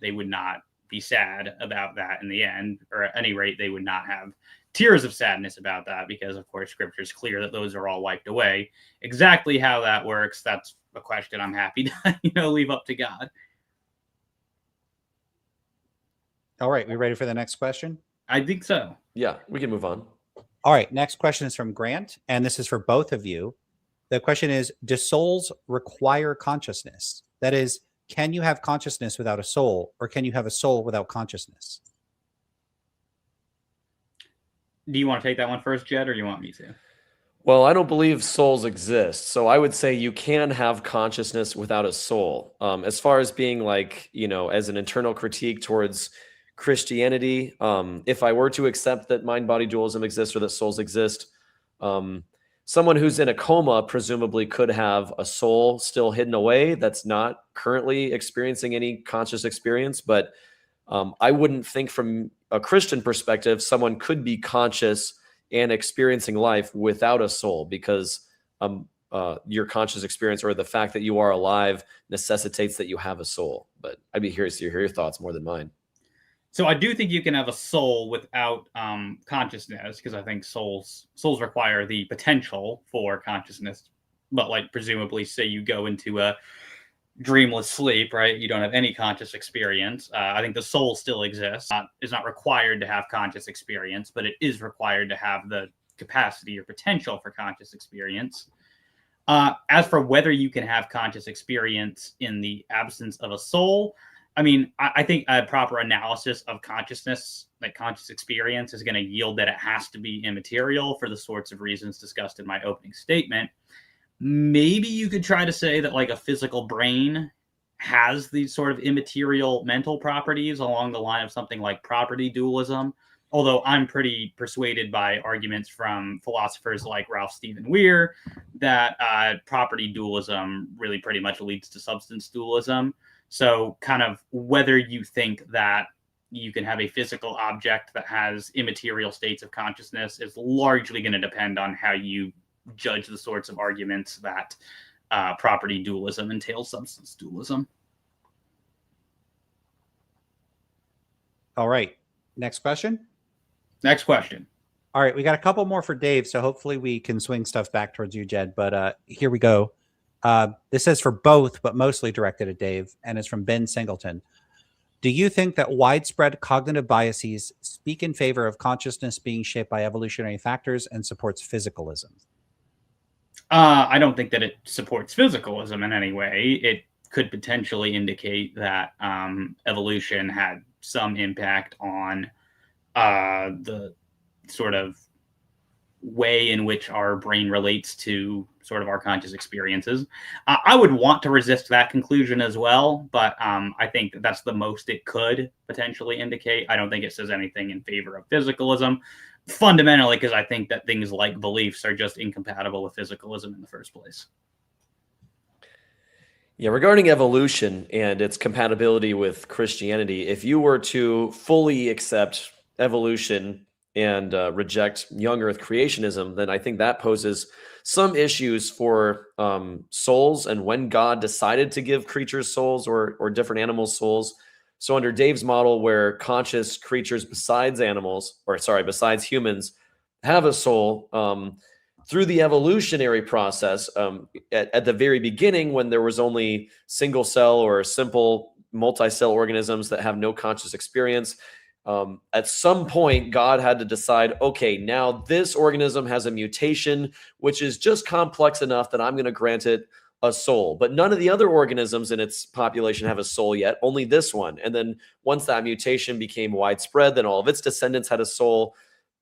they would not be sad about that in the end, or at any rate, they would not have tears of sadness about that because, of course, Scripture is clear that those are all wiped away. Exactly how that works, that's a question I'm happy to leave up to God. All right, we ready for the next question? I think so. Yeah, we can move on. All right, next question is from Grant, and this is for both of you. The question is, do souls require consciousness? That is, can you have consciousness without a soul, or can you have a soul without consciousness? Do you want to take that one first, Jed, or you want me to? Well, I don't believe souls exist. So I would say you can have consciousness without a soul. As far as being like, as an internal critique towards Christianity, if I were to accept that mind-body dualism exists or that souls exist, someone who's in a coma presumably could have a soul still hidden away that's not currently experiencing any conscious experience. But I wouldn't think from a Christian perspective, someone could be conscious and experiencing life without a soul because your conscious experience or the fact that you are alive necessitates that you have a soul. But I'd be curious to hear your thoughts more than mine. So I do think you can have a soul without consciousness because I think souls require the potential for consciousness. But like presumably, say you go into a dreamless sleep, right? You don't have any conscious experience. I think the soul still exists. Is not required to have conscious experience, but it is required to have the capacity or potential for conscious experience. As for whether you can have conscious experience in the absence of a soul, I mean, I think a proper analysis of consciousness, like conscious experience, is going to yield that it has to be immaterial for the sorts of reasons discussed in my opening statement. Maybe you could try to say that like a physical brain has these sort of immaterial mental properties along the line of something like property dualism. Although I'm pretty persuaded by arguments from philosophers like Ralph Steven Weir that property dualism really pretty much leads to substance dualism. So kind of whether you think that you can have a physical object that has immaterial states of consciousness is largely going to depend on how you judge the sorts of arguments that property dualism entails substance dualism. All right, next question. Next question. All right, we got a couple more for Dave, so hopefully we can swing stuff back towards you, Jed. But here we go. This says for both, but mostly directed at Dave, and it's from Ben Singleton. Do you think that widespread cognitive biases speak in favor of consciousness being shaped by evolutionary factors and supports physicalism? I don't think that it supports physicalism in any way. It could potentially indicate that evolution had some impact on the sort of way in which our brain relates to sort of our conscious experiences. I would want to resist that conclusion as well, but I think that that's the most it could potentially indicate. I don't think it says anything in favor of physicalism, fundamentally because I think that things like beliefs are just incompatible with physicalism in the first place. Yeah, regarding evolution and its compatibility with Christianity, if you were to fully accept evolution and reject young Earth creationism, then I think that poses some issues for souls and when God decided to give creatures souls or different animals souls. So under Dave's model, where conscious creatures besides humans have a soul, through the evolutionary process, at the very beginning, when there was only single cell or simple multi-cell organisms that have no conscious experience, at some point, God had to decide, okay, now this organism has a mutation, which is just complex enough that I'm going to grant it a soul. But none of the other organisms in its population have a soul yet, only this one. And then once that mutation became widespread, then all of its descendants had a soul.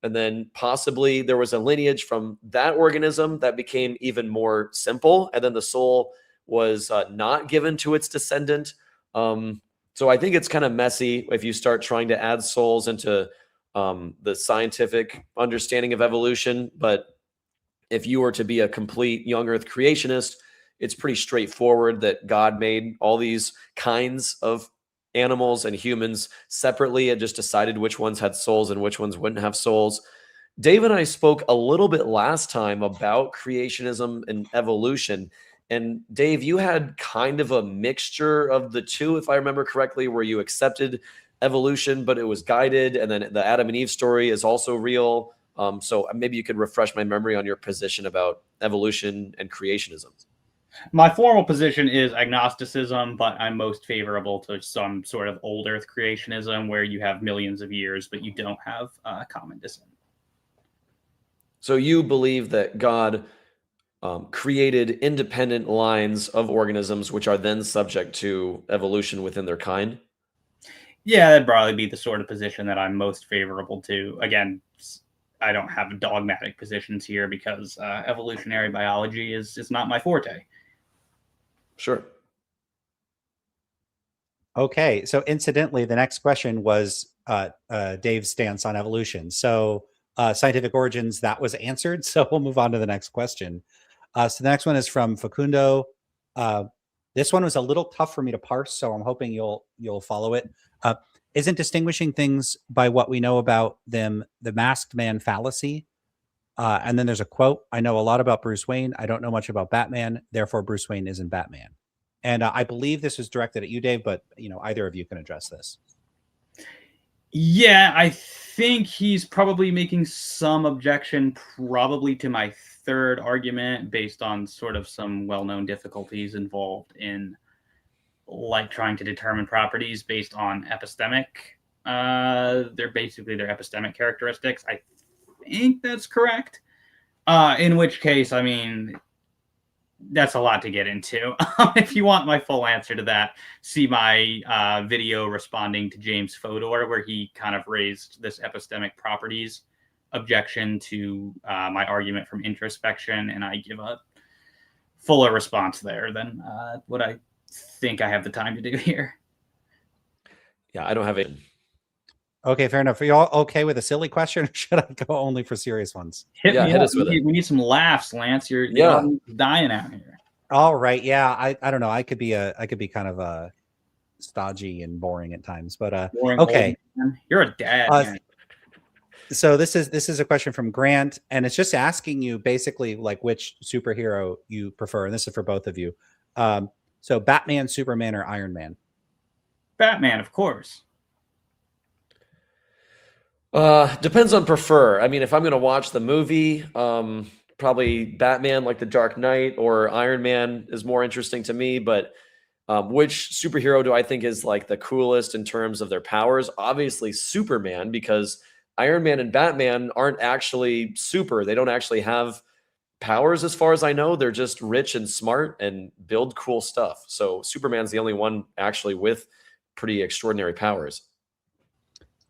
And then possibly there was a lineage from that organism that became even more simple. And then the soul was not given to its descendant. So I think it's kind of messy if you start trying to add souls into the scientific understanding of evolution. But if you were to be a complete young Earth creationist, it's pretty straightforward that God made all these kinds of animals and humans separately and just decided which ones had souls and which ones wouldn't have souls. Dave and I spoke a little bit last time about creationism and evolution. And Dave, you had kind of a mixture of the two, if I remember correctly, where you accepted evolution, but it was guided. And then the Adam and Eve story is also real. So maybe you could refresh my memory on your position about evolution and creationism. My formal position is agnosticism, but I'm most favorable to some sort of old Earth creationism where you have millions of years, but you don't have common descent. So you believe that God created independent lines of organisms, which are then subject to evolution within their kind? Yeah, that'd probably be the sort of position that I'm most favorable to. Again, I don't have dogmatic positions here because evolutionary biology is not my forte. Sure. Okay, so incidentally, the next question was Dave's stance on evolution. So scientific origins, that was answered. So we'll move on to the next question. So the next one is from Facundo. This one was a little tough for me to parse, so I'm hoping you'll follow it. Isn't distinguishing things by what we know about them the masked man fallacy? And then there's a quote, I know a lot about Bruce Wayne. I don't know much about Batman. Therefore, Bruce Wayne isn't Batman. And I believe this was directed at you, Dave, but either of you can address this. Yeah, I think he's probably making some objection probably to my third argument based on sort of some well-known difficulties involved in like trying to determine properties based on epistemic. They're basically their epistemic characteristics. I think that's correct. In which case, I mean, that's a lot to get into. If you want my full answer to that, see my video responding to James Fodor, where he kind of raised this epistemic properties objection to my argument from introspection, and I give a fuller response there than what I think I have the time to do here. Yeah, I don't have it. Okay, fair enough. Are you all okay with a silly question, or should I go only for serious ones? Hit us with it. We need some laughs, Lance. You're dying out here. All right. Yeah, I don't know. I could be kind of a stodgy and boring at times, but Boring, okay. You're a dad. Man. So this is a question from Grant, and it's just asking you basically like which superhero you prefer, and this is for both of you. So Batman, Superman, or Iron Man? Batman, of course. Depends on prefer. I mean, if I'm going to watch the movie, probably Batman, like The Dark Knight, or Iron Man is more interesting to me. But which superhero do I think is like the coolest in terms of their powers? Obviously Superman, because Iron Man and Batman aren't actually super. They don't actually have powers as far as I know. They're just rich and smart and build cool stuff. So Superman's the only one actually with pretty extraordinary powers.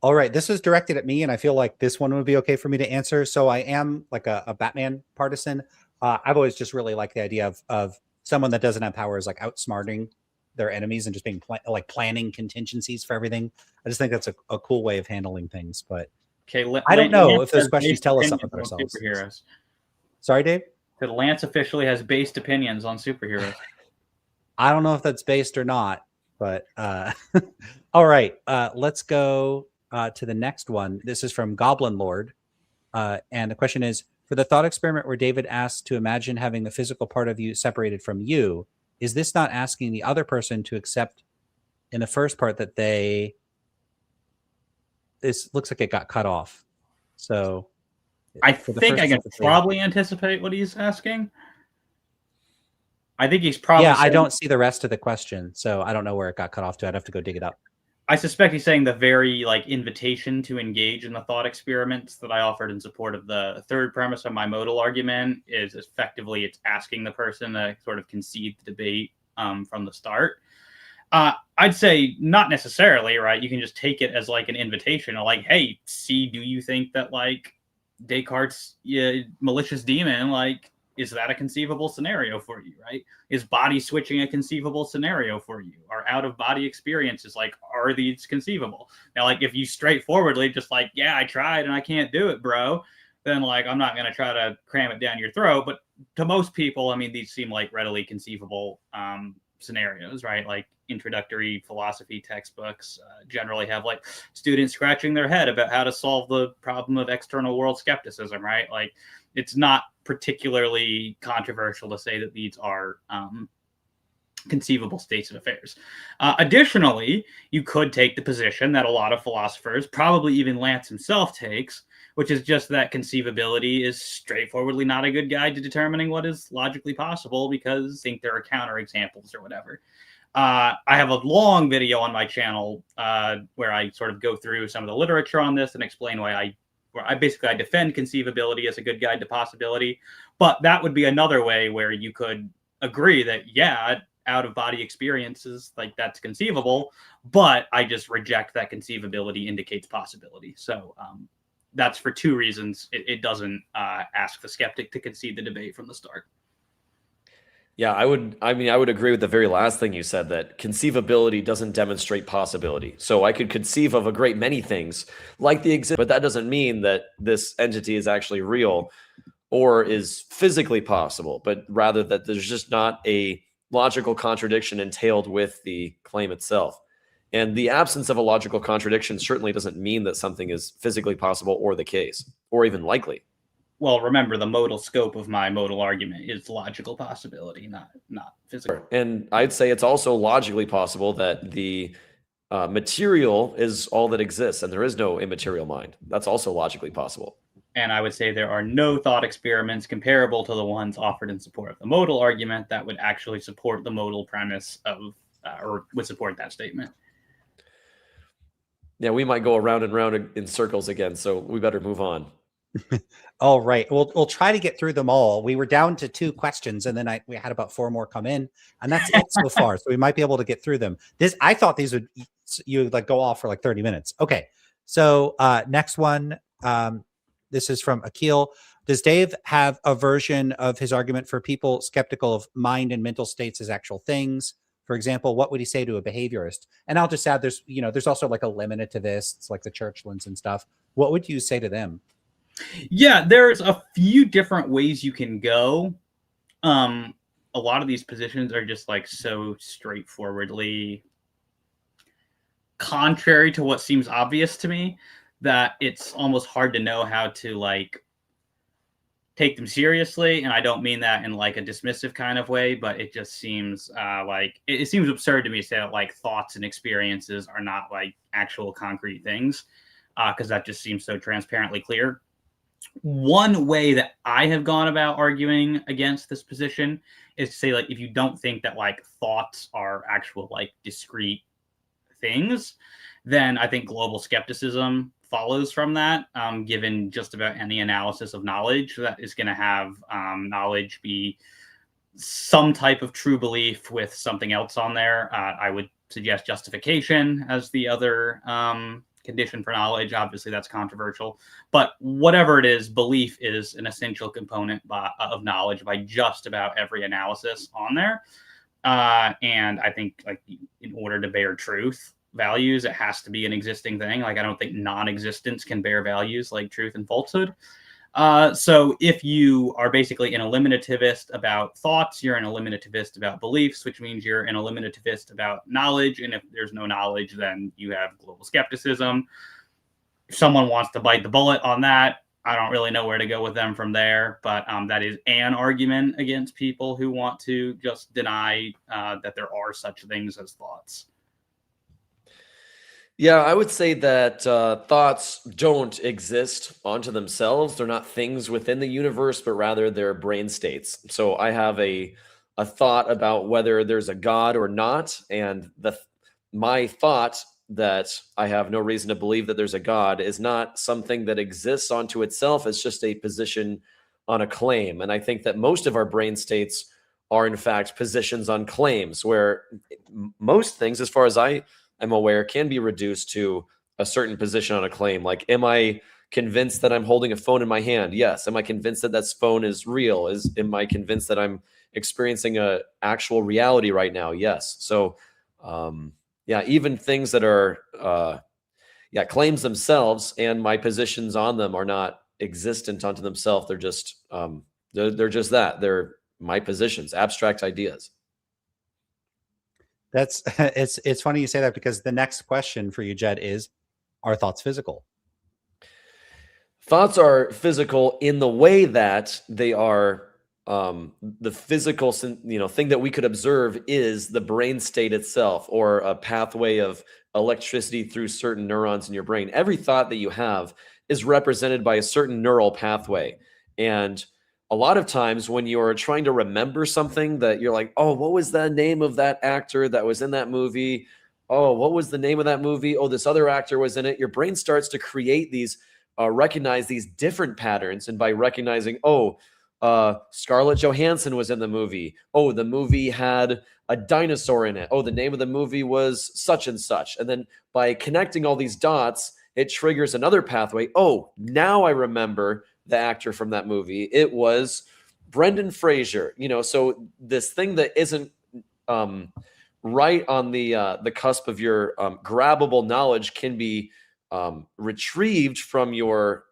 All right, this is directed at me, and I feel like this one would be okay for me to answer. So I am like a Batman partisan. I've always just really liked the idea of someone that doesn't have powers like outsmarting their enemies and just being planning contingencies for everything. I just think that's a cool way of handling things. But okay, I don't know if those questions tell us something about ourselves. Superheroes. Sorry, Dave? That Lance officially has based opinions on superheroes. I don't know if that's based or not, but all right, let's go to the next one. This is from Goblin Lord. And the question is, for the thought experiment where David asked to imagine having the physical part of you separated from you, is this not asking the other person to accept in the first part that this looks like it got cut off. So I think I can probably anticipate what he's asking. I think he's probably I don't see the rest of the question, so I don't know where it got cut off to. I'd have to go dig it up. I suspect he's saying the very invitation to engage in the thought experiments that I offered in support of the third premise of my modal argument is effectively it's asking the person to sort of concede the debate from the start. I'd say not necessarily, right? You can just take it as an invitation, or hey, see, do you think that Descartes' malicious demon, is that a conceivable scenario for you, right? Is body switching a conceivable scenario for you? Are out-of-body experiences, are these conceivable? Now, if you straightforwardly just yeah, I tried and I can't do it, bro, then I'm not going to try to cram it down your throat. But to most people, I mean, these seem readily conceivable scenarios, right? Introductory philosophy textbooks generally have students scratching their head about how to solve the problem of external world skepticism, right? It's not particularly controversial to say that these are conceivable states of affairs. Additionally, you could take the position that a lot of philosophers, probably even Lance himself, takes, which is just that conceivability is straightforwardly not a good guide to determining what is logically possible because I think there are counterexamples or whatever. I have a long video on my channel where I sort of go through some of the literature on this and explain why I defend conceivability as a good guide to possibility. But that would be another way where you could agree that, yeah, out-of-body experiences, that's conceivable, but I just reject that conceivability indicates possibility. So that's for two reasons. It doesn't ask the skeptic to concede the debate from the start. Yeah, I would agree with the very last thing you said, that conceivability doesn't demonstrate possibility. So I could conceive of a great many things like the exist, but that doesn't mean that this entity is actually real or is physically possible, but rather that there's just not a logical contradiction entailed with the claim itself. And the absence of a logical contradiction certainly doesn't mean that something is physically possible or the case, or even likely. Well, remember, the modal scope of my modal argument is logical possibility, not physical. And I'd say it's also logically possible that the material is all that exists and there is no immaterial mind. That's also logically possible. And I would say there are no thought experiments comparable to the ones offered in support of the modal argument that would actually support the modal premise of, or would support that statement. Yeah, we might go around and round in circles again, so we better move on. All right. We'll try to get through them all. We were down to 2 questions, and then we had about 4 more come in, and that's it so far. So we might be able to get through them. I thought these would go off for 30 minutes. Okay. So next one. This is from Akil. Does Dave have a version of his argument for people skeptical of mind and mental states as actual things? For example, what would he say to a behaviorist? And I'll just add, there's also a limitativist, like the Churchlands and stuff. What would you say to them? Yeah, there's a few different ways you can go. A lot of these positions are just so straightforwardly contrary to what seems obvious to me that it's almost hard to know how to take them seriously. And I don't mean that in a dismissive kind of way, but it just seems it seems absurd to me to say that thoughts and experiences are not actual concrete things, because that just seems so transparently clear. One way that I have gone about arguing against this position is to say, if you don't think that thoughts are actual discrete things, then I think global skepticism follows from that, given just about any analysis of knowledge that is going to have knowledge be some type of true belief with something else on there. I would suggest justification as the other condition for knowledge. Obviously, that's controversial, but whatever it is, belief is an essential component of knowledge by just about every analysis on there. And I think in order to bear truth values, it has to be an existing thing. I don't think non-existence can bear values like truth and falsehood. So if you are basically an eliminativist about thoughts, you're an eliminativist about beliefs, which means you're an eliminativist about knowledge. And if there's no knowledge, then you have global skepticism. If someone wants to bite the bullet on that, I don't really know where to go with them from there, but that is an argument against people who want to just deny that there are such things as thoughts. Yeah, I would say that thoughts don't exist onto themselves. They're not things within the universe, but rather they're brain states. So I have a thought about whether there's a God or not, and my thought that I have no reason to believe that there's a God is not something that exists onto itself. It's just a position on a claim. And I think that most of our brain states are in fact positions on claims, where most things, as far as I'm aware, can be reduced to a certain position on a claim. Like, am I convinced that I'm holding a phone in my hand? Yes. Am I convinced that that phone is real? Am I convinced that I'm experiencing a actual reality right now? Yes. So, yeah, even things that are, claims themselves and my positions on them are not existent unto themselves. They're just, they're just that. They're my positions, abstract ideas. That's it's funny you say that, because the next question for you, Jed, is, are thoughts physical? Thoughts are physical in the way that they are the physical, thing that we could observe is the brain state itself, or a pathway of electricity through certain neurons in your brain. Every thought that you have is represented by a certain neural pathway. And a lot of times when you're trying to remember something that you're like, oh, what was the name of that actor that was in that movie? Oh, what was the name of that movie? Oh, this other actor was in it. Your brain starts to create these, recognize these different patterns. And by recognizing, Scarlett Johansson was in the movie. Oh, the movie had a dinosaur in it. Oh, the name of the movie was such and such. And then by connecting all these dots, it triggers another pathway. Oh, now I remember the actor from that movie. It was Brendan Fraser. So this thing that isn't right on the cusp of your grabbable knowledge can be retrieved from your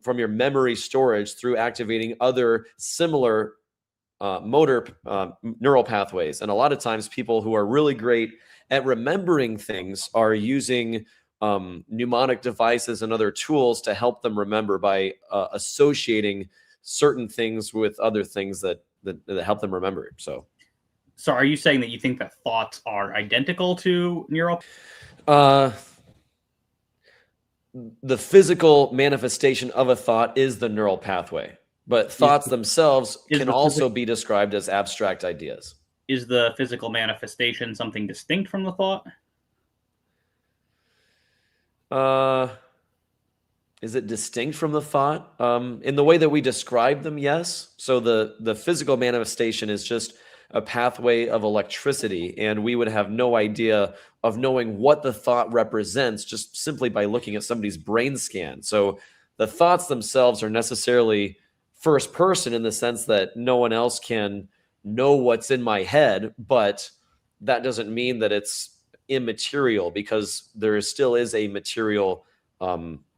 memory storage through activating other similar motor neural pathways. And a lot of times people who are really great at remembering things are using mnemonic devices and other tools to help them remember by associating certain things with other things that help them remember. So are you saying that you think that thoughts are identical to neural? The physical manifestation of a thought is the neural pathway, but thoughts themselves can also be described as abstract ideas. Is the physical manifestation something distinct from the thought? Is it distinct from the thought? In the way that we describe them, yes. So the physical manifestation is just a pathway of electricity, and we would have no idea of knowing what the thought represents just simply by looking at somebody's brain scan. So the thoughts themselves are necessarily first person in the sense that no one else can know what's in my head, but that doesn't mean that it's immaterial, because there still is a material,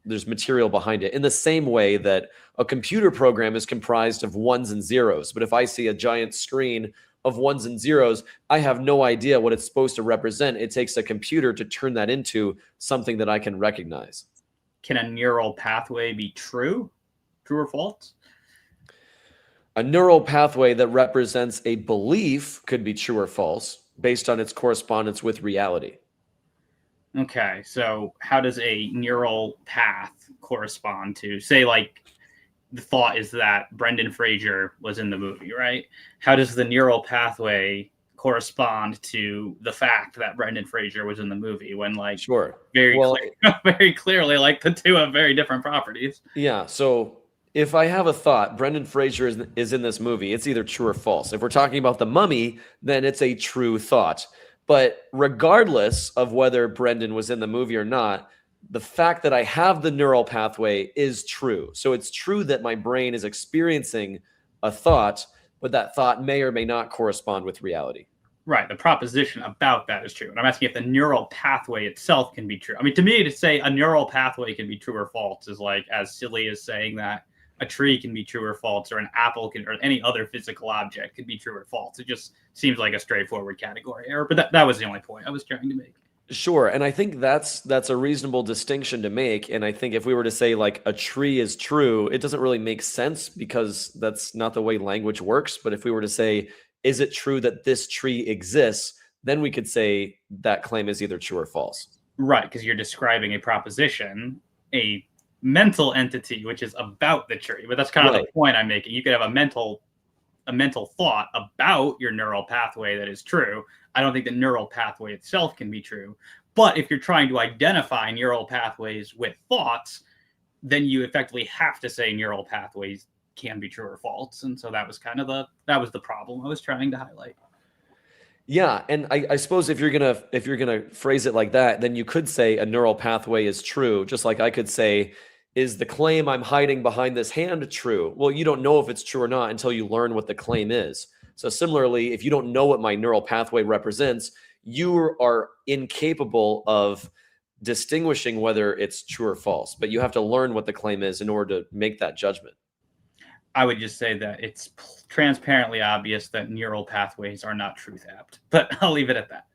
there's material behind it, in the same way that a computer program is comprised of ones and zeros. But if I see a giant screen of ones and zeros, I have no idea what it's supposed to represent. It takes a computer to turn that into something that I can recognize. Can a neural pathway be true or false? A neural pathway that represents a belief could be true or false based on its correspondence with reality. Okay, so how does a neural path correspond to, say, like, the thought is that Brendan Fraser was in the movie, right? How does the neural pathway correspond to the fact that Brendan Fraser was in the movie, when, like, sure, very clearly, like, the two have very different properties? Yeah, so if I have a thought, Brendan Fraser is in this movie, it's either true or false. If we're talking about The Mummy, then it's a true thought. But regardless of whether Brendan was in the movie or not, the fact that I have the neural pathway is true. So it's true that my brain is experiencing a thought, but that thought may or may not correspond with reality. Right. The proposition about that is true. And I'm asking if the neural pathway itself can be true. I mean, to me, to say a neural pathway can be true or false is like as silly as saying that a tree can be true or false, or an apple can, or any other physical object can be true or false. It just seems like a straightforward category error. But that was the only point I was trying to make. Sure. And I think that's a reasonable distinction to make. And I think if we were to say like a tree is true, it doesn't really make sense because that's not the way language works. But if we were to say, is it true that this tree exists? Then we could say that claim is either true or false. Right, because you're describing a proposition, a mental entity, which is about the tree. But that's kind of Right. the point I'm making. You could have a mental thought about your neural pathway that is true. I don't think the neural pathway itself can be true. But if you're trying to identify neural pathways with thoughts, then you effectively have to say neural pathways can be true or false. And so that was kind of the problem I was trying to highlight. Yeah, and I suppose if you're gonna phrase it like that, then you could say a neural pathway is true, just like I could say, is the claim I'm hiding behind this hand true? Well, you don't know if it's true or not until you learn what the claim is. So similarly, if you don't know what my neural pathway represents, you are incapable of distinguishing whether it's true or false. But you have to learn what the claim is in order to make that judgment. I would just say that it's transparently obvious that neural pathways are not truth apt, but I'll leave it at that.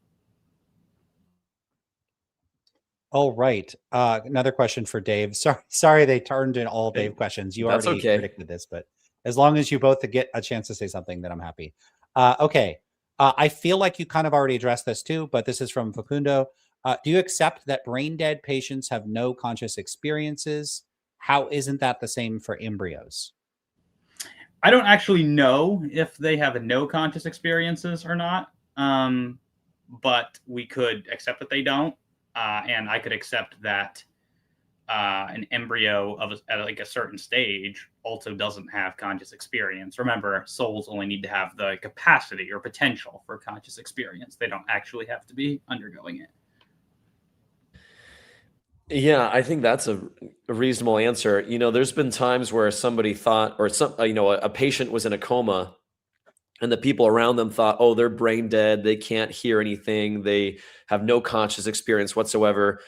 All right. Another question for Dave. Sorry they turned in all Dave questions. You That's already okay. predicted this, but as long as you both get a chance to say something, then I'm happy. Okay. I feel like you kind of already addressed this too, but this is from Facundo. Do you accept that brain dead patients have no conscious experiences? How isn't that the same for embryos? I don't actually know if they have no conscious experiences or not, but we could accept that they don't, and I could accept that an embryo at like a certain stage also doesn't have conscious experience. Remember, souls only need to have the capacity or potential for conscious experience. They don't actually have to be undergoing it. Yeah, I think that's a reasonable answer. There's been times where somebody thought, or a patient was in a coma and the people around them thought, oh, they're brain dead. They can't hear anything. They have no conscious experience whatsoever.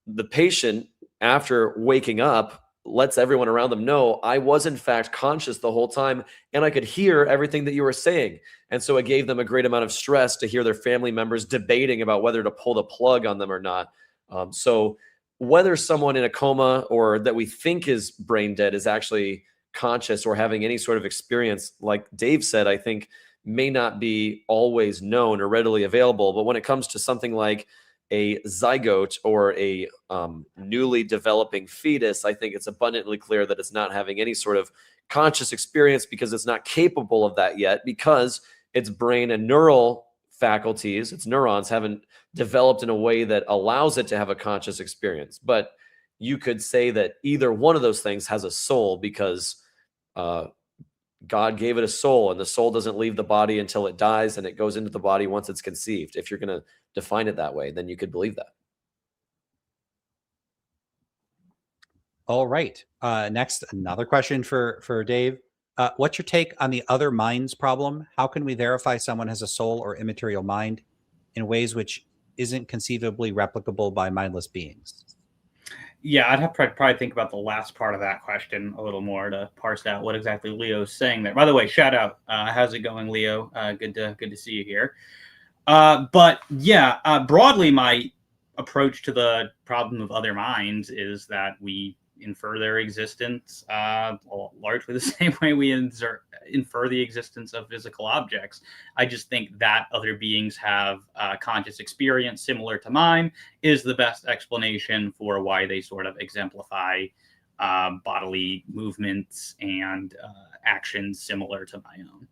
The patient, after waking up, lets everyone around them know, I was in fact conscious the whole time and I could hear everything that you were saying. And so it gave them a great amount of stress to hear their family members debating about whether to pull the plug on them or not. So whether someone in a coma or that we think is brain dead is actually conscious or having any sort of experience, like Dave said, I think may not be always known or readily available. But when it comes to something like a zygote or a newly developing fetus, I think it's abundantly clear that it's not having any sort of conscious experience because it's not capable of that yet, because its brain and neural faculties, its neurons, haven't developed in a way that allows it to have a conscious experience. But you could say that either one of those things has a soul because God gave it a soul, and the soul doesn't leave the body until it dies, and it goes into the body once it's conceived. If you're going to define it that way, then you could believe that. All right. Next, another question for Dave. What's your take on the other minds problem? How can we verify someone has a soul or immaterial mind in ways which isn't conceivably replicable by mindless beings? Yeah, I'd have to probably think about the last part of that question a little more to parse out what exactly Leo's saying there. By the way, shout out. How's it going, Leo? Good to see you here. But yeah, broadly, my approach to the problem of other minds is that we infer their existence largely the same way we infer the existence of physical objects. I just think that other beings have conscious experience similar to mine is the best explanation for why they sort of exemplify bodily movements and actions similar to my own.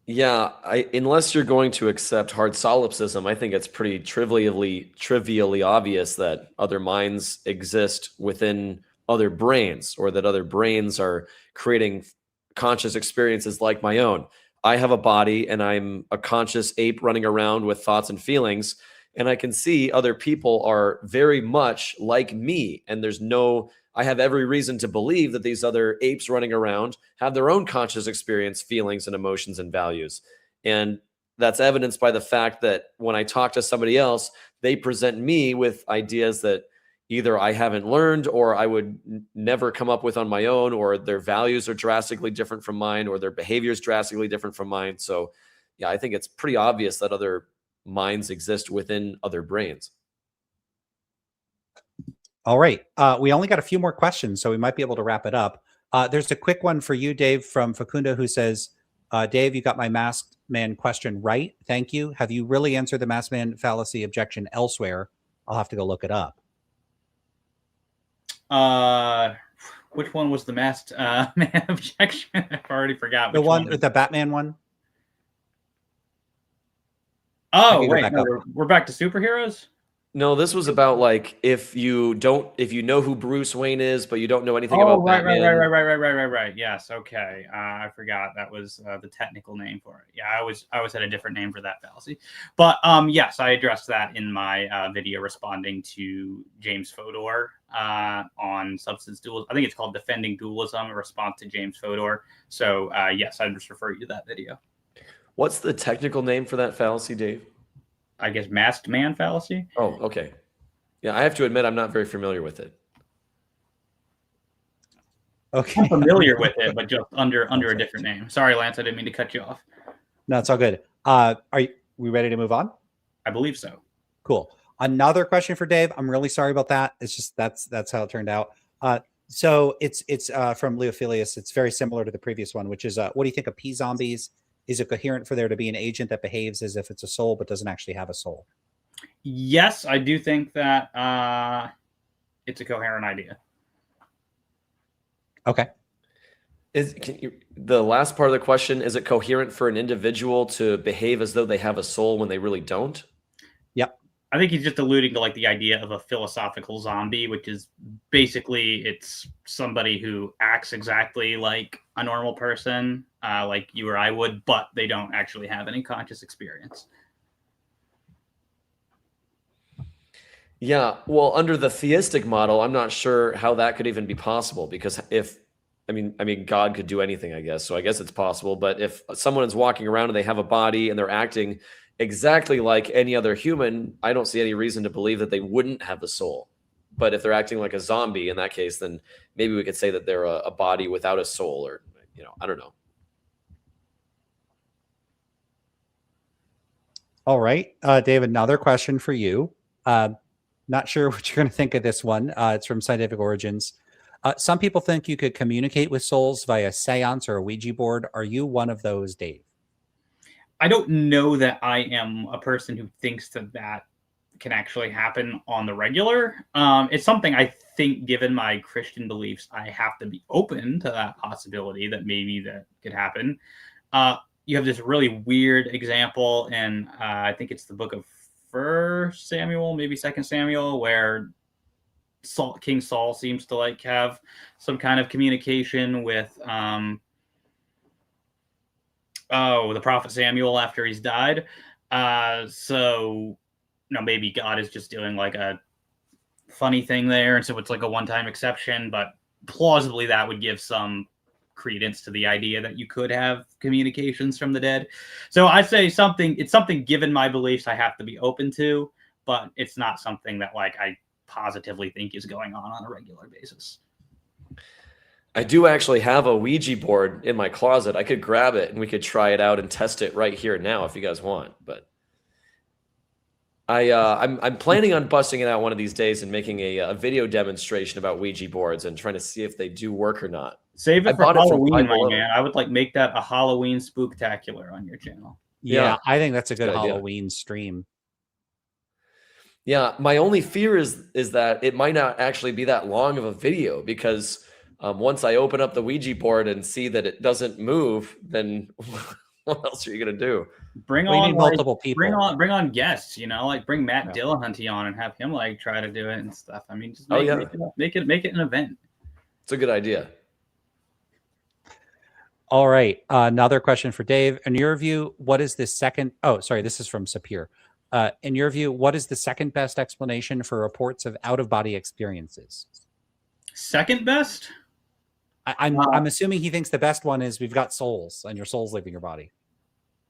Yeah, unless you're going to accept hard solipsism, I think it's pretty trivially obvious that other minds exist within other brains, or that other brains are creating conscious experiences like my own. I have a body and I'm a conscious ape running around with thoughts and feelings, and I can see other people are very much like me, and I have every reason to believe that these other apes running around have their own conscious experience, feelings, and emotions and values. And that's evidenced by the fact that when I talk to somebody else, they present me with ideas that either I haven't learned or I would never come up with on my own, or their values are drastically different from mine, or their behavior is drastically different from mine. So yeah, I think it's pretty obvious that other minds exist within other brains. All right. We only got a few more questions, so we might be able to wrap it up. There's a quick one for you, Dave, from Facundo, who says, Dave, you got my masked man question right. Thank you. Have you really answered the masked man fallacy objection elsewhere? I'll have to go look it up. Which one was the masked man objection? I've already forgot. The Which one with the Batman one? Oh, wait. No, we're back to superheroes? No, this was about like if you know who Bruce Wayne is, but you don't know anything about Batman. Right. Yes. Okay. I forgot that was the technical name for it. Yeah, I always had a different name for that fallacy. But yes, I addressed that in my video responding to James Fodor on substance dualism. I think it's called Defending Dualism, a response to James Fodor. So yes, I just refer you to that video. What's the technical name for that fallacy, Dave? I guess masked man fallacy. Oh, okay. Yeah, I have to admit I'm not very familiar with it. Okay. I'm familiar with it, but just under a different name. Sorry, Lance, I didn't mean to cut you off. No, it's all good. We ready to move on? I believe so. Cool. Another question for Dave. I'm really sorry about that. It's just that's how it turned out. So it's from Leophilius. It's very similar to the previous one, which is what do you think of P zombies? Is it coherent for there to be an agent that behaves as if it's a soul but doesn't actually have a soul? Yes, I do think that it's a coherent idea. Okay. The last part of the question, is it coherent for an individual to behave as though they have a soul when they really don't? Yep. I think he's just alluding to like the idea of a philosophical zombie, which is basically it's somebody who acts exactly like a normal person, like you or I would, but they don't actually have any conscious experience. Yeah, well, under the theistic model, I'm not sure how that could even be possible, because I mean, God could do anything, I guess. So I guess it's possible. But if someone is walking around and they have a body and they're acting exactly like any other human, I don't see any reason to believe that they wouldn't have a soul. But if they're acting like a zombie in that case, then maybe we could say that they're a body without a soul, or, I don't know. All right. Dave, another question for you. Not sure what you're going to think of this one. It's from Scientific Origins. Some people think you could communicate with souls via seance or a Ouija board. Are you one of those, Dave? I don't know that I am a person who thinks that can actually happen on the regular. It's something I think, given my Christian beliefs, I have to be open to that possibility that maybe that could happen. You have this really weird example, and I think it's the book of 1 Samuel, maybe 2 Samuel, where King Saul seems to like have some kind of communication with the prophet Samuel after he's died. So maybe God is just doing like a funny thing there, and so it's like a one-time exception, but plausibly that would give some credence to the idea that you could have communications from the dead. So I'd say it's something given my beliefs I have to be open to, but it's not something that like I positively think is going on a regular basis. I do actually have a Ouija board in my closet. I could grab it and we could try it out and test it right here now if you guys want. But I'm planning on busting it out one of these days and making a video demonstration about Ouija boards and trying to see if they do work or not. Save it for Halloween, my man. I would like make that a Halloween spooktacular on your channel. Yeah, I think that's a good Halloween stream. Yeah, my only fear is that it might not actually be that long of a video, because once I open up the Ouija board and see that it doesn't move, then what else are you gonna do? Bring on multiple people. Bring on guests. Like bring Matt Dillahunty on and have him like try to do it and stuff. I mean, just make it an event. It's a good idea. All right, another question for Dave. In your view, what is the second? Oh, sorry, this is from Sapir. In your view, what is the second best explanation for reports of out-of-body experiences? Second best? I'm assuming he thinks the best one is we've got souls and your soul's leaving your body.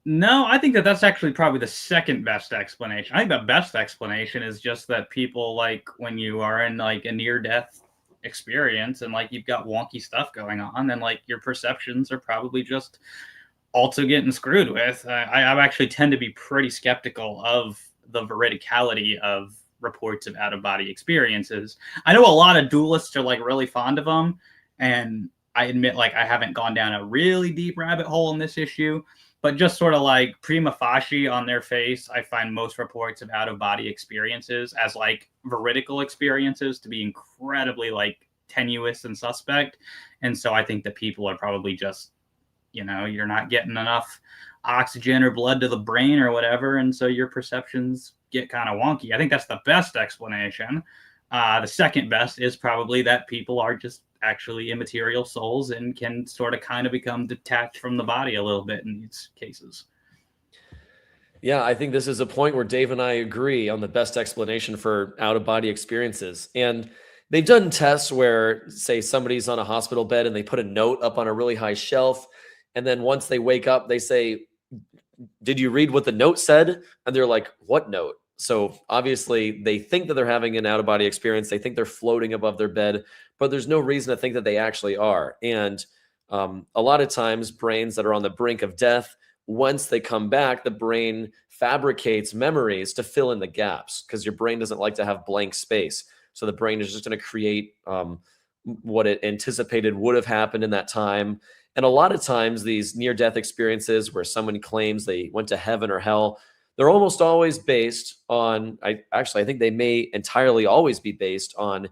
No, I think that's actually probably the second best explanation. I think the best explanation is just that people, like, when you are in like a near-death experience and like you've got wonky stuff going on, and like your perceptions are probably just also getting screwed with. I actually tend to be pretty skeptical of the veridicality of reports of out-of-body experiences. I know a lot of dualists are like really fond of them, and I admit like I haven't gone down a really deep rabbit hole in this issue, but just sort of like prima facie on their face, I find most reports of out-of-body experiences as like veridical experiences to be incredibly like tenuous and suspect. And so I think that people are probably just, you're not getting enough oxygen or blood to the brain or whatever, and so your perceptions get kind of wonky. I think that's the best explanation. The second best is probably that people are just actually immaterial souls and can sort of kind of become detached from the body a little bit in these cases. Yeah, I think this is a point where Dave and I agree on the best explanation for out-of-body experiences. And they've done tests where, say, somebody's on a hospital bed and they put a note up on a really high shelf. And then once they wake up, they say, "Did you read what the note said?" And they're like, "What note?" So obviously they think that they're having an out-of-body experience. They think they're floating above their bed, but there's no reason to think that they actually are. And a lot of times brains that are on the brink of death, once they come back, the brain fabricates memories to fill in the gaps because your brain doesn't like to have blank space. So the brain is just going to create what it anticipated would have happened in that time. And a lot of times these near-death experiences where someone claims they went to heaven or hell, they're almost always based on, I think they may entirely always be based on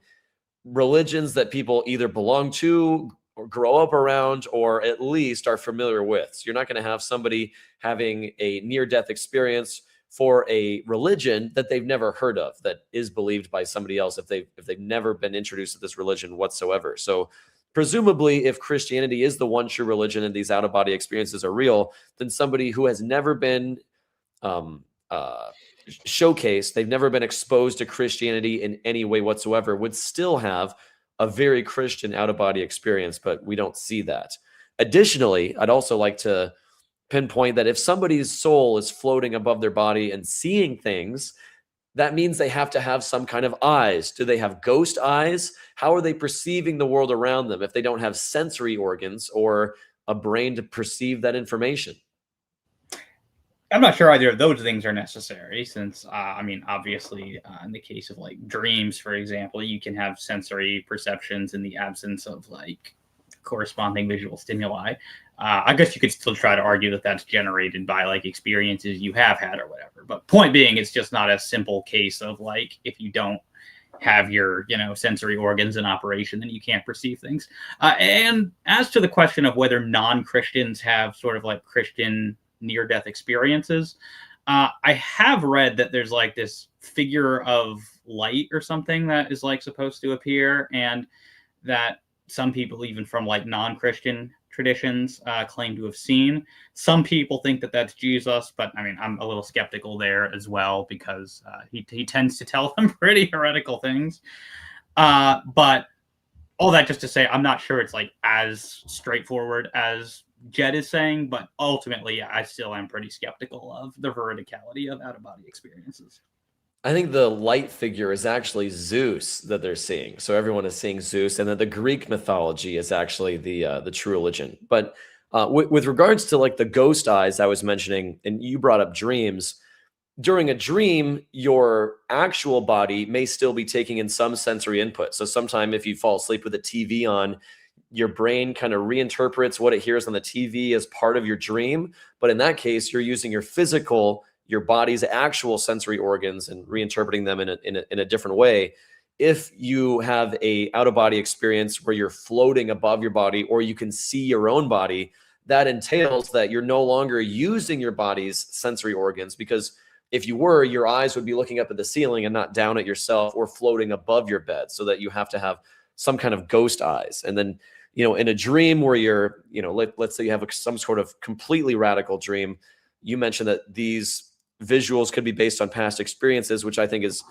religions that people either belong to or grow up around or at least are familiar with. So you're not going to have somebody having a near-death experience for a religion that they've never heard of, that is believed by somebody else if they've never been introduced to this religion whatsoever. So presumably, if Christianity is the one true religion and these out-of-body experiences are real, then somebody who has never been showcased, they've never been exposed to Christianity in any way whatsoever, would still have a very Christian out-of-body experience, but we don't see that. Additionally, I'd also like to pinpoint that if somebody's soul is floating above their body and seeing things, that means they have to have some kind of eyes. Do they have ghost eyes? How are they perceiving the world around them if they don't have sensory organs or a brain to perceive that information? I'm not sure either of those things are necessary since, obviously, in the case of like dreams, for example, you can have sensory perceptions in the absence of like corresponding visual stimuli. I guess you could still try to argue that that's generated by like experiences you have had or whatever. But point being, it's just not a simple case of like, if you don't have your, sensory organs in operation, then you can't perceive things. And as to the question of whether non-Christians have sort of like Christian near-death experiences, I have read that there's like this figure of light or something that is like supposed to appear, and that some people, even from like non-Christian traditions, claim to have seen. Some people think that that's Jesus, but I'm a little skeptical there as well because he tends to tell them pretty heretical things. But all that just to say, I'm not sure it's like as straightforward as Jed is saying, but ultimately, I still am pretty skeptical of the veridicality of out-of-body experiences. I think the light figure is actually Zeus that they're seeing. So everyone is seeing Zeus, and that the Greek mythology is actually the true religion. But with regards to like the ghost eyes I was mentioning, and you brought up dreams, during a dream, your actual body may still be taking in some sensory input. So sometime if you fall asleep with a TV on, your brain kind of reinterprets what it hears on the TV as part of your dream. But in that case, you're using your body's actual sensory organs and reinterpreting them in a different way. If you have a out-of-body experience where you're floating above your body or you can see your own body, that entails that you're no longer using your body's sensory organs, because if you were, your eyes would be looking up at the ceiling and not down at yourself or floating above your bed, so that you have to have some kind of ghost eyes. And then, in a dream where you're, let's say you have some sort of completely radical dream, you mentioned that these visuals could be based on past experiences, which I think is,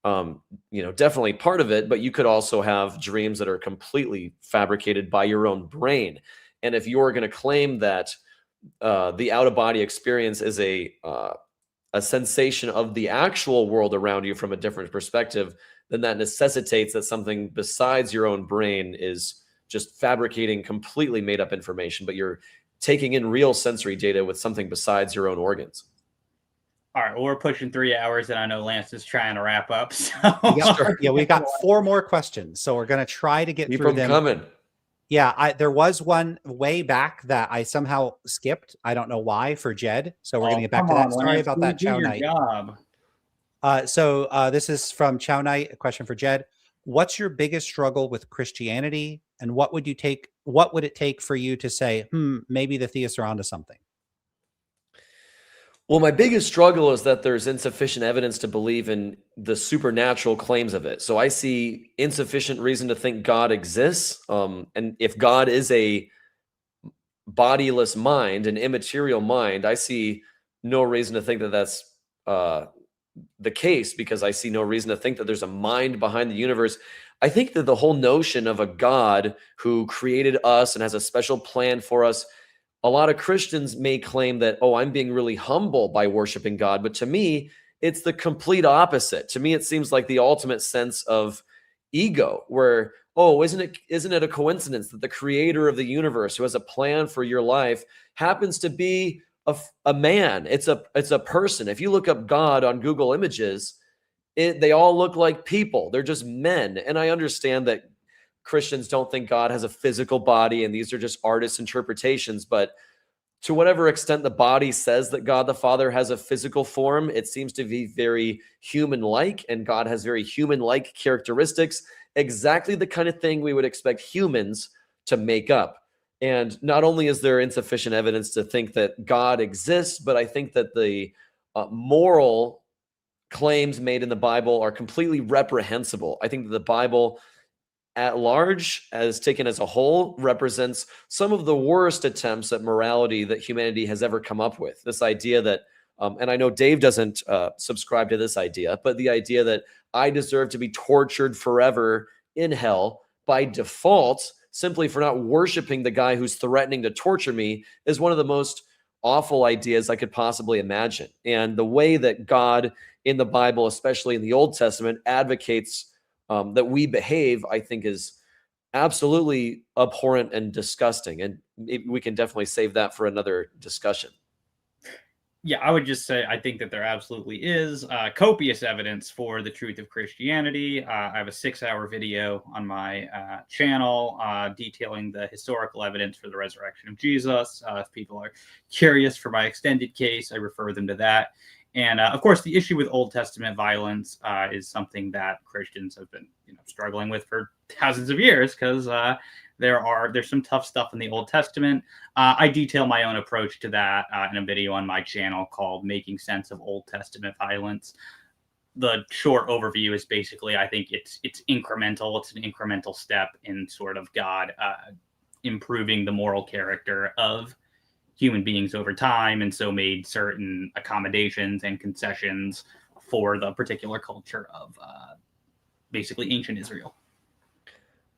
definitely part of it. But you could also have dreams that are completely fabricated by your own brain. And if you're going to claim that the out-of-body experience is a sensation of the actual world around you from a different perspective, then that necessitates that something besides your own brain is just fabricating completely made up information, but you're taking in real sensory data with something besides your own organs. All right, well, we're pushing 3 hours, and I know Lance is trying to wrap up. So Yeah, we got 4 more questions, so we're going to try to get Keep through them them. coming. Yeah, there was one way back that I somehow skipped. I don't know why, for Jed. So we're going to get back to that. Sorry about that, Chow Knight. Job. So this is from Chow Knight, a question for Jed. What's your biggest struggle with Christianity, and what would it take for you to say, maybe the theists are onto something? Well, my biggest struggle is that there's insufficient evidence to believe in the supernatural claims of it. So I see insufficient reason to think God exists. And if God is a bodiless mind, an immaterial mind, I see no reason to think that that's the case, because I see no reason to think that there's a mind behind the universe. I think that the whole notion of a God who created us and has a special plan for us, a lot of Christians may claim that, oh, I'm being really humble by worshiping God. But to me, it's the complete opposite. To me, it seems like the ultimate sense of ego, where, oh, isn't it a coincidence that the creator of the universe, who has a plan for your life, happens to be a man? It's a person. If you look up God on Google Images, they all look like people. They're just men. And I understand that Christians don't think God has a physical body, and these are just artists' interpretations. But to whatever extent the body says that God the Father has a physical form, it seems to be very human-like, and God has very human-like characteristics, exactly the kind of thing we would expect humans to make up. And not only is there insufficient evidence to think that God exists, but I think that the moral claims made in the Bible are completely reprehensible. I think that the Bible at large, as taken as a whole, represents some of the worst attempts at morality that humanity has ever come up with. This idea that, and I know Dave doesn't subscribe to this idea, but the idea that I deserve to be tortured forever in hell by default, simply for not worshiping the guy who's threatening to torture me, is one of the most awful ideas I could possibly imagine. And the way that God in the Bible, especially in the Old Testament, advocates that we behave, I think, is absolutely abhorrent and disgusting. And we can definitely save that for another discussion. Yeah, I would just say I think that there absolutely is copious evidence for the truth of Christianity. I have a 6-hour video on my channel detailing the historical evidence for the resurrection of Jesus. If people are curious for my extended case, I refer them to that. And of course, the issue with Old Testament violence is something that Christians have been, struggling with for thousands of years, because there's some tough stuff in the Old Testament. I detail my own approach to that in a video on my channel called "Making Sense of Old Testament Violence." The short overview is basically, I think it's incremental. It's an incremental step in sort of God improving the moral character of human beings over time, and so made certain accommodations and concessions for the particular culture of basically ancient Israel.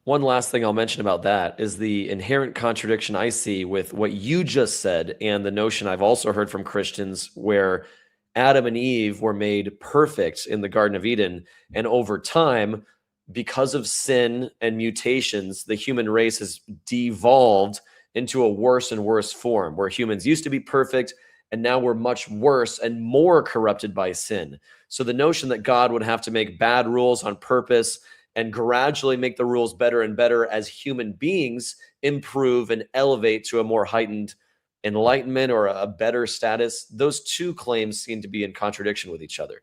One last thing I'll mention about that is the inherent contradiction I see with what you just said and the notion I've also heard from Christians, where Adam and Eve were made perfect in the Garden of Eden, and over time, because of sin and mutations, the human race has devolved into a worse and worse form, where humans used to be perfect, and now we're much worse and more corrupted by sin. So the notion that God would have to make bad rules on purpose and gradually make the rules better and better as human beings improve and elevate to a more heightened enlightenment or a better status, those two claims seem to be in contradiction with each other.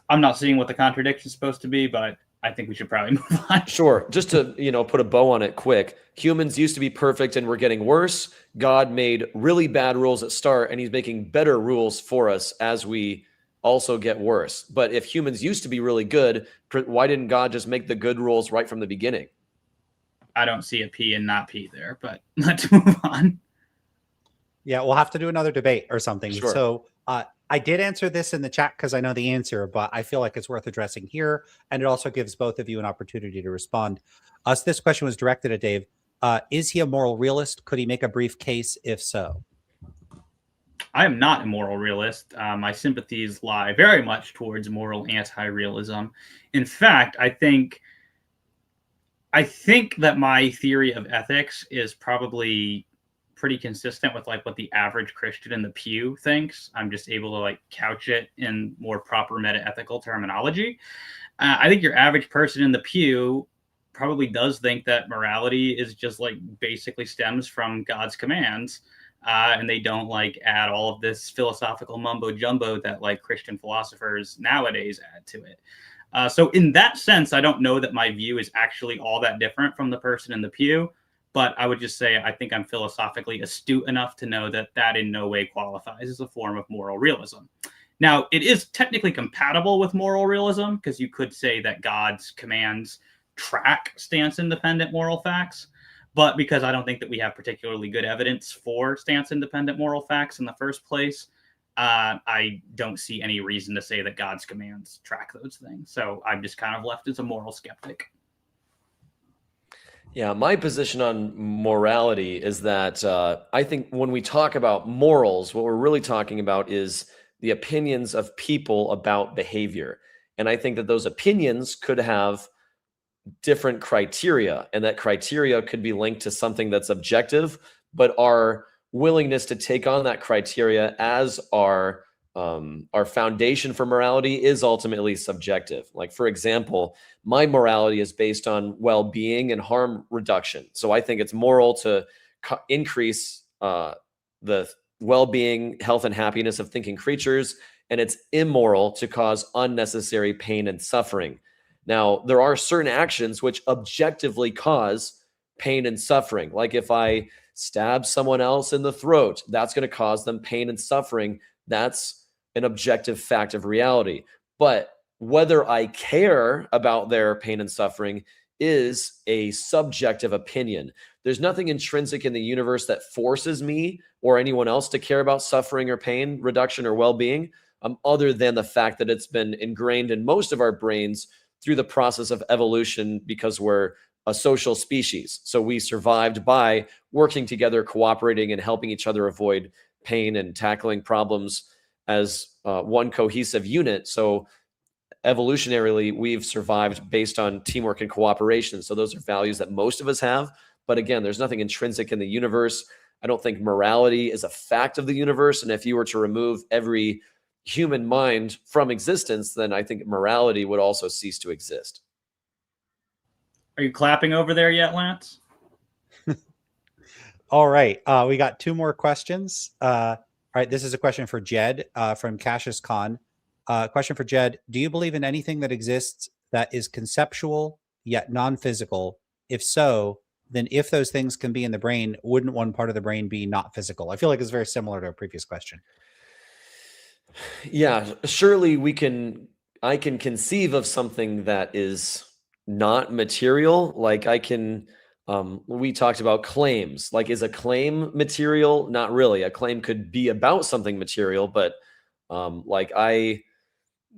I'm not seeing what the contradiction is supposed to be, but I think we should probably move on. Sure. Just to, put a bow on it quick. Humans used to be perfect and we're getting worse. God made really bad rules at start, and he's making better rules for us as we also get worse. But if humans used to be really good, why didn't God just make the good rules right from the beginning? I don't see a P and not P there, but let's move on. Yeah, we'll have to do another debate or something. Sure. So I did answer this in the chat because I know the answer, but I feel like it's worth addressing here. And it also gives both of you an opportunity to respond. So this question was directed at Dave. Is he a moral realist? Could he make a brief case if so? I am not a moral realist. My sympathies lie very much towards moral anti-realism. In fact, I think that my theory of ethics is probably pretty consistent with like what the average Christian in the pew thinks. I'm just able to like couch it in more proper meta-ethical terminology. I think your average person in the pew probably does think that morality is just like basically stems from God's commands. And they don't like add all of this philosophical mumbo jumbo that like Christian philosophers nowadays add to it. So in that sense, I don't know that my view is actually all that different from the person in the pew, but I would just say I think I'm philosophically astute enough to know that that in no way qualifies as a form of moral realism. Now, it is technically compatible with moral realism because you could say that God's commands track stance-independent moral facts, but because I don't think that we have particularly good evidence for stance-independent moral facts in the first place, I don't see any reason to say that God's commands track those things. So I'm just kind of left as a moral skeptic. Yeah, my position on morality is that I think when we talk about morals, what we're really talking about is the opinions of people about behavior. And I think that those opinions could have different criteria, and that criteria could be linked to something that's objective, but our willingness to take on that criteria as our foundation for morality is ultimately subjective. Like, for example, my morality is based on well-being and harm reduction. So I think it's moral to increase the well-being, health, and happiness of thinking creatures, and it's immoral to cause unnecessary pain and suffering. Now, there are certain actions which objectively cause pain and suffering. Like if I stab someone else in the throat, that's going to cause them pain and suffering. That's an objective fact of reality. But whether I care about their pain and suffering is a subjective opinion. There's nothing intrinsic in the universe that forces me or anyone else to care about suffering or pain reduction or well-being, other than the fact that it's been ingrained in most of our brains through the process of evolution because we're a social species. So we survived by working together, cooperating, and helping each other avoid pain and tackling problems as one cohesive unit. So evolutionarily, we've survived based on teamwork and cooperation. So those are values that most of us have. But again, there's nothing intrinsic in the universe. I don't think morality is a fact of the universe. And if you were to remove every human mind from existence, then I think morality would also cease to exist. Are you clapping over there yet, Lance? All right. We got two more questions. All right. This is a question for Jed from Cassius Khan. Question for Jed. Do you believe in anything that exists that is conceptual yet non-physical? If so, then if those things can be in the brain, wouldn't one part of the brain be not physical? I feel like it's very similar to a previous question. Yeah, surely I can conceive of something that is not material. Like we talked about claims. Like, is a claim material? Not really. A claim could be about something material, but I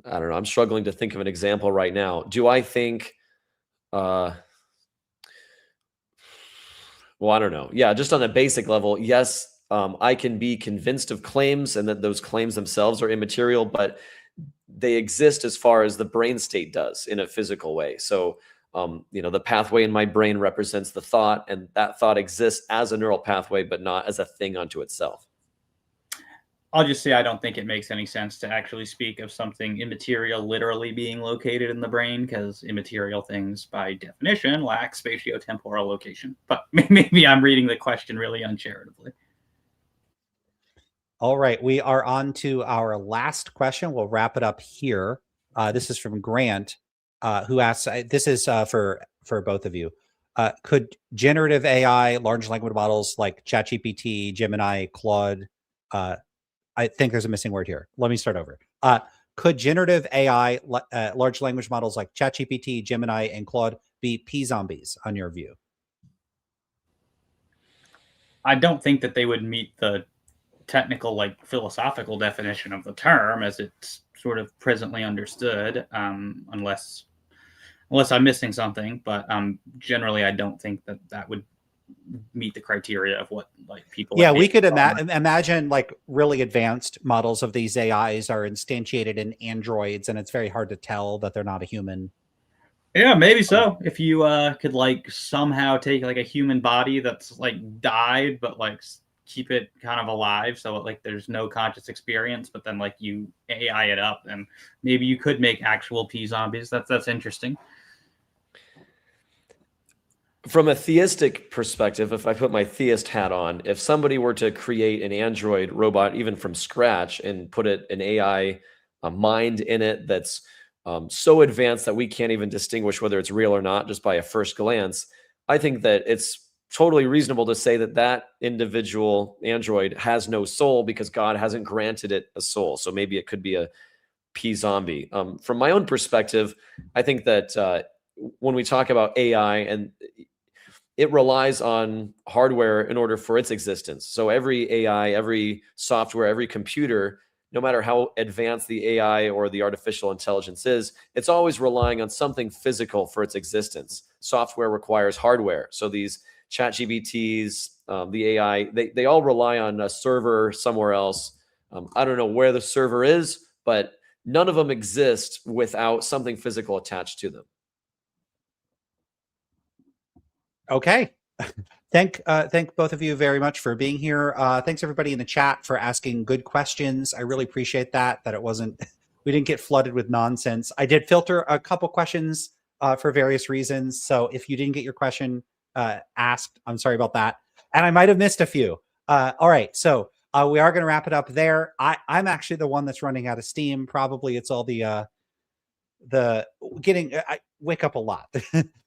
don't know. I'm struggling to think of an example right now. Do I think, well, I don't know. Yeah, just on a basic level, yes, I can be convinced of claims and that those claims themselves are immaterial, but they exist as far as the brain state does in a physical way. So, the pathway in my brain represents the thought, and that thought exists as a neural pathway, but not as a thing unto itself. I'll just say I don't think it makes any sense to actually speak of something immaterial literally being located in the brain, because immaterial things, by definition, lack spatiotemporal location. But maybe I'm reading the question really uncharitably. All right. We are on to our last question. We'll wrap it up here. This is from Grant, who asks, this is for both of you. Could generative AI, large language models like ChatGPT, Gemini, Claude, I think there's a missing word here. Let me start over. Could generative AI, large language models like ChatGPT, Gemini, and Claude be P-zombies on your view? I don't think that they would meet the technical, philosophical definition of the term as it's sort of presently understood, unless I'm missing something. But generally, I don't think that would meet the criteria of what people. Yeah, we could imagine really advanced models of these AIs are instantiated in androids, and it's very hard to tell that they're not a human. Yeah, maybe so. If you could somehow take a human body that's died, but keep it kind of alive, so like there's no conscious experience, but then like you AI it up, and maybe you could make actual P zombies. That's interesting. From a theistic perspective, if I put my theist hat on, if somebody were to create an android robot even from scratch and put an AI mind in it that's so advanced that we can't even distinguish whether it's real or not just by a first glance, I think that it's totally reasonable to say that that individual android has no soul because God hasn't granted it a soul. So maybe it could be a P zombie. From my own perspective, I think that when we talk about AI, and it relies on hardware in order for its existence. So every AI, every software, every computer, no matter how advanced the AI or the artificial intelligence is, it's always relying on something physical for its existence. Software requires hardware. So these ChatGPTs, the AI, they all rely on a server somewhere else. I don't know where the server is, but none of them exist without something physical attached to them. Okay. Thank both of you very much for being here. Thanks everybody in the chat for asking good questions. I really appreciate that it wasn't, we didn't get flooded with nonsense. I did filter a couple questions for various reasons. So if you didn't get your question asked, I'm sorry about that. And I might have missed a few. All right. So we are going to wrap it up there. I'm actually the one that's running out of steam. Probably it's all the I wake up a lot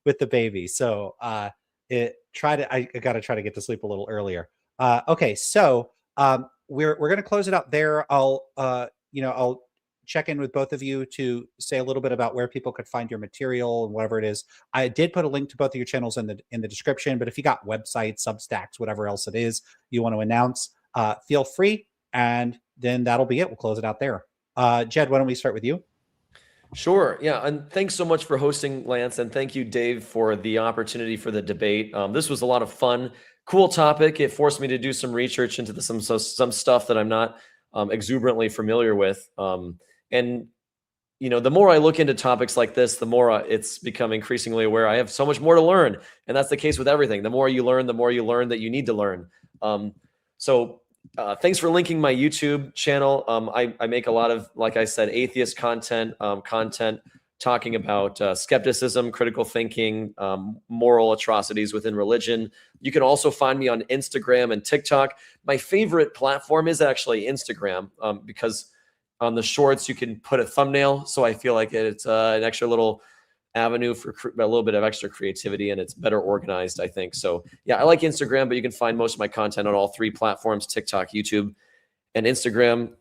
with the baby. So I gotta try to get to sleep a little earlier. Okay, so we're gonna close it up there. I'll check in with both of you to say a little bit about where people could find your material and whatever it is. I did put a link to both of your channels in the description, but if you got websites, Substacks, whatever else it is you want to announce, feel free, and then that'll be it. We'll close it out there. Jed, why don't we start with you? Sure. Yeah. And thanks so much for hosting, Lance. And thank you, Dave, for the opportunity for the debate. This was a lot of fun, cool topic. It forced me to do some research into some stuff that I'm not exuberantly familiar with. And, you know, the more I look into topics like this, the more it's become increasingly aware I have so much more to learn. And that's the case with everything. The more you learn that you need to learn. Thanks for linking my YouTube channel. I make a lot of, like I said, atheist content talking about skepticism, critical thinking, moral atrocities within religion. You can also find me on Instagram and TikTok. My favorite platform is actually Instagram because on the shorts, you can put a thumbnail. So I feel like it's an extra little avenue for a little bit of extra creativity, and it's better organized, I think. So yeah, I like Instagram, but you can find most of my content on all three platforms: TikTok, YouTube, and Instagram.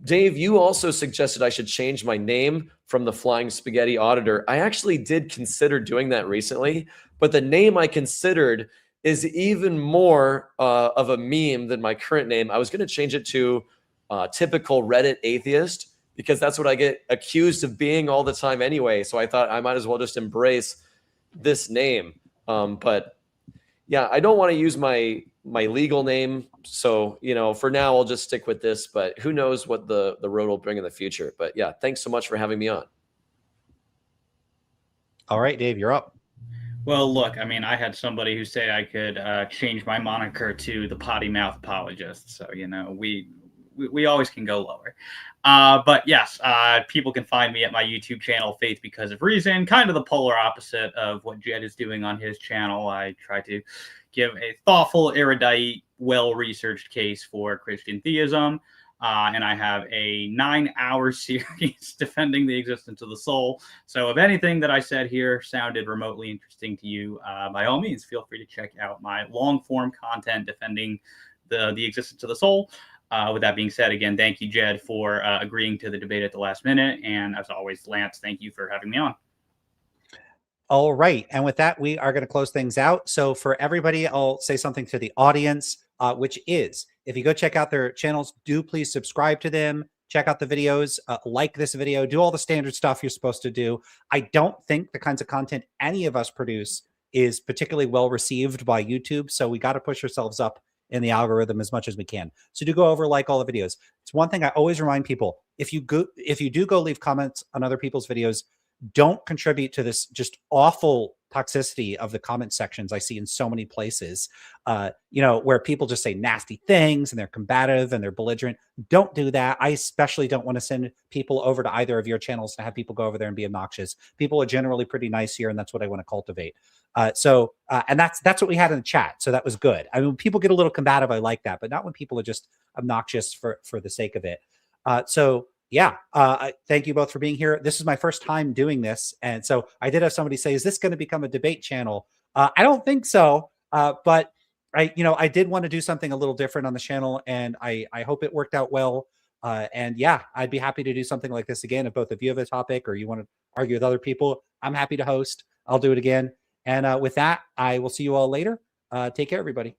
Dave, you also suggested I should change my name from the Flying Spaghetti Auditor. I actually did consider doing that recently, but the name I considered is even more of a meme than my current name. I was going to change it to Typical Reddit Atheist, because that's what I get accused of being all the time anyway. So I thought I might as well just embrace this name. But yeah, I don't want to use my legal name. So, you know, for now, I'll just stick with this, but who knows what the road will bring in the future. But yeah, thanks so much for having me on. All right, Dave, you're up. Well, look, I mean, I had somebody who said I could change my moniker to the Potty Mouth Apologist. So, you know, we always can go lower. But yes, people can find me at my YouTube channel, Faith Because of Reason, kind of the polar opposite of what Jed is doing on his channel. I try to give a thoughtful, erudite, well-researched case for Christian theism. And I have a 9-hour series defending the existence of the soul. So if anything that I said here sounded remotely interesting to you, by all means, feel free to check out my long-form content defending the existence of the soul. With that being said, again, thank you, Jed, for agreeing to the debate at the last minute. And as always, Lance, thank you for having me on. All right. And with that, we are going to close things out. So for everybody, I'll say something to the audience, which is, if you go check out their channels, do please subscribe to them. Check out the videos, like this video, do all the standard stuff you're supposed to do. I don't think the kinds of content any of us produce is particularly well received by YouTube. So we got to push ourselves up in the algorithm as much as we can. So do go over, like all the videos. It's one thing I always remind people: if you do go leave comments on other people's videos, don't contribute to this just awful toxicity of the comment sections I see in so many places, where people just say nasty things and they're combative and they're belligerent. Don't do that. I especially don't want to send people over to either of your channels to have people go over there and be obnoxious. People are generally pretty nice here, and that's what I want to cultivate. And that's what we had in the chat. So that was good. I mean, when people get a little combative, I like that, but not when people are just obnoxious for the sake of it. Thank you both for being here. This is my first time doing this. And so I did have somebody say, is this going to become a debate channel? I don't think so. But I did want to do something a little different on the channel, and I hope it worked out well. I'd be happy to do something like this again. If both of you have a topic or you want to argue with other people, I'm happy to host. I'll do it again. And with that, I will see you all later. Take care, everybody.